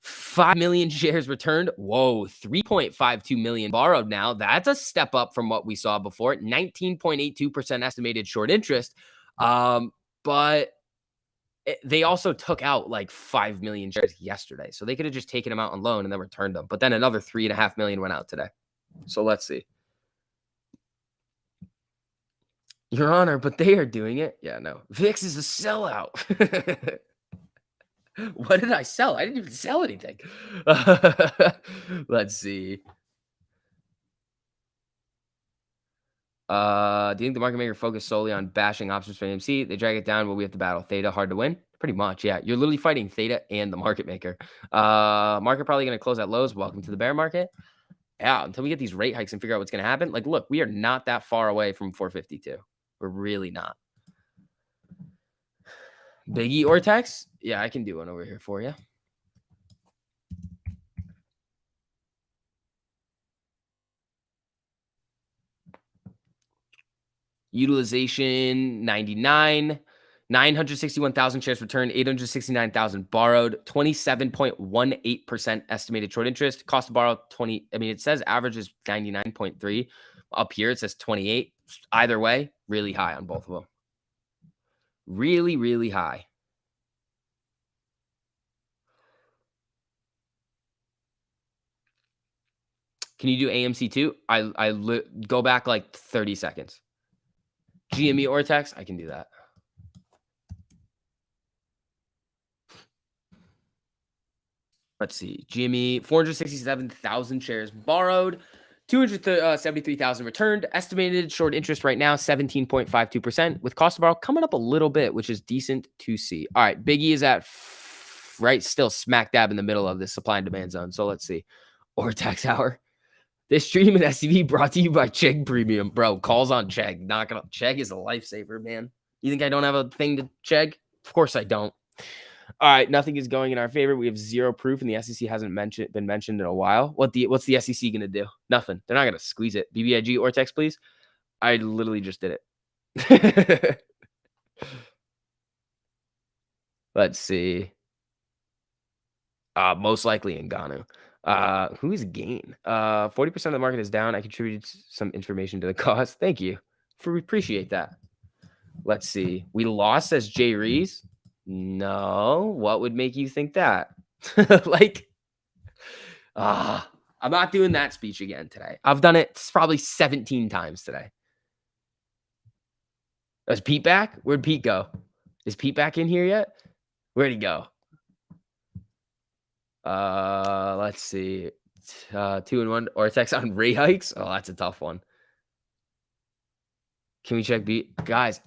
5 million shares returned. Whoa, 3.52 million borrowed now. That's a step up from what we saw before. 19.82% estimated short interest. But they also took out like 5 million shares yesterday. So they could have just taken them out on loan and then returned them. But then another 3.5 million went out today. So let's see. Your Honor, but they are doing it. Yeah, no. VIX is a sellout. What did I sell? I didn't even sell anything. Let's see. Do you think the market maker focused solely on bashing options for AMC? They drag it down, but we have to battle theta. Hard to win. Pretty much, yeah. You're literally fighting theta and the market maker. Market probably going to close at lows. Welcome to the bear market. Yeah, until we get these rate hikes and figure out what's going to happen. Like, look, we are not that far away from 452. We're really not. Biggie or Tex? Yeah, I can do one over here for you. Utilization 99. 961,000 shares returned, 869,000 borrowed, 27.18% estimated short interest. Cost to borrow 20. I mean, it says average is 99.3. Up here, it says 28. Either way, really high on both of them. Really, really high. Can you do AMC too? Go back like 30 seconds. GME or text, I can do that. Let's see. GME, 467,000 shares borrowed, 273,000 returned. Estimated short interest right now, 17.52%, with cost to borrow coming up a little bit, which is decent to see. All right, Biggie is at right still smack dab in the middle of this supply and demand zone. So let's see. Or tax hour. This stream and SCV brought to you by Chegg Premium. Bro, calls on Chegg. Not gonna Chegg is a lifesaver, man. You think I don't have a thing to Chegg? Of course I don't. All right, nothing is going in our favor. We have zero proof, and the SEC hasn't been mentioned in a while. What's the SEC gonna do? Nothing. They're not gonna squeeze it. BBIG or text, please. I literally just did it. Let's see. Most likely in Ngannou. Who is Gain? 40% of the market is down. I contributed some information to the cause. Thank you. We appreciate that. Let's see. We lost as Jay Reese. No. What would make you think that? I'm not doing that speech again today. I've done it probably 17 times today. Is Pete back? Where'd Pete go? Is Pete back in here yet? Where'd he go? Let's see. 2-1 or text on Ray hikes. Oh, that's a tough one. Can we check beat? Guys,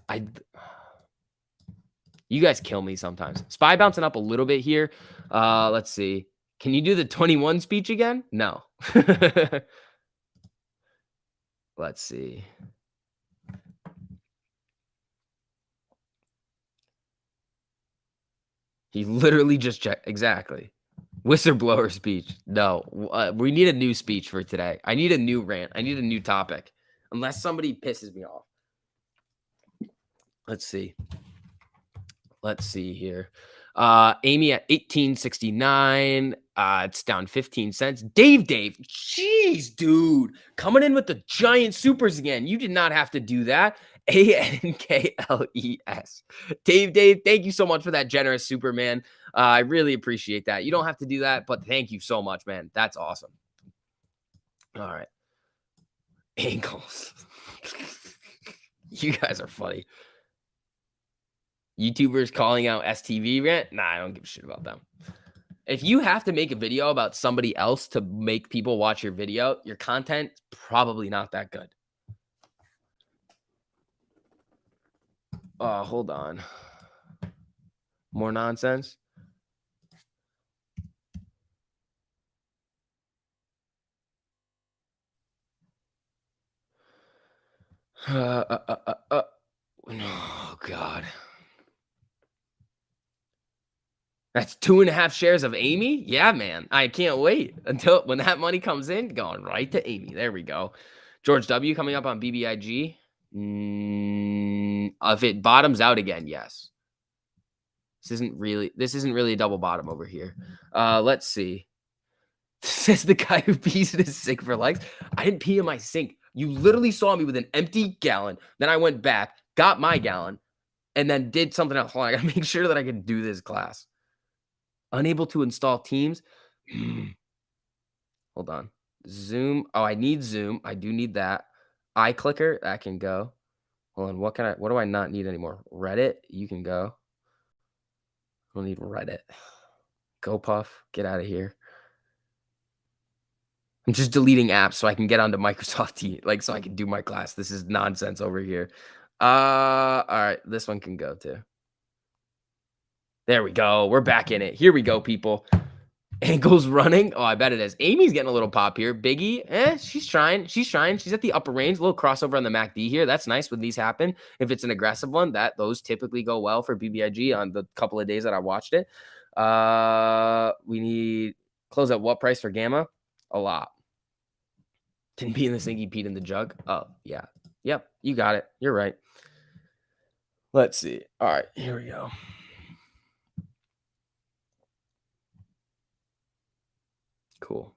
you guys kill me sometimes. Spy bouncing up a little bit here. Let's see. Can you do the 21 speech again? No. Let's see. He literally just checked. Exactly. Whistleblower speech. No. We need a new speech for today. I need a new rant. I need a new topic. Unless somebody pisses me off. Let's see. Let's see here. Amy at 1869. It's down 15 cents. Dave. Jeez, dude. Coming in with the giant supers again. You did not have to do that. ANKLES. Dave, thank you so much for that generous super, man. I really appreciate that. You don't have to do that, but thank you so much, man. That's awesome. All right. Ankles. You guys are funny. YouTubers calling out STV rant? Nah, I don't give a shit about them. If you have to make a video about somebody else to make people watch your video, your content is probably not that good. Hold on. More nonsense. Oh, God. That's 2.5 shares of Amy? Yeah, man. I can't wait until when that money comes in, going right to Amy. There we go. George W. coming up on BBIG. If it bottoms out again, yes. This isn't really a double bottom over here. Let's see. Says the guy who pees in his sink for likes. I didn't pee in my sink. You literally saw me with an empty gallon. Then I went back, got my gallon, and then did something else. Hold on, I gotta make sure that I can do this class. Unable to install Teams. Hold on. Zoom. Oh, I need Zoom. I do need that. iClicker, that can go. Hold on. What do I not need anymore? Reddit, you can go. I don't need Reddit. GoPuff, get out of here. I'm just deleting apps so I can get onto Microsoft Teams, so I can do my class. This is nonsense over here. All right, this one can go too. There we go. We're back in it. Here we go, people. Ankles running. Oh, I bet it is. Amy's getting a little pop here. Biggie, she's trying. She's at the upper range. A little crossover on the MACD here. That's nice when these happen. If it's an aggressive one, those typically go well for BBIG on the couple of days that I watched it. We need close at what price for Gamma? A lot. Didn't pee in the sink, he peed in the jug. Oh, yeah. Yep, you got it. You're right. Let's see. All right, here we go. Cool.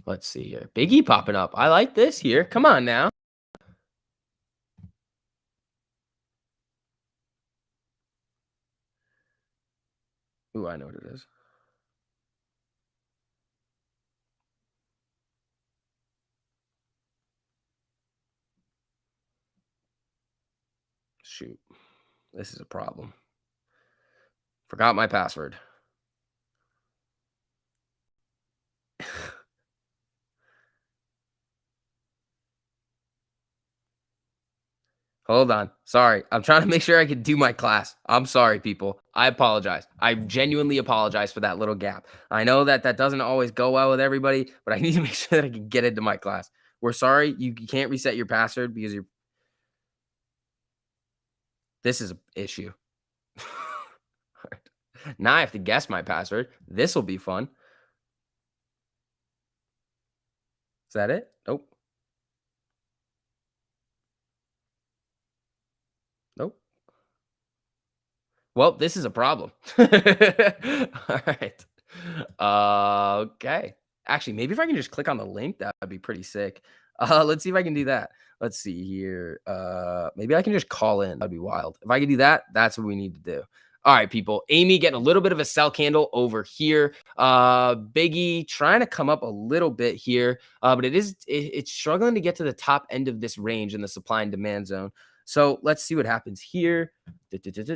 Let's see here. Biggie popping up. I like this here. Come on now. Ooh, I know what it is. Shoot. This is a problem. Forgot my password. Hold on. Sorry. I'm trying to make sure I can do my class. I'm sorry, people. I apologize. I genuinely apologize for that little gap. I know that that doesn't always go well with everybody, but I need to make sure that I can get into my class. We're sorry. You can't reset your password because you're. This is an issue. Alright. Now I have to guess my password. This will be fun. Is that it? Nope. Nope. Well, this is a problem. All right. Okay. Actually, maybe if I can just click on the link, that would be pretty sick. Let's see if I can do that. Let's see here. Maybe I can just call in. That'd be wild. If I can do that, that's what we need to do. All right, people. Amy getting a little bit of a sell candle over here. Biggie trying to come up a little bit here, but it's struggling to get to the top end of this range in the supply and demand zone. So let's see what happens here.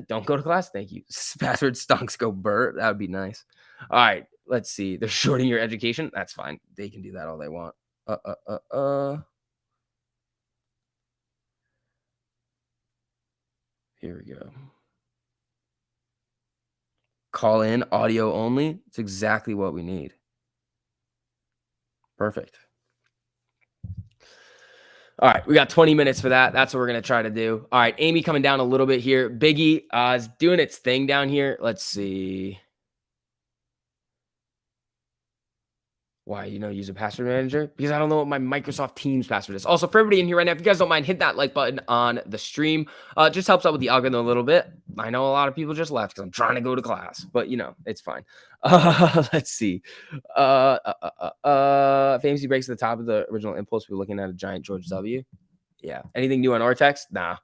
Don't go to class. Thank you. Password stonks go burr. That would be nice. All right. Let's see. They're shorting your education. That's fine. They can do that all they want. Uh, uh, Here we go. Call in audio only. It's exactly what we need. Perfect. All right, we got 20 minutes for that. That's what we're going to try to do. All right, Amy coming down a little bit here. Biggie is doing its thing down here. Let's see. Why, use a password manager? Because I don't know what my Microsoft Teams password is. Also, for everybody in here right now, if you guys don't mind, hit that like button on the stream. It just helps out with the algorithm a little bit. I know a lot of people just left because I'm trying to go to class, but it's fine. Let's see. Famously breaks at the top of the original impulse. We're looking at a giant George W. Yeah. Anything new on Ortex? Nah.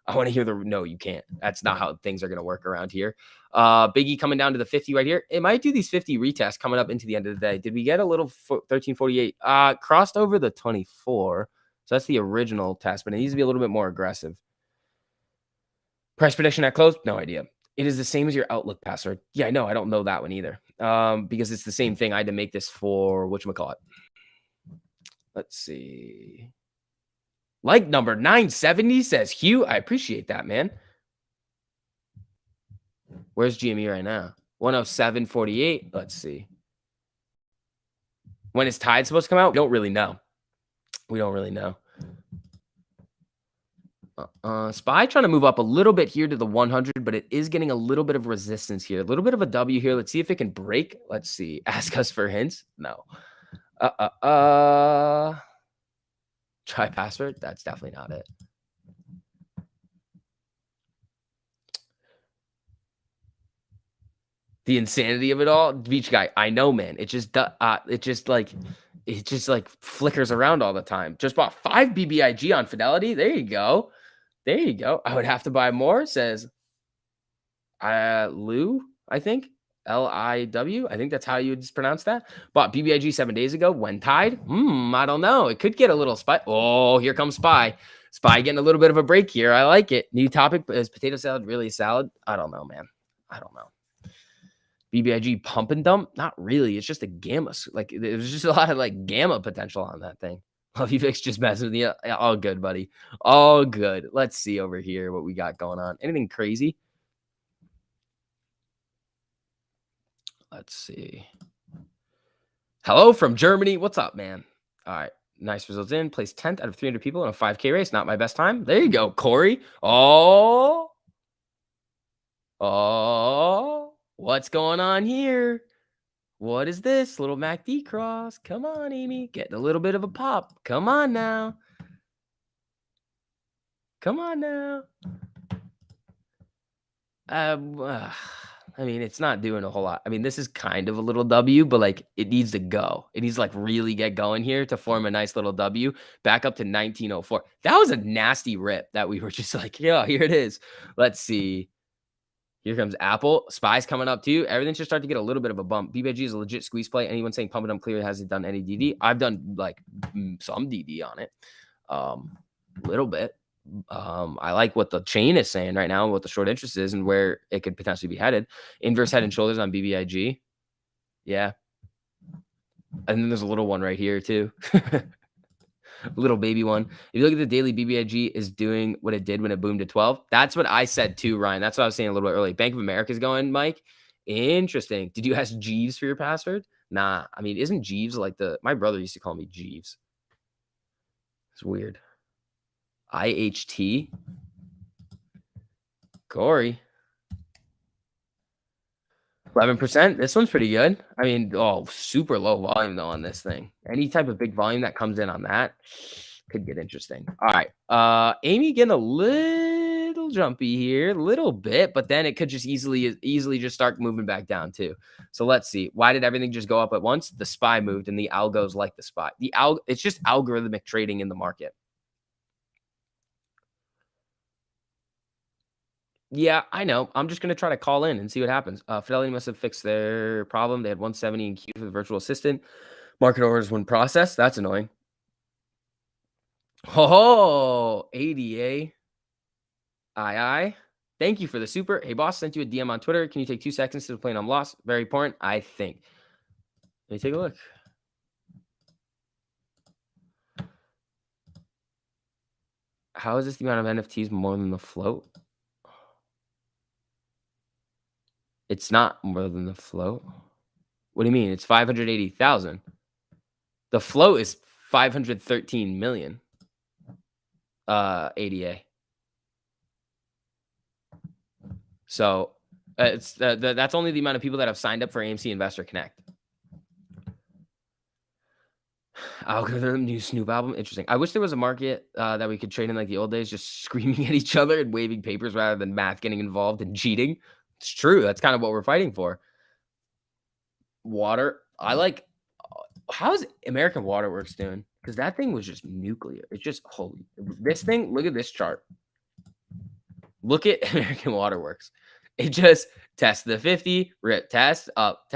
I want to hear no, you can't. That's not how things are going to work around here. Biggie coming down to the 50 right here. It might do these 50 retests coming up into the end of the day. Did we get a little 1348? Crossed over the 24. So that's the original test, but it needs to be a little bit more aggressive. Price prediction at close? No idea. It is the same as your Outlook password. Yeah, no, I don't know that one either. Because it's the same thing. I had to make this for whatchamacallit. Let's see. Like number 970 says, Hugh, I appreciate that, man. Where's GME right now? 107.48. Let's see. When is Tide supposed to come out? We don't really know. We don't really know. SPY trying to move up a little bit here to the 100, but it is getting a little bit of resistance here. A little bit of a W here. Let's see if it can break. Let's see. Ask us for hints. No. Try password. That's definitely not it. The insanity of it all, Beach Guy. I know, man. It just flickers around all the time. Just bought 5 BBIG on Fidelity. There you go. There you go. I would have to buy more. Says Lou, I think. Liw. I think that's how you would pronounce that. Bought BBIG 7 days ago. When Tide? I don't know. It could get a little spy. Oh, here comes Spy. Spy getting a little bit of a break here. I like it. New topic. Is potato salad really a salad? I don't know, man. I don't know. BBIG pump and dump? Not really. It's just a gamma. Like there's just a lot of like gamma potential on that thing. Love you, Vix. Just messing with you. All good, buddy. All good. Let's see over here what we got going on. Anything crazy? Let's see. Hello from Germany. What's up, man? All right. Nice results in. Placed 10th out of 300 people in a 5K race. Not my best time. There you go, Corey. Oh. What's going on here? What is this? Little MACD cross. Come on, Amy. Getting a little bit of a pop. Come on now. Come on now. Um, uh, I mean, it's not doing a whole lot. I mean, this is kind of a little W, but like it needs to go. It needs to like really get going here to form a nice little W back up to 1904. That was a nasty rip that we were just like, yeah, here it is. Let's see. Here comes Apple. Spy's coming up too. Everything should start to get a little bit of a bump. BBG is a legit squeeze play. Anyone saying pump it up clear hasn't done any DD. I've done like some DD on it. Little bit. I like what the chain is saying right now, what the short interest is, and where it could potentially be headed. Inverse head and shoulders on BBIG. Yeah. And then there's a little one right here too. Little baby one. If you look at the daily, BBIG is doing what it did when it boomed to 12. That's what I said too, Ryan. That's what I was saying a little bit early. Bank of America is going, Mike. Interesting. Did you ask Jeeves for your password? Nah. I mean, isn't Jeeves like my brother used to call me Jeeves. It's weird. IHT. Corey. 11%. This one's pretty good. I mean, super low volume though on this thing. Any type of big volume that comes in on that could get interesting. All right. Amy getting a little jumpy here, a little bit, but then it could just easily just start moving back down too. So let's see. Why did everything just go up at once? The SPY moved and the algos like the SPY. It's just algorithmic trading in the market. Yeah, I know. I'm just going to try to call in and see what happens. Fidelity must have fixed their problem. They had 170 in queue for the virtual assistant. Market orders when processed. That's annoying. Oh, ADA. Aye. Thank you for the super. Hey, boss, sent you a DM on Twitter. Can you take 2 seconds to explain I'm lost? Very important, I think. Let me take a look. How is this the amount of NFTs more than the float? It's not more than the float. What do you mean? It's 580,000. The float is 513 million. ADA. So it's that's only the amount of people that have signed up for AMC Investor Connect. Algorithm, new Snoop album. Interesting. I wish there was a market that we could trade in like the old days, just screaming at each other and waving papers rather than math getting involved and cheating. It's true. That's kind of what we're fighting for. Water. I like. How's American Waterworks doing? Because that thing was just nuclear. It's just holy. This thing. Look at this chart. Look at American Waterworks. It just tests the 50, rip, test up.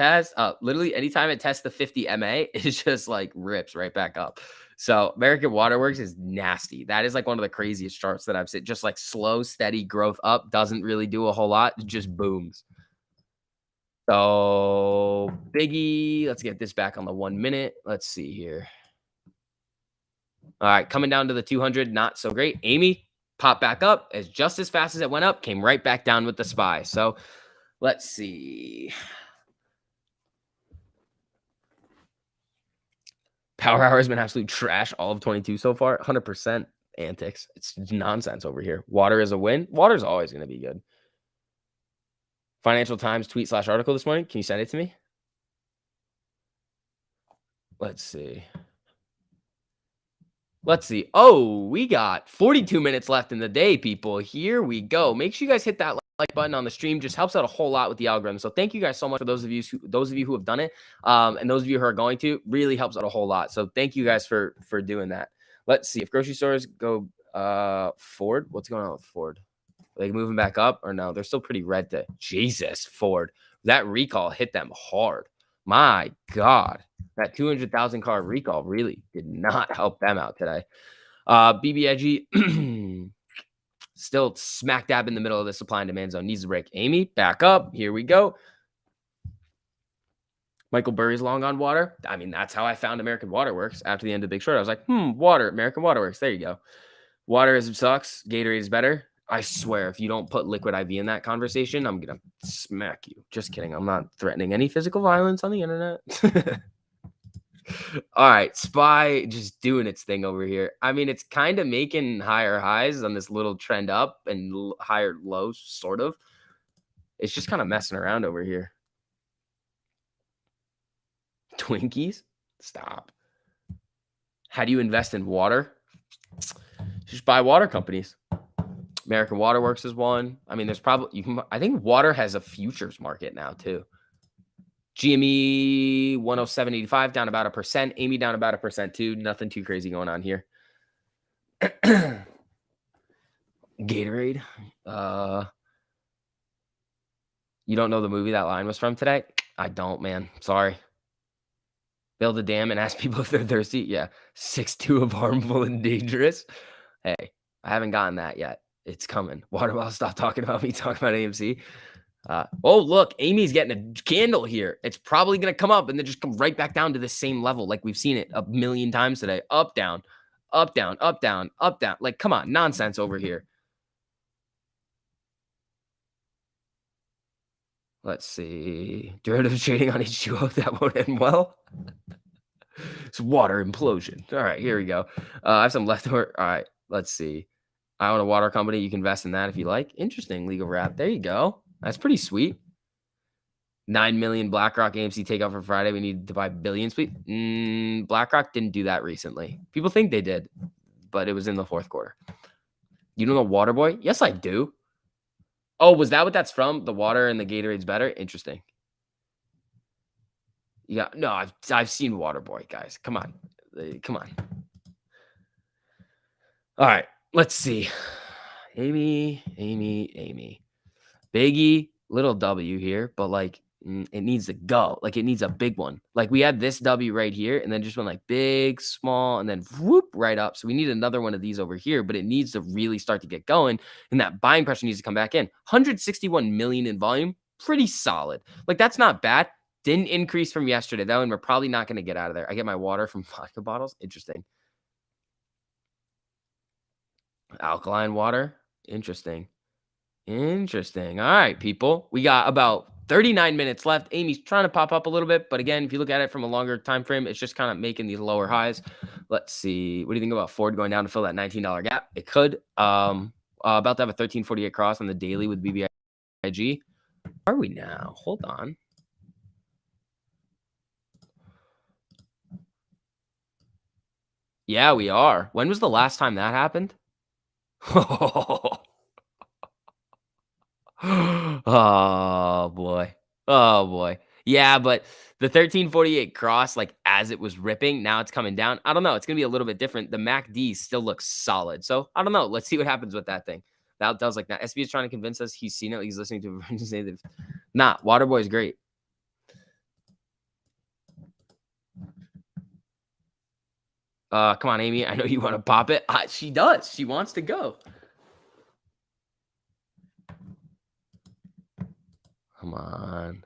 Literally, anytime it tests the 50 MA, it just like rips right back up. So American Waterworks is nasty. That is like one of the craziest charts that I've seen. Just like slow, steady growth up. Doesn't really do a whole lot. It just booms. So Biggie, let's get this back on the 1 minute. Let's see here. All right, coming down to the 200, not so great. Amy popped back up as just as fast as it went up, came right back down with the SPY. So let's see. Power Hour has been absolute trash all of 22 so far. 100% antics. It's nonsense over here. Water is a win. Water's always going to be good. Financial Times tweet/article this morning. Can you send it to me? Let's see. Oh, we got 42 minutes left in the day, people. Here we go. Make sure you guys hit that like button on the stream. Just helps out a whole lot with the algorithm. So thank you guys so much for those of you who have done it, and those of you who are going to. Really helps out a whole lot. So thank you guys for doing that. Let's see if grocery stores go Ford. What's going on with Ford? Are they moving back up or no? They're still pretty red to Jesus. Ford. That recall hit them hard. My God. That 200,000 car recall really did not help them out today. BBIG still smack dab in the middle of the supply and demand zone. Needs a break. Amy, back up. Here we go. Michael Burry's long on water. I mean, that's how I found American Waterworks after the end of Big Short. I was like, water, American Waterworks. There you go. Water sucks. Gatorade is better. I swear, if you don't put liquid IV in that conversation, I'm going to smack you. Just kidding. I'm not threatening any physical violence on the internet. All right, SPY just doing its thing over here. I mean, it's kind of making higher highs on this little trend up and higher lows, sort of. It's just kind of messing around over here. Twinkies? Stop. How do you invest in water? Just buy water companies. American Waterworks is one. I mean, there's probably I think water has a futures market now too. GME 107.85 down about 1%. Amy down about 1% too. Nothing too crazy going on here. Gatorade. You don't know the movie that line was from today? I don't, man. Sorry. Build a dam and ask people if they're thirsty. Yeah. 6'2" of harmful and dangerous. Hey, I haven't gotten that yet. It's coming. Waterwell, stop talking about me talking about AMC. Oh, look, Amy's getting a candle here. It's probably going to come up and then just come right back down to the same level like we've seen it a million times today. Up, down, up, down, up, down, up, down. Like, come on, nonsense over here. Let's see. Derivative trading on H2O, that won't end well. It's water implosion. All right, here we go. I have some leftover. All right, let's see. I own a water company. You can invest in that if you like. Interesting legal wrap. There you go. That's pretty sweet. 9 million BlackRock AMC takeout for Friday. We need to buy billions. BlackRock didn't do that recently. People think they did, but it was in the fourth quarter. You don't know Waterboy? Yes, I do. Oh, was that what that's from? The water and the Gatorade's better? Interesting. Yeah, no, I've seen Waterboy, guys. Come on. Come on. All right, let's see. Amy. Biggie, little W here, but like it needs to go. Like it needs a big one. Like we had this W right here, and then just went like big, small, and then whoop right up. So we need another one of these over here, but it needs to really start to get going, and that buying pressure needs to come back in. 161 million in volume, pretty solid. Like that's not bad. Didn't increase from yesterday though, and we're probably not going to get out of there. I get my water from vodka bottles. Interesting. Alkaline water. Interesting. All right, people. We got about 39 minutes left. Amy's trying to pop up a little bit, but again, if you look at it from a longer time frame, it's just kind of making these lower highs. Let's see. What do you think about Ford going down to fill that $19 gap? It could. About to have a 1348 cross on the daily with BBIG. Are we now? Hold on. Yeah, we are. When was the last time that happened? Oh boy. Oh boy. Yeah, but the 1348 cross, like as it was ripping, now it's coming down. I don't know. It's gonna be a little bit different. The MACD still looks solid. So I don't know. Let's see what happens with that thing. That does like that. SB is trying to convince us he's seen it. He's listening to native. Nah, Waterboy is great. Come on, Amy. I know you want to pop it. She does. She wants to go. Come on.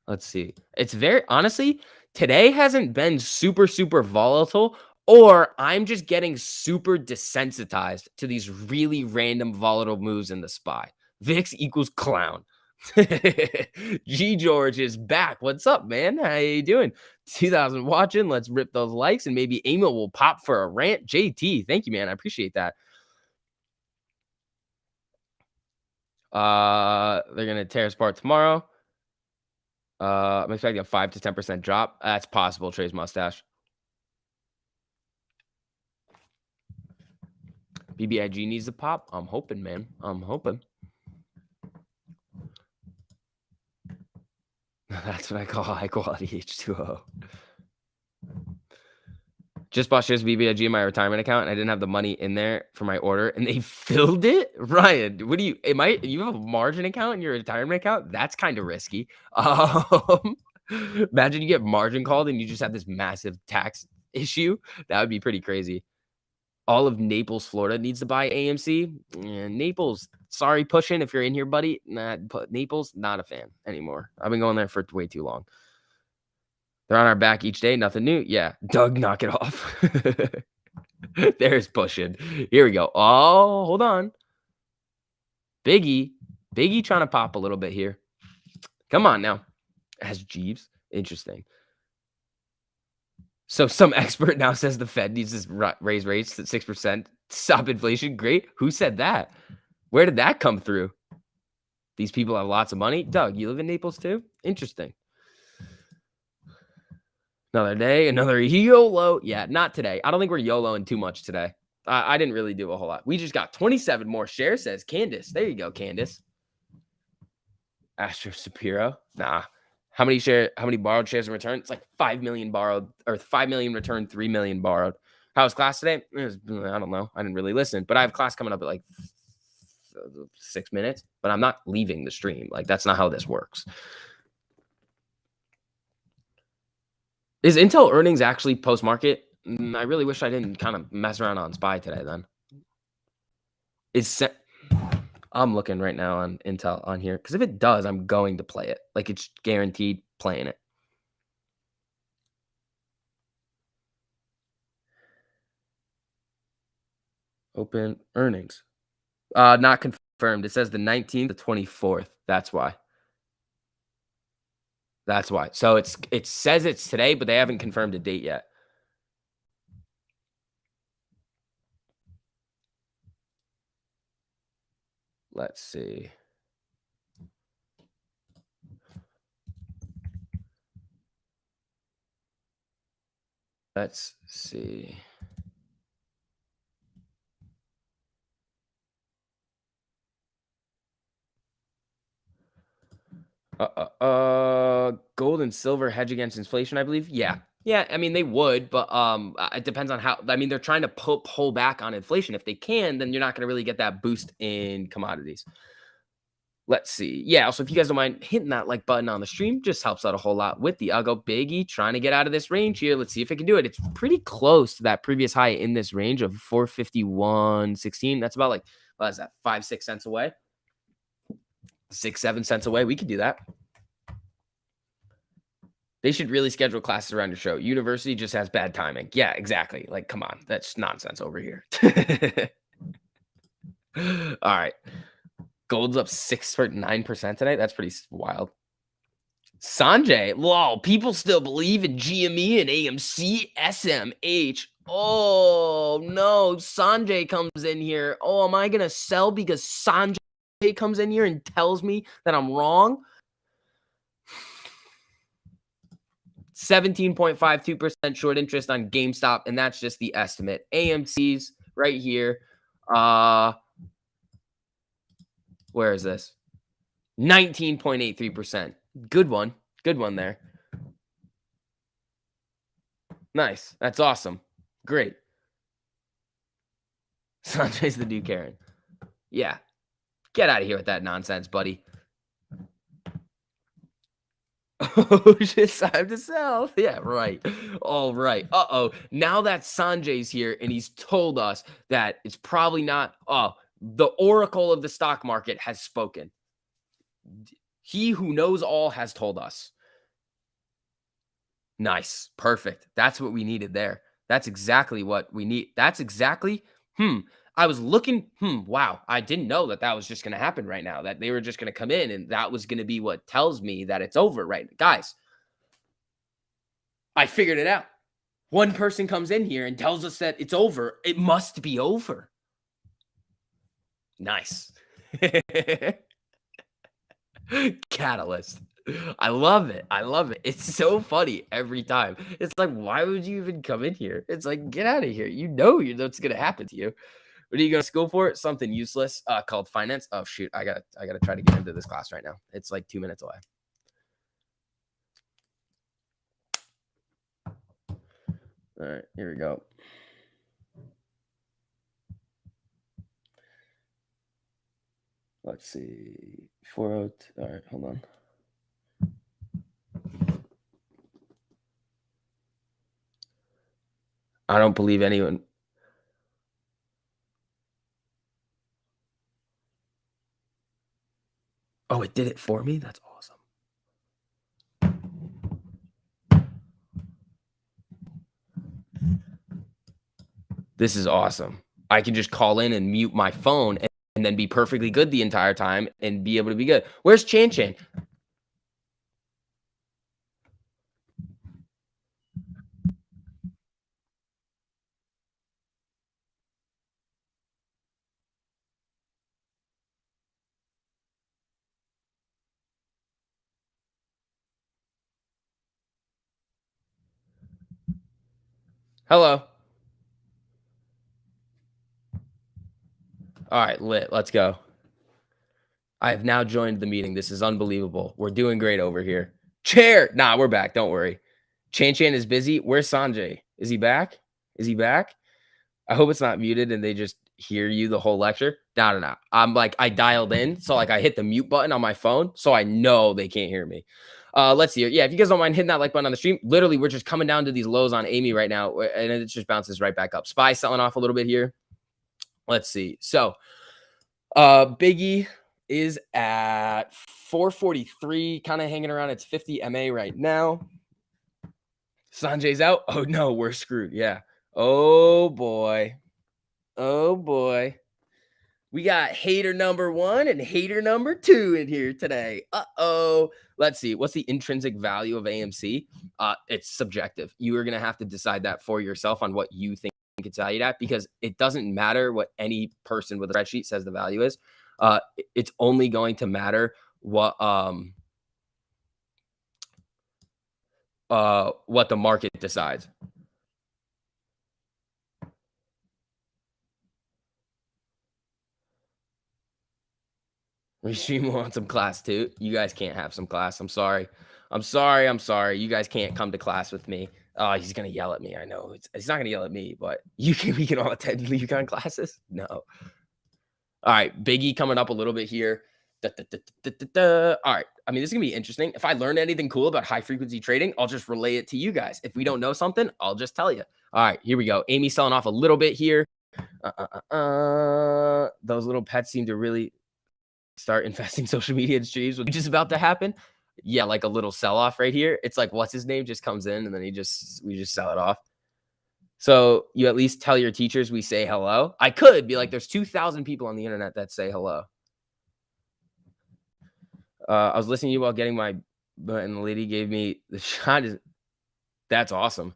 Let's see. It's very honestly, today hasn't been super, super volatile, or I'm just getting super desensitized to these really random volatile moves in the SPY. VIX equals clown. G George is back. What's up, man? How you doing? 2000 watching. Let's rip those likes and maybe Amy will pop for a rant. JT, thank you, man. I appreciate that. They're gonna tear us apart tomorrow. I'm expecting a 5 to 10% drop. That's possible, Trey's mustache. BBIG needs to pop. I'm hoping, man. I'm hoping. That's what I call high quality H2O. Just bought shares of BBIG in my retirement account, and I didn't have the money in there for my order, and they filled it. Ryan, what do you? You have a margin account in your retirement account? That's kind of risky. Imagine you get margin called and you just have this massive tax issue. That would be pretty crazy. All of Naples, Florida needs to buy AMC. Naples, sorry, pushing if you're in here, buddy. Naples, not a fan anymore. I've been going there for way too long. They're on our back each day. Nothing new. Yeah. Doug, knock it off. There's pushing. Here we go. Oh, hold on. Biggie trying to pop a little bit here. Come on now. As Jeeves. Interesting. So some expert now says the Fed needs to raise rates at 6%. Stop inflation. Great. Who said that? Where did that come through? These people have lots of money. Doug, you live in Naples too? Interesting. Another day, another YOLO. Yeah, not today. I don't think we're YOLOing too much today. I didn't really do a whole lot. We just got 27 more shares, says Candace. There you go, Candace. Astro Shapiro. Nah. How many borrowed shares in return? It's like 5 million borrowed or 5 million returned, 3 million borrowed. How was class today? I don't know. I didn't really listen, but I have class coming up at like 6 minutes, but I'm not leaving the stream. Like, that's not how this works. Is Intel earnings actually post market? I really wish I didn't kind of mess around on SPY today then. I'm looking right now on Intel on here because if it does, I'm going to play it. Like, it's guaranteed playing it. Open earnings. Not confirmed. It says the 19th, the 24th. That's why. That's why. So it says it's today, but they haven't confirmed a date yet. Let's see. Let's see. Gold and silver hedge against inflation, I believe. Yeah. Yeah, I mean they would, but it depends on how. I mean, they're trying to pull back on inflation. If they can, then you're not going to really get that boost in commodities. Let's see. Yeah, also if you guys don't mind hitting that like button on the stream, just helps out a whole lot with the algo. Biggie trying to get out of this range here. Let's see if it can do it. It's pretty close to that previous high in this range of 451.16. That's about like, what is that, 5-6 cents away? 6-7 cents away. We could do that. They should really schedule classes around your show. University just has bad timing. Yeah, exactly. Like, come on. That's nonsense over here. All right. Gold's up 6.9% today. That's pretty wild. Sanjay, lol, people still believe in GME and AMC, SMH. Oh, no. Sanjay comes in here. Oh, am I going to sell because Sanjay comes in here and tells me that I'm wrong? 17.52% short interest on GameStop, and that's just the estimate. AMC's right here. Where is this? 19.83%. Good one. Good one there. Nice. That's awesome. Great. Sanjay's the new Karen. Yeah. Get out of here with that nonsense, buddy. Oh, shit, time to sell. Yeah, right. All right. Uh-oh. Now that Sanjay's here and he's told us that it's probably not, the oracle of the stock market has spoken. He who knows all has told us. Nice. Perfect. That's what we needed there. That's exactly what we need. That's exactly, I was looking, wow. I didn't know that was just going to happen right now, that they were just going to come in and that was going to be what tells me that it's over, right? Guys, I figured it out. One person comes in here and tells us that it's over. It must be over. Nice. Catalyst. I love it. I love it. It's so funny every time. It's like, why would you even come in here? It's like, get out of here. You know what's gonna happen to you. What are you going to school for? Something useless called finance. Oh shoot, I gotta try to get into this class right now. It's like 2 minutes away. All right, here we go. Let's see. 402. All right, hold on. I don't believe anyone. Oh, it did it for me? That's awesome. This is awesome. I can just call in and mute my phone and then be perfectly good the entire time and be able to be good. Where's Chan Chan? Hello. All right, lit. Let's go. I have now joined the meeting. This is unbelievable. We're doing great over here. Chair. Nah, we're back. Don't worry. Chan Chan is busy. Where's Sanjay? Is he back? Is he back? I hope it's not muted and they just hear you the whole lecture. No, no, no. I'm like, I dialed in. So like I hit the mute button on my phone. So I know they can't hear me. Let's see here. Yeah, if you guys don't mind hitting that like button on the stream, literally, we're just coming down to these lows on Amy right now. And it just bounces right back up. Spy selling off a little bit here. Let's see. So Biggie is at 443, kind of hanging around its 50 MA right now. Sanjay's out. Oh no, we're screwed. Yeah. Oh boy. Oh boy. We got hater number 1 and hater number 2 in here today. Uh-oh. Let's see. What's the intrinsic value of AMC? It's subjective. You are going to have to decide that for yourself on what you think it's valued at, because it doesn't matter what any person with a spreadsheet says the value is. It's only going to matter what the market decides. Regime wants some class too. You guys can't have some class. I'm sorry. I'm sorry. I'm sorry. You guys can't come to class with me. Oh, he's gonna yell at me. I know. It's not gonna yell at me, but we can all attend Econ classes. No. All right, Biggie coming up a little bit here. Da, da, da, da, da, da. All right. I mean, this is gonna be interesting. If I learn anything cool about high frequency trading, I'll just relay it to you guys. If we don't know something, I'll just tell you. All right, here we go. Amy selling off a little bit here. Those little pets seem to really start investing social media in streams, which is about to happen. Yeah, like a little sell off right here. It's like, what's his name just comes in and then we just sell it off. So you at least tell your teachers we say hello. I could be like, there's 2,000 people on the internet that say hello. I was listening to you while getting my, and the lady gave me the shot. That's awesome.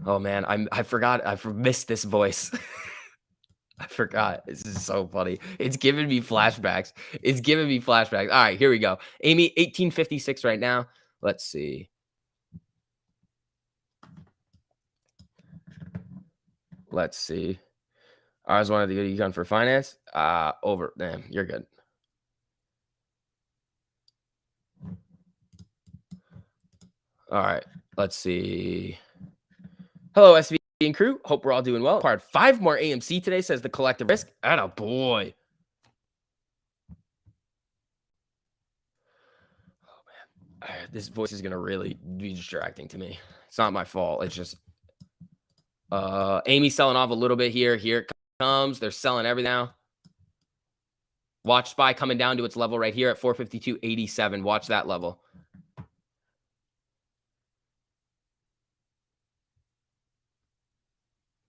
Oh man, I forgot. I missed this voice. I forgot. This is so funny. It's giving me flashbacks. It's giving me flashbacks. All right, here we go. Amy, 1856 right now. Let's see. Let's see. I always wanted to go to Econ for finance. Over. Damn, you're good. All right. Let's see. Hello, SV and crew. Hope we're all doing well. Acquired 5 more AMC today, says the collective risk. Atta boy. Oh man. This voice is gonna really be distracting to me. It's not my fault. It's just Amy's selling off a little bit here. Here it comes. They're selling everything now. Watch SPY coming down to its level right here at 452.87. Watch that level.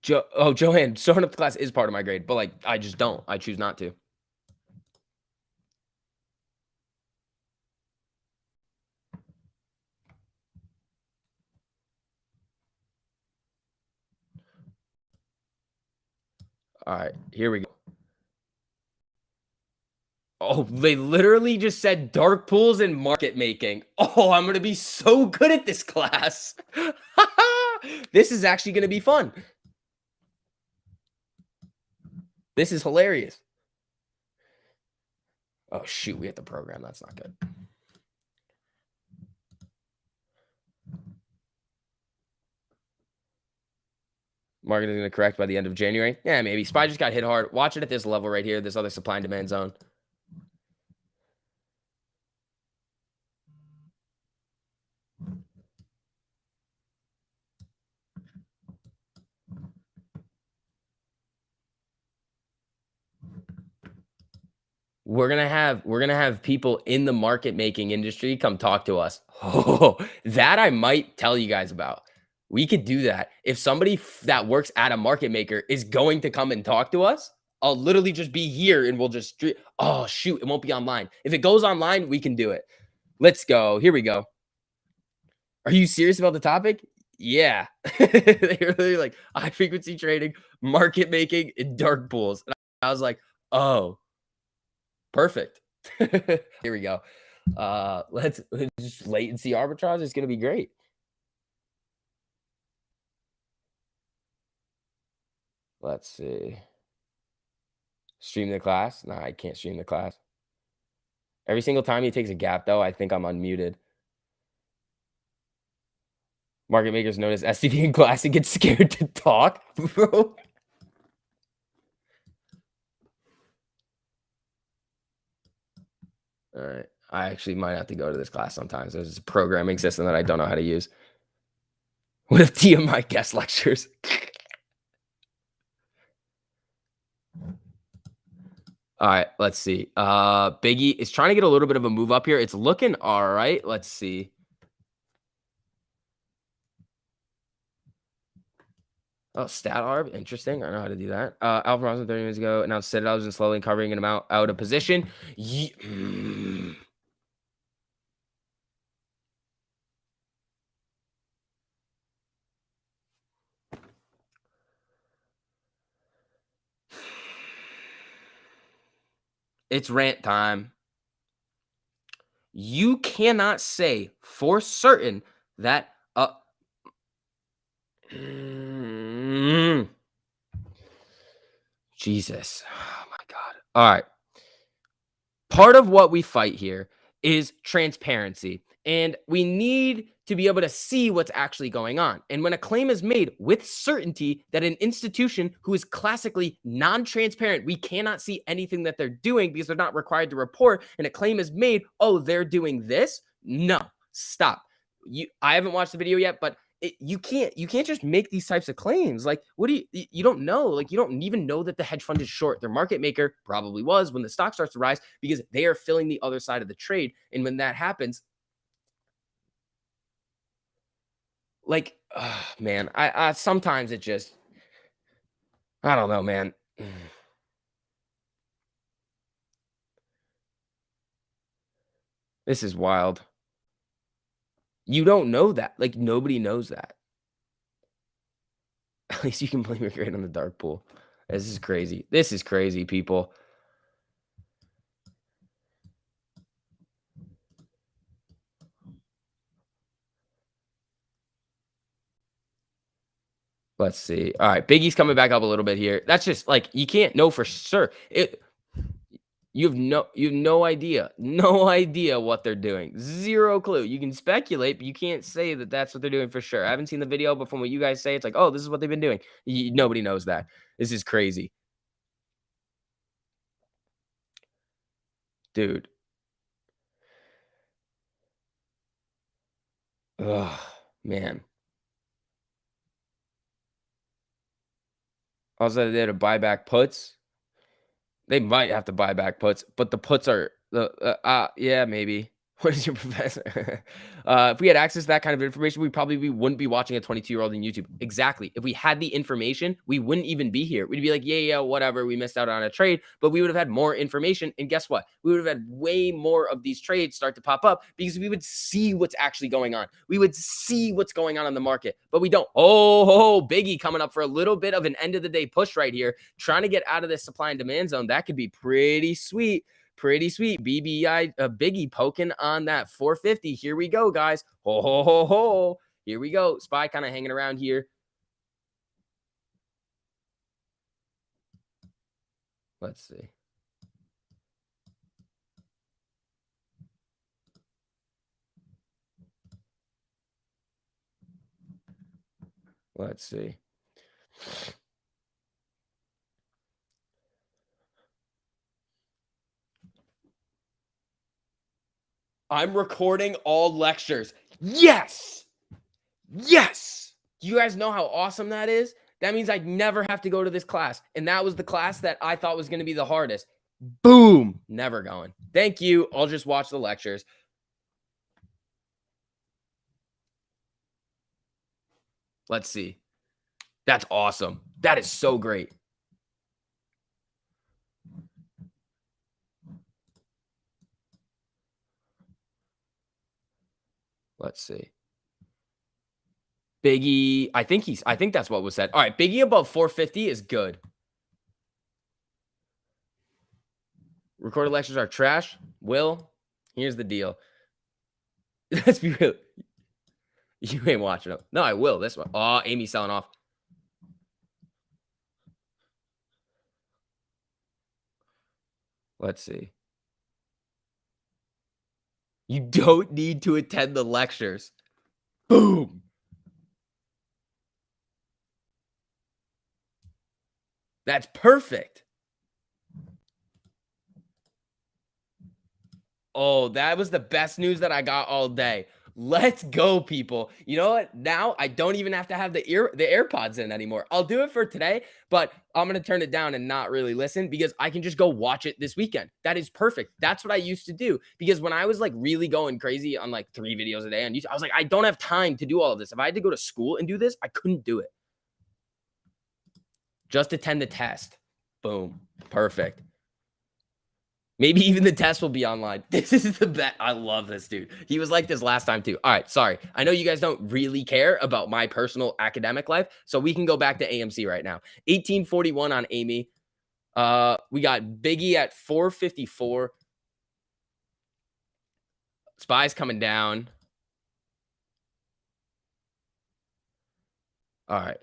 Joanne, starting up the class is part of my grade, but like I just don't. I choose not to. All right, here we go. Oh, they literally just said dark pools and market making. Oh, I'm going to be so good at this class. This is actually going to be fun. This is hilarious. Oh, shoot. We have to program. That's not good. Market is going to correct by the end of January. Yeah, maybe. SPY just got hit hard. Watch it at this level right here. This other supply and demand zone. We're gonna have people in the market making industry come talk to us. Oh, that I might tell you guys about. We could do that. If somebody that works at a market maker is going to come and talk to us, I'll literally just be here and we'll just oh shoot, it won't be online. If it goes online, we can do it. Let's go. Here we go. Are you serious about the topic? Yeah. They're really like high frequency trading, market making, and dark pools. And I was like, oh. Perfect. Here we go. Let's just latency arbitrage is going to be great. Let's see. Stream the class? Nah, I can't stream the class. Every single time he takes a gap, though, I think I'm unmuted. Market makers known as STD and Classic get scared to talk, bro. All right. I actually might have to go to this class sometimes. There's a programming system that I don't know how to use. What if TMI guest lectures? All right, let's see. Biggie is trying to get a little bit of a move up here. It's looking all right. Let's see. Oh, stat arb, interesting. I know how to do that. Alvin Rosen 30 minutes ago announced Citadels and slowly covering him out of position. It's rant time. You cannot say for certain that Jesus. Oh my God. All right. Part of what we fight here is transparency, and we need to be able to see what's actually going on. And when a claim is made with certainty that an institution who is classically non-transparent, we cannot see anything that they're doing because they're not required to report, and a claim is made, oh, they're doing this. No, stop. I haven't watched the video yet, but you can't just make these types of claims. Like, what do you don't know? Like, you don't even know that the hedge fund is short. Their market maker probably was when the stock starts to rise because they are filling the other side of the trade. And when that happens, like, man, I sometimes it just, I don't know, man. This is wild. You don't know that. Like, nobody knows that. At least you can blame your grade on the dark pool. This is crazy. This is crazy, people. Let's see. All right, Biggie's coming back up a little bit here. That's just like you can't know for sure. You have no idea, no idea what they're doing. Zero clue. You can speculate, but you can't say that that's what they're doing for sure. I haven't seen the video, but from what you guys say, it's like, oh, this is what they've been doing. Nobody knows that. This is crazy, dude. Oh man. Also, they had to buy back puts. They might have to buy back puts, but the puts are yeah, maybe. What is your professor? If we had access to that kind of information, we wouldn't be watching a 22-year-old on YouTube. Exactly. If we had the information, we wouldn't even be here. We'd be like, yeah, whatever. We missed out on a trade, but we would have had more information. And guess what? We would have had way more of these trades start to pop up because we would see what's actually going on. We would see what's going on in the market, but we don't. Oh, Biggie coming up for a little bit of an end of the day push right here, trying to get out of this supply and demand zone. That could be pretty sweet. Pretty sweet. BBI Biggie poking on that 450. Here we go, guys. Ho, ho, ho, ho. Here we go. SPY kind of hanging around here. Let's see. Let's see. I'm recording all lectures. Yes. Yes. Do you guys know how awesome that is? That means I'd never have to go to this class. And that was the class that I thought was going to be the hardest. Boom. Never going. Thank you. I'll just watch the lectures. Let's see. That's awesome. That is so great. Let's see. Biggie, I think that's what was said. All right, Biggie above 450 is good. Recorded lectures are trash. Will, here's the deal. Let's be real. You ain't watching them. No, I will. This one. Oh, Amy's selling off. Let's see. You don't need to attend the lectures. Boom. That's perfect. Oh, that was the best news that I got all day. Let's go, people. You know what? Now I don't even have to have the AirPods in anymore. I'll do it for today, but I'm gonna turn it down and not really listen because I can just go watch it this weekend. That is perfect. That's what I used to do because when I was like really going crazy on like 3 videos a day on YouTube, I was like, I don't have time to do all of this. If I had to go to school and do this, I couldn't do it. Just attend the test. Boom. Perfect. Maybe even the test will be online. This is the bet. I love this dude. He was like this last time too. All right, sorry. I know you guys don't really care about my personal academic life, so we can go back to AMC right now. 1841 on Amy. We got Biggie at 454. Spy's coming down. All right.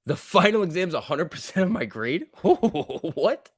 The final exam's 100% of my grade? What?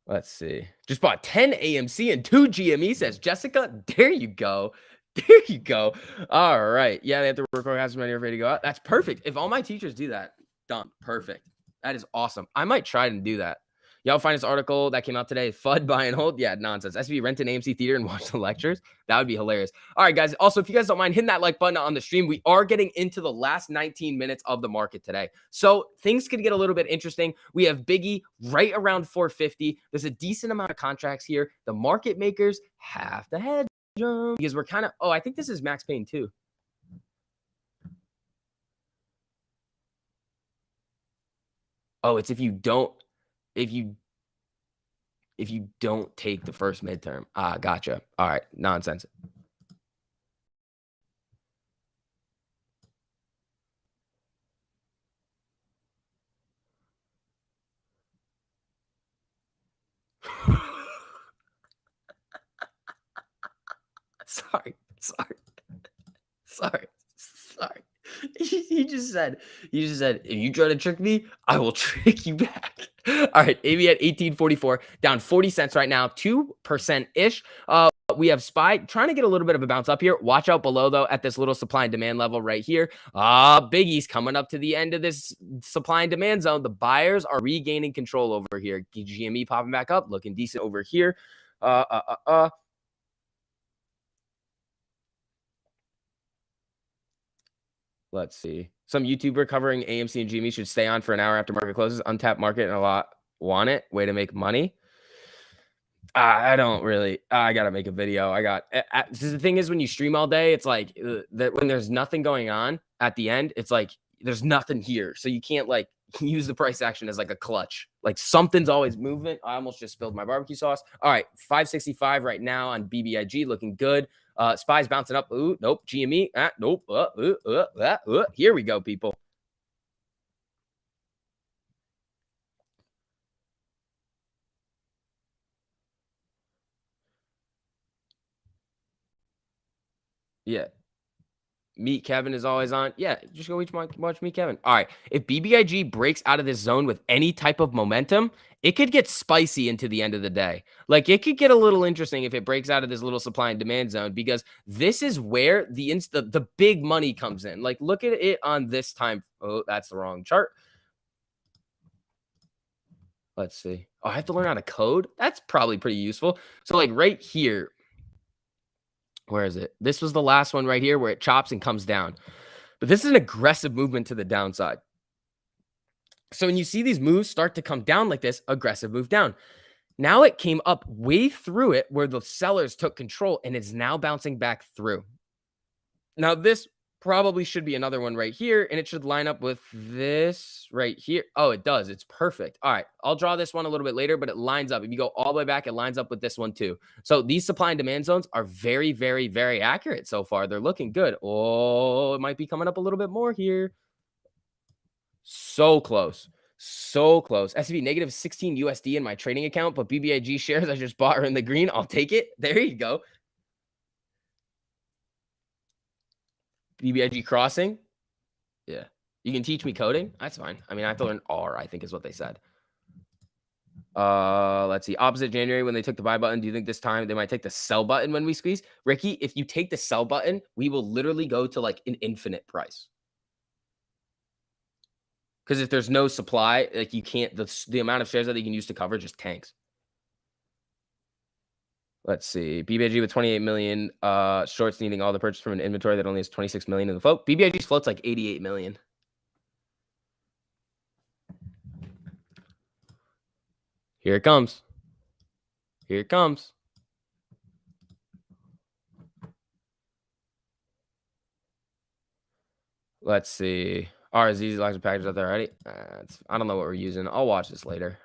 Let's see. Just bought 10 AMC and 2 GME, says Jessica. There you go. There you go. All right. Yeah, they have to record as many ready to go out. That's perfect. If all my teachers do that, done. Perfect. That is awesome. I might try and do that. Y'all find this article that came out today. FUD buy and hold. Yeah, nonsense. SB rent an AMC theater and watch the lectures. That would be hilarious. All right, guys. Also, if you guys don't mind hitting that like button on the stream, we are getting into the last 19 minutes of the market today. So things could get a little bit interesting. We have Biggie right around 450. There's a decent amount of contracts here. The market makers have to hedge them because we're kind of, oh, I think this is Max Payne too. Oh, it's if you don't take the first midterm. Ah, gotcha. All right, nonsense. Sorry. He just said, if you try to trick me, I will trick you back. All right, AB at 1844, down 40 cents right now, 2% ish. We have SPY trying to get a little bit of a bounce up here. Watch out below, though, at this little supply and demand level right here. Biggie's coming up to the end of this supply and demand zone. The buyers are regaining control over here. GME popping back up, looking decent over here. Let's see. Some YouTuber covering AMC and GME should stay on for an hour after market closes. Untapped market and a lot want it. Way to make money. I don't really. I gotta make a video. The thing is, when you stream all day, it's like that when there's nothing going on at the end, it's like there's nothing here, so you can't like use the price action as like a clutch. Like something's always moving. I almost just spilled my barbecue sauce. All right, 565 right now on BBIG, looking good. SPY's bouncing up. Ooh, nope. GME. Nope. Here we go, people. Yeah. Meet Kevin is always on. Yeah, just go watch Meet Kevin. All right. If BBIG breaks out of this zone with any type of momentum, it could get spicy into the end of the day. Like it could get a little interesting if it breaks out of this little supply and demand zone because this is where the big money comes in. Like look at it on this time. Oh, that's the wrong chart. Let's see. Oh, I have to learn how to code. That's probably pretty useful. So like right here, where is it? This was the last one right here where it chops and comes down. But this is an aggressive movement to the downside. So when you see these moves start to come down like this, aggressive move down. Now it came up way through it where the sellers took control and it's now bouncing back through. Now this probably should be another one right here and it should line up with this right here. Oh, it does. It's perfect. All right. I'll draw this one a little bit later, but it lines up. If you go all the way back, it lines up with this one too. So these supply and demand zones are very, very, very accurate so far. They're looking good. Oh, it might be coming up a little bit more here. So close. So close. SCB negative 16 USD in my trading account, but BBIG shares I just bought are in the green. I'll take it. There you go. BBIG crossing. Yeah. You can teach me coding. That's fine. I mean, I have to learn R, I think is what they said. Let's see. Opposite January when they took the buy button. Do you think this time they might take the sell button when we squeeze? Ricky, if you take the sell button, we will literally go to like an infinite price. Because if there's no supply, like you can't, the amount of shares that you can use to cover just tanks. Let's see. BBIG with 28 million shorts needing all the purchase from an inventory that only has 26 million in the float. BBIG's float's like 88 million. Here it comes. Here it comes. Let's see. RSZ's electric package out there already. I don't know what we're using. I'll watch this later.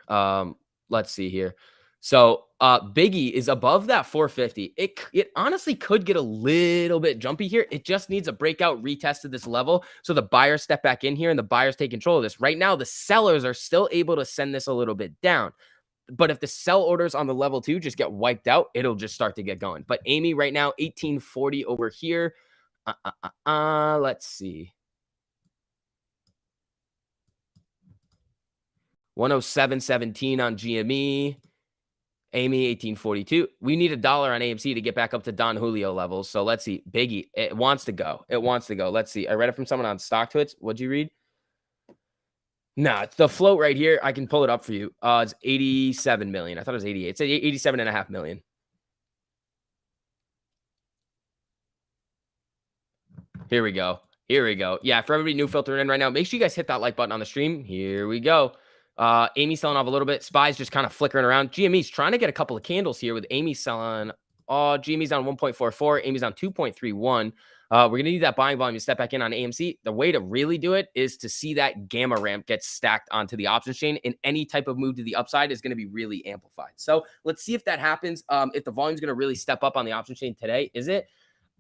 Let's see here. So Biggie is above that 450. It honestly could get a little bit jumpy here. It just needs a breakout retest to this level. So the buyers step back in here and the buyers take control of this. Right now, the sellers are still able to send this a little bit down. But if the sell orders on the level 2 just get wiped out, it'll just start to get going. But Amy right now, 1840 over here. Let's see. 107.17 on GME. Amy 1842. We need $1 on AMC to get back up to Don Julio levels. So let's see. Biggie, it wants to go. It wants to go. Let's see. I read it from someone on StockTwits. What'd you read? No, it's the float right here. I can pull it up for you. It's 87 million. I thought it was 88. It's 87.5 million. Here we go. Here we go. Yeah, for everybody new filtering in right now, make sure you guys hit that like button on the stream. Here we go. Amy's selling off a little bit. Spy's just kind of flickering around. GME's trying to get a couple of candles here with Amy selling. GME's on 1.44. Amy's on 2.31. We're going to need that buying volume to step back in on AMC. The way to really do it is to see that gamma ramp get stacked onto the options chain, and any type of move to the upside is going to be really amplified. So let's see if that happens. If the volume's going to really step up on the option chain today, is it?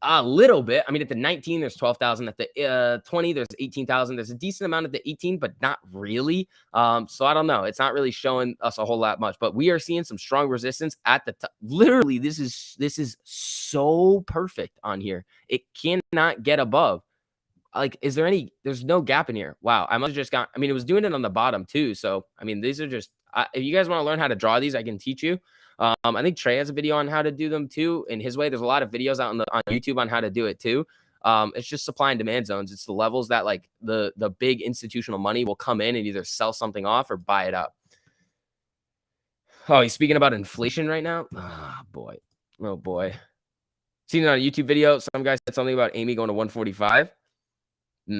A little bit. I mean, at the 19, there's 12,000. At the 20, there's 18,000. There's a decent amount at the 18, but not really. So I don't know. It's not really showing us a whole lot much, but we are seeing some strong resistance at the top. Literally, this is so perfect on here. It cannot get above. Like, is there any? There's no gap in here. Wow. I must have just got. I mean, it was doing it on the bottom too. So I mean, these are just. If you guys want to learn how to draw these, I can teach you. I think Trey has a video on how to do them too. In his way, there's a lot of videos out on YouTube on how to do it too. It's just supply and demand zones. It's the levels that like the big institutional money will come in and either sell something off or buy it up. Oh, he's speaking about inflation right now. Oh boy. Oh boy. Seen it on a YouTube video. Some guy said something about Amy going to 145. I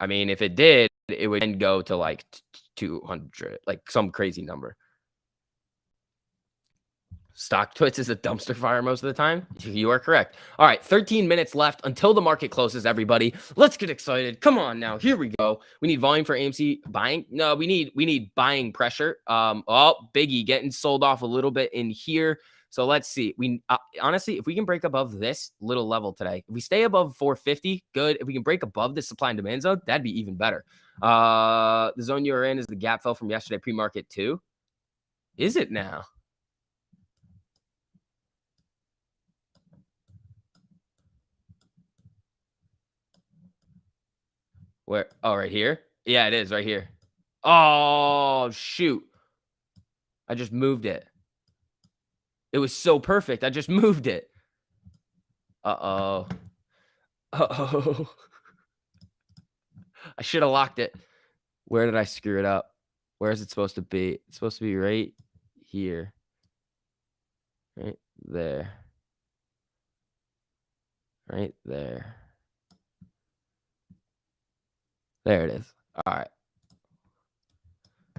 mean, if it did, it would then go to like 200, like some crazy number. StockTwits is a dumpster fire most of the time. You are correct. All right, 13 minutes left until the market closes, everybody. Let's get excited. Come on now. Here we go. We need volume for AMC buying. No, we need buying pressure. Biggie getting sold off a little bit in here. So let's see. We honestly, if we can break above this little level today, if we stay above 450, good. If we can break above the supply and demand zone, that'd be even better. The zone you're in is the gap fill from yesterday pre-market too. Is it now? Where? Oh, right here? Yeah, it is right here. Oh, shoot. I just moved it. It was so perfect. I just moved it. Uh-oh. Uh-oh. I should have locked it. Where did I screw it up? Where is it supposed to be? It's supposed to be right here. Right there. Right there. There it is. All right.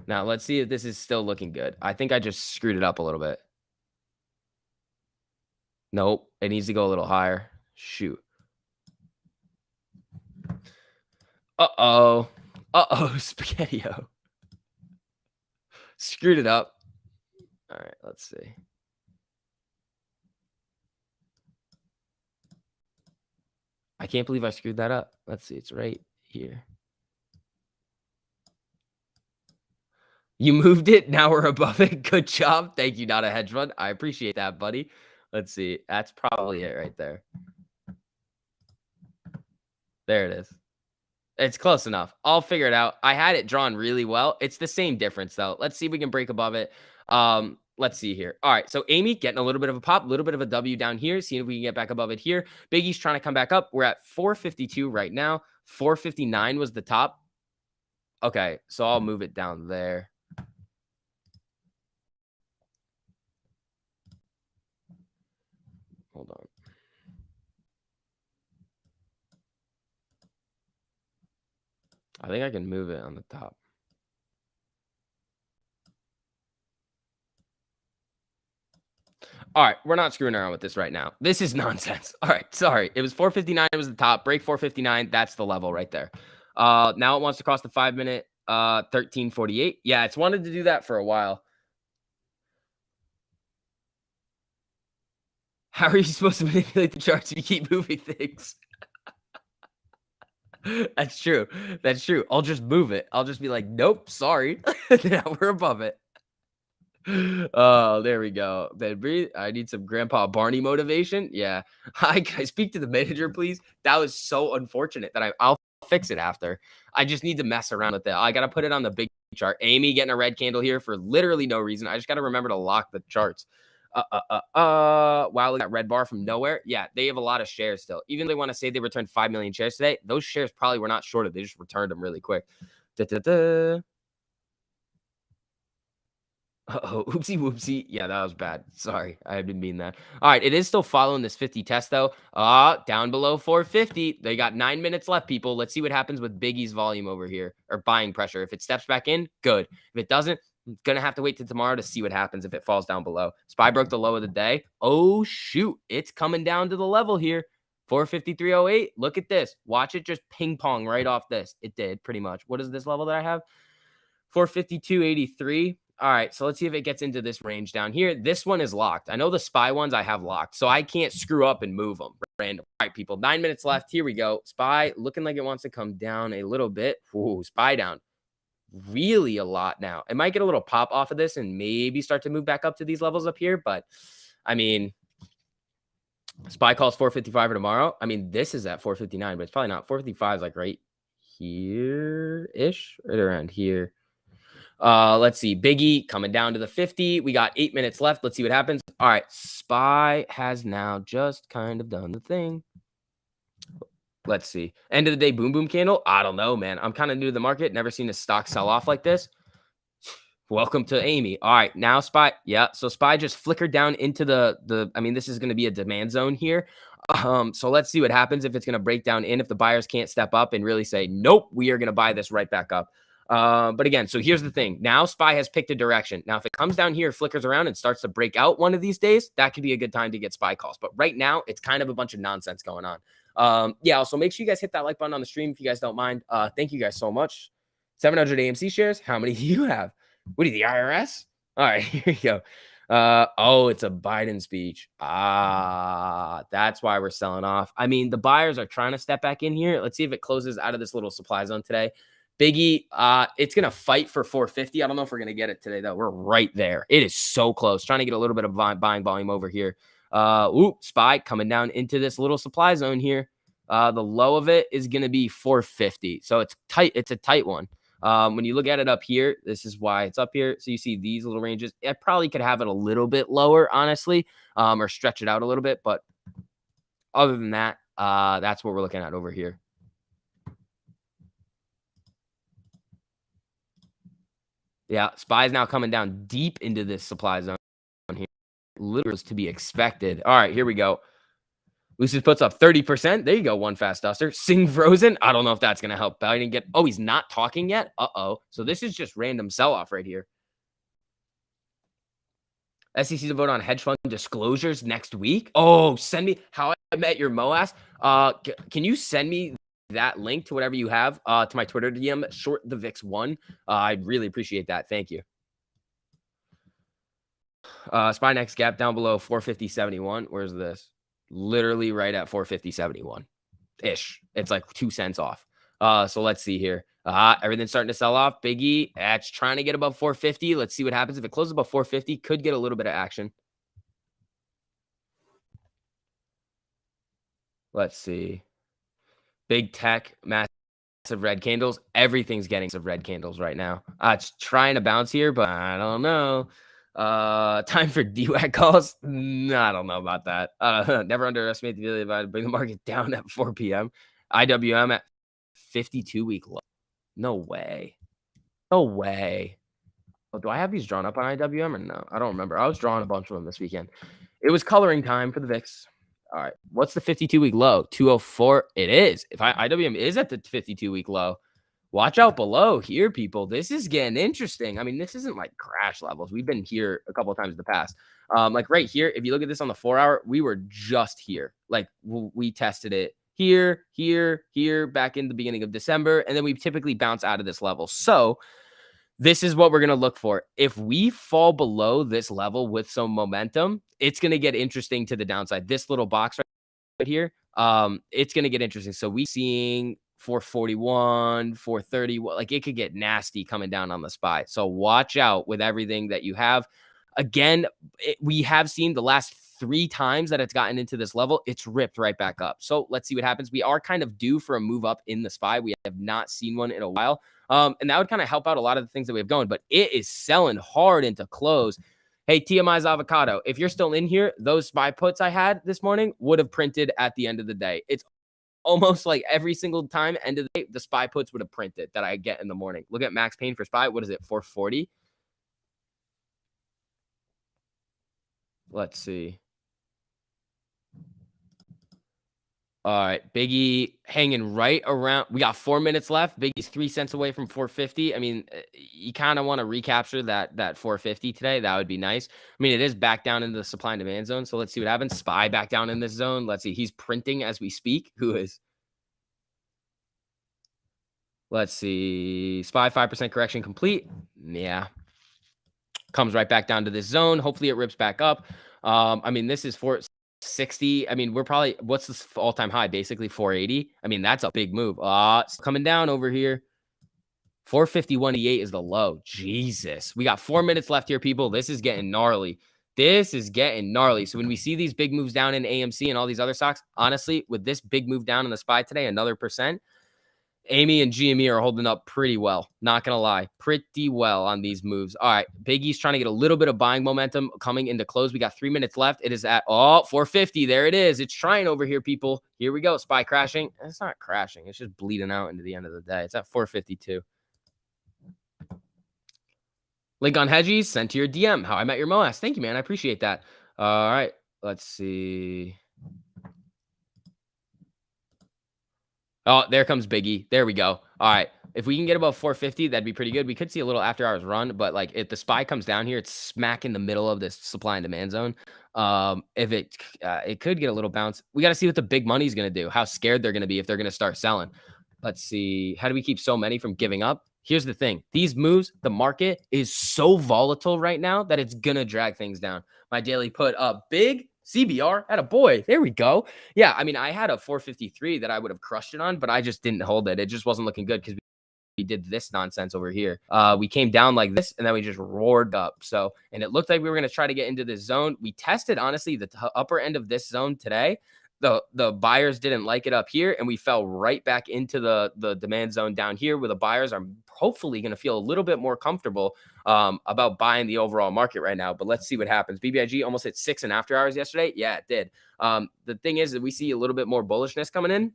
Now, let's see if this is still looking good. I think I just screwed it up a little bit. Nope. It needs to go a little higher. Shoot. Uh-oh. Uh-oh, Spaghetti-O. Screwed it up. All right, let's see. I can't believe I screwed that up. Let's see. It's right here. You moved it. Now we're above it. Good job. Thank you, not a hedge fund. I appreciate that, buddy. Let's see. That's probably it right there. There it is. It's close enough. I'll figure it out. I had it drawn really well. It's the same difference though. Let's see if we can break above it. Let's see here. All right. So Amy getting a little bit of a pop, a little bit of a W down here. Seeing if we can get back above it here. Biggie's trying to come back up. We're at 452 right now. 459 was the top. Okay. So I'll move it down there. Hold on. I think I can move it on the top. All right, we're not screwing around with this right now. This is nonsense. All right, sorry. It was 459. It was the top. Break 459. That's the level right there. Now it wants to cross the 5-minute 1348. Yeah, it's wanted to do that for a while. How are you supposed to manipulate the charts if you keep moving things? That's true. That's true. I'll just move it. I'll just be like, nope, sorry. Now we're above it. Oh, there we go. Then breathe. I need some Grandpa Barney motivation. Yeah. Hi, can I speak to the manager, please? That was so unfortunate that I'll fix it after. I just need to mess around with it. I gotta put it on the big chart. Amy getting a red candle here for literally no reason. I just gotta remember to lock the charts. Wow, look at that red bar from nowhere. Yeah, they have a lot of shares still. Even though they want to say they returned 5 million shares today, those shares probably were not shorted. They just returned them really quick. Da-da-da. Uh-oh, oopsie whoopsie. Yeah, that was bad. Sorry, I didn't mean that. All right, it is still following this 50 test though. Down below 450. They got 9 minutes left, people. Let's see what happens with Biggie's volume over here or buying pressure. If it steps back in, good. If it doesn't, I'm gonna have to wait till tomorrow to see what happens if it falls down below. SPY broke the low of the day. Oh shoot, it's coming down to the level here. 453.08. Look at this. Watch it just ping pong right off this. It did pretty much. What is this level that I have? 452.83. All right, so let's see if it gets into this range down here. This one is locked. I know the SPY ones I have locked, so I can't screw up and move them random. All right, people, 9 minutes left. Here we go. SPY looking like it wants to come down a little bit. Ooh, SPY down really a lot now. It might get a little pop off of this and maybe start to move back up to these levels up here, but I mean, SPY calls 455 for tomorrow. I mean, this is at 459, but it's probably not. 455 is like right here-ish, right around here. Let's see. Biggie coming down to the 50. We got 8 minutes left. Let's see what happens. All right. SPY has now just kind of done the thing. Let's see. End of the day, boom, boom candle. I don't know, man. I'm kind of new to the market. Never seen a stock sell off like this. Welcome to Amy. All right. Now SPY. Yeah. So SPY just flickered down into I mean, this is going to be a demand zone here. So let's see what happens if it's going to break down in, if the buyers can't step up and really say, nope, we are going to buy this right back up. But again, so here's the thing. Now SPY has picked a direction. Now, if it comes down here, flickers around and starts to break out one of these days, that could be a good time to get SPY calls. But right now, it's kind of a bunch of nonsense going on. Yeah, also make sure you guys hit that like button on the stream if you guys don't mind. Thank you guys so much. 700 AMC shares. How many do you have? What are you, the IRS? All right, here you go. Oh, it's a Biden speech. That's why we're selling off. I mean, the buyers are trying to step back in here. Let's see if it closes out of this little supply zone today. Biggie, it's going to fight for 450. I don't know if we're going to get it today, though. We're right there. It is so close. Trying to get a little bit of buying volume over here. SPY coming down into this little supply zone here. The low of it is going to be 450. So it's tight. It's a tight one. When you look at it up here, this is why it's up here. So you see these little ranges. I probably could have it a little bit lower, honestly, or stretch it out a little bit. But other than that, that's what we're looking at over here. Yeah, SPY is now coming down deep into this supply zone here. Literally is to be expected. All right, here we go. Lucius puts up 30%. There you go, one fast duster. Sing Frozen. I don't know if that's going to help Biden get. Oh, he's not talking yet? Uh-oh. So this is just random sell-off right here. SEC to vote on hedge fund disclosures next week. Oh, send me How I Met Your Moas. Can you send me that link to whatever you have to my Twitter DM, short the VIX1. I'd really appreciate that. Thank you. SPY next gap down below 450.71. Where's this? Literally right at 450.71 ish. It's like 2 cents off. So let's see here. Everything's starting to sell off. Biggie, it's trying to get above 450. Let's see what happens. If it closes above 450, could get a little bit of action. Let's see. Big tech, massive red candles. Everything's getting some red candles right now. It's trying to bounce here, but I don't know. Time for DWAC calls. I don't know about that. Never underestimate the ability to bring the market down at 4 p.m. IWM at 52-week low. No way. No way. Oh, do I have these drawn up on IWM or no? I don't remember. I was drawing a bunch of them this weekend. It was coloring time for the VIX. All right. What's the 52-week low? 204. It is. If IWM is at the 52-week low, watch out below here, people. This is getting interesting. I mean, this isn't like crash levels. We've been here a couple of times in the past. Like right here, if you look at this on the 4-hour, we were just here. Like we tested it here, here, here, back in the beginning of December, and then we typically bounce out of this level. So this is what we're going to look for. If we fall below this level with some momentum, it's going to get interesting to the downside. This little box right here, it's going to get interesting. So we seeing 441, 430, like it could get nasty coming down on the SPY. So watch out with everything that you have. Again, we have seen the last 3 times that it's gotten into this level, it's ripped right back up. So let's see what happens. We are kind of due for a move up in the SPY. We have not seen one in a while. And that would kind of help out a lot of the things that we have going, but it is selling hard into close. Hey, TMI's avocado, if you're still in here, those SPY puts I had this morning would have printed at the end of the day. It's almost like every single time end of the day, the SPY puts would have printed that I get in the morning. Look at Max Payne for SPY. What is it? 440. Let's see. All right, Biggie hanging right around. We got 4 minutes left. Biggie's 3 cents away from 450. I mean, you kind of want to recapture that 450 today. That would be nice. I mean, it is back down into the supply and demand zone. So let's see what happens. SPY back down in this zone. Let's see. He's printing as we speak. Who is? Let's see. SPY 5% correction complete. Yeah, comes right back down to this zone. Hopefully, it rips back up. I mean, this is 460. I mean, we're probably, what's this all-time high? Basically 480. I mean, that's a big move. It's coming down over here. 451.88 is the low. Jesus. We got 4 minutes left here, people. This is getting gnarly. This is getting gnarly. So when we see these big moves down in AMC and all these other stocks, honestly, with this big move down in the SPY today, another percent, Amy and GME are holding up pretty well. Not going to lie. Pretty well on these moves. All right. Biggie's trying to get a little bit of buying momentum coming into close. We got 3 minutes left. It is at, 450. There it is. It's trying over here, people. Here we go. SPY crashing. It's not crashing. It's just bleeding out into the end of the day. It's at 452. Link on Hedgies sent to your DM. How I Met Your Moas. Thank you, man. I appreciate that. All right. Let's see. Oh, there comes Biggie. There we go. All right. If we can get above 450, that'd be pretty good. We could see a little after hours run, but like if the SPY comes down here, it's smack in the middle of this supply and demand zone. If it could get a little bounce. We got to see what the big money is going to do, how scared they're going to be if they're going to start selling. Let's see. How do we keep so many from giving up? Here's the thing. These moves, the market is so volatile right now that it's going to drag things down. My daily put up big CBR at a boy. There we go. Yeah, I mean, I had a 453 that I would have crushed it on, but I just didn't hold it. It just wasn't looking good because we did this nonsense over here. We came down like this, and then we just roared up. So, and it looked like we were going to try to get into this zone. We tested, honestly, the upper end of this zone today. The buyers didn't like it up here, and we fell right back into the demand zone down here where the buyers are hopefully going to feel a little bit more comfortable about buying the overall market right now. But let's see what happens. BBIG almost hit 6 in after hours yesterday. Yeah, it did. The thing is that we see a little bit more bullishness coming in,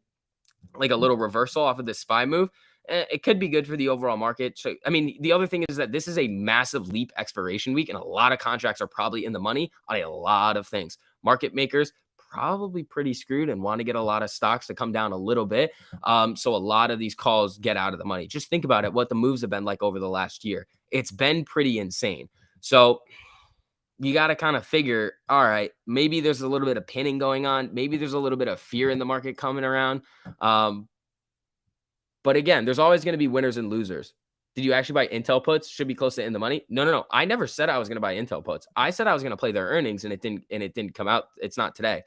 like a little reversal off of this SPY move. It could be good for the overall market. So, I mean, the other thing is that this is a massive leap expiration week, and a lot of contracts are probably in the money on a lot of things. Market makers probably pretty screwed and want to get a lot of stocks to come down a little bit. So a lot of these calls get out of the money. Just think about it, what the moves have been like over the last year. It's been pretty insane. So you got to kind of figure, all right, maybe there's a little bit of pinning going on. Maybe there's a little bit of fear in the market coming around. But again, there's always going to be winners and losers. Did you actually buy Intel puts? Should be close to in the money. No. I never said I was going to buy Intel puts. I said I was going to play their earnings, and it didn't come out. It's not today.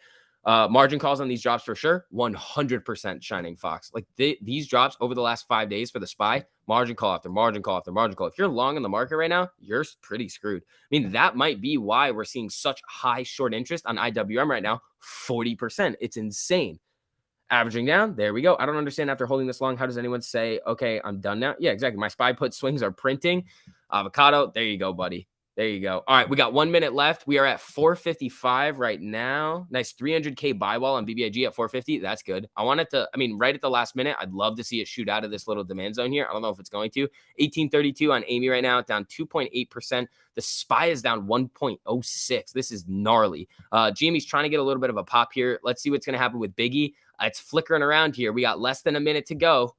Margin calls on these drops for sure. 100% Shining Fox. Like these drops over the last 5 days for the SPY, margin call after margin call after margin call. If you're long in the market right now, you're pretty screwed. I mean, that might be why we're seeing such high short interest on IWM right now. 40%. It's insane. Averaging down. There we go. I don't understand after holding this long. How does anyone say, okay, I'm done now? Yeah, exactly. My SPY put swings are printing. Avocado. There you go, buddy. There you go. All right, we got 1 minute left. We are at 455 right now. Nice 300K buy wall on BBIG at 450. That's good. I want it to, I mean, right at the last minute, I'd love to see it shoot out of this little demand zone here. I don't know if it's going to. 1832 on Amy right now, down 2.8%. The SPY is down 1.06. This is gnarly. GME's trying to get a little bit of a pop here. Let's see what's going to happen with Biggie. It's flickering around here. We got less than a minute to go.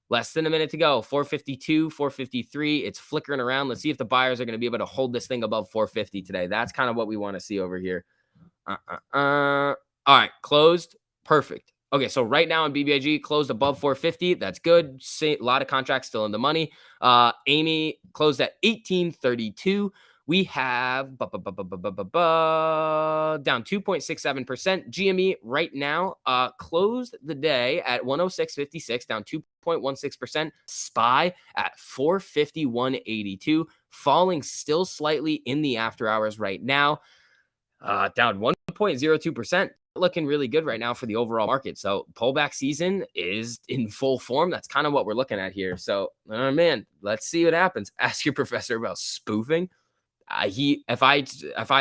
Less than a minute to go. 452, 453. It's flickering around. Let's see if the buyers are going to be able to hold this thing above 450 today. That's kind of what we want to see over here. All right, closed. Perfect. Okay, so right now on BBIG, closed above 450. That's good. A lot of contracts still in the money. Amy closed at 1832. We have down 2.67%. GME right now closed the day at 106.56, down 2.16%. SPY at 451.82, falling still slightly in the after hours right now, down 1.02%. Looking really good right now for the overall market. So pullback season is in full form. That's kind of what we're looking at here. So, man, let's see what happens. Ask your professor about spoofing. If I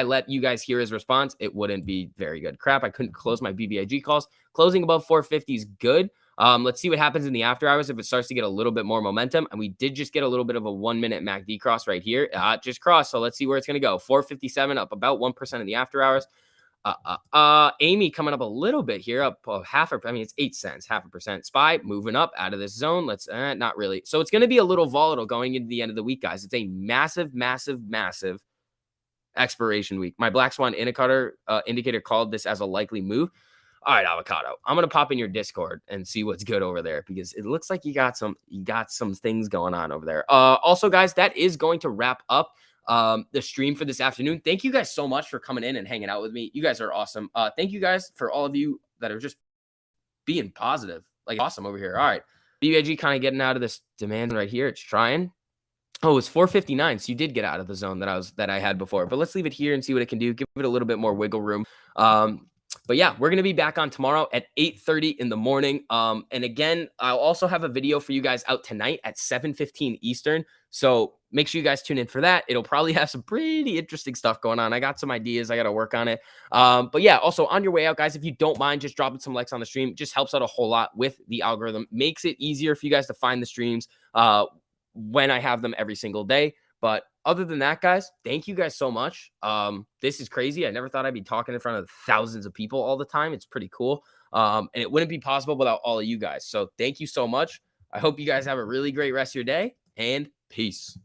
let you guys hear his response, it wouldn't be very good. Crap, I couldn't close my BBIG calls. Closing above 450 is good. Let's see what happens in the after hours if it starts to get a little bit more momentum. And we did just get a little bit of a 1 minute MACD cross right here. Just crossed. So let's see where it's going to go. 457 up about 1% in the after hours. Amy coming up a little bit here, up it's 8 cents, 0.5%. SPY moving up out of this zone. Let's not really. So it's going to be a little volatile going into the end of the week, guys. It's a massive expiration week. My Black Swan indicator called this as a likely move. All right, Avocado, I'm going to pop in your Discord and see what's good over there because it looks like you got some things going on over there. Also, guys, that is going to wrap up the stream for this afternoon. Thank you guys so much for coming in and hanging out with me. You guys are awesome. Thank you guys for all of you that are just being positive, like awesome over here. All right. BBIG kind of getting out of this demand right here. It's trying. Oh, it's 459. So you did get out of the zone that I had before, but let's leave it here and see what it can do. Give it a little bit more wiggle room. But yeah, we're going to be back on tomorrow at 8:30 in the morning. And again, I'll also have a video for you guys out tonight at 7:15 Eastern. So make sure you guys tune in for that. It'll probably have some pretty interesting stuff going on. I got some ideas. I got to work on it. But yeah, also on your way out, guys, if you don't mind just dropping some likes on the stream, it just helps out a whole lot with the algorithm. Makes it easier for you guys to find the streams when I have them every single day. But other than that, guys, thank you guys so much. This is crazy. I never thought I'd be talking in front of thousands of people all the time. It's pretty cool. And it wouldn't be possible without all of you guys. So thank you so much. I hope you guys have a really great rest of your day and peace.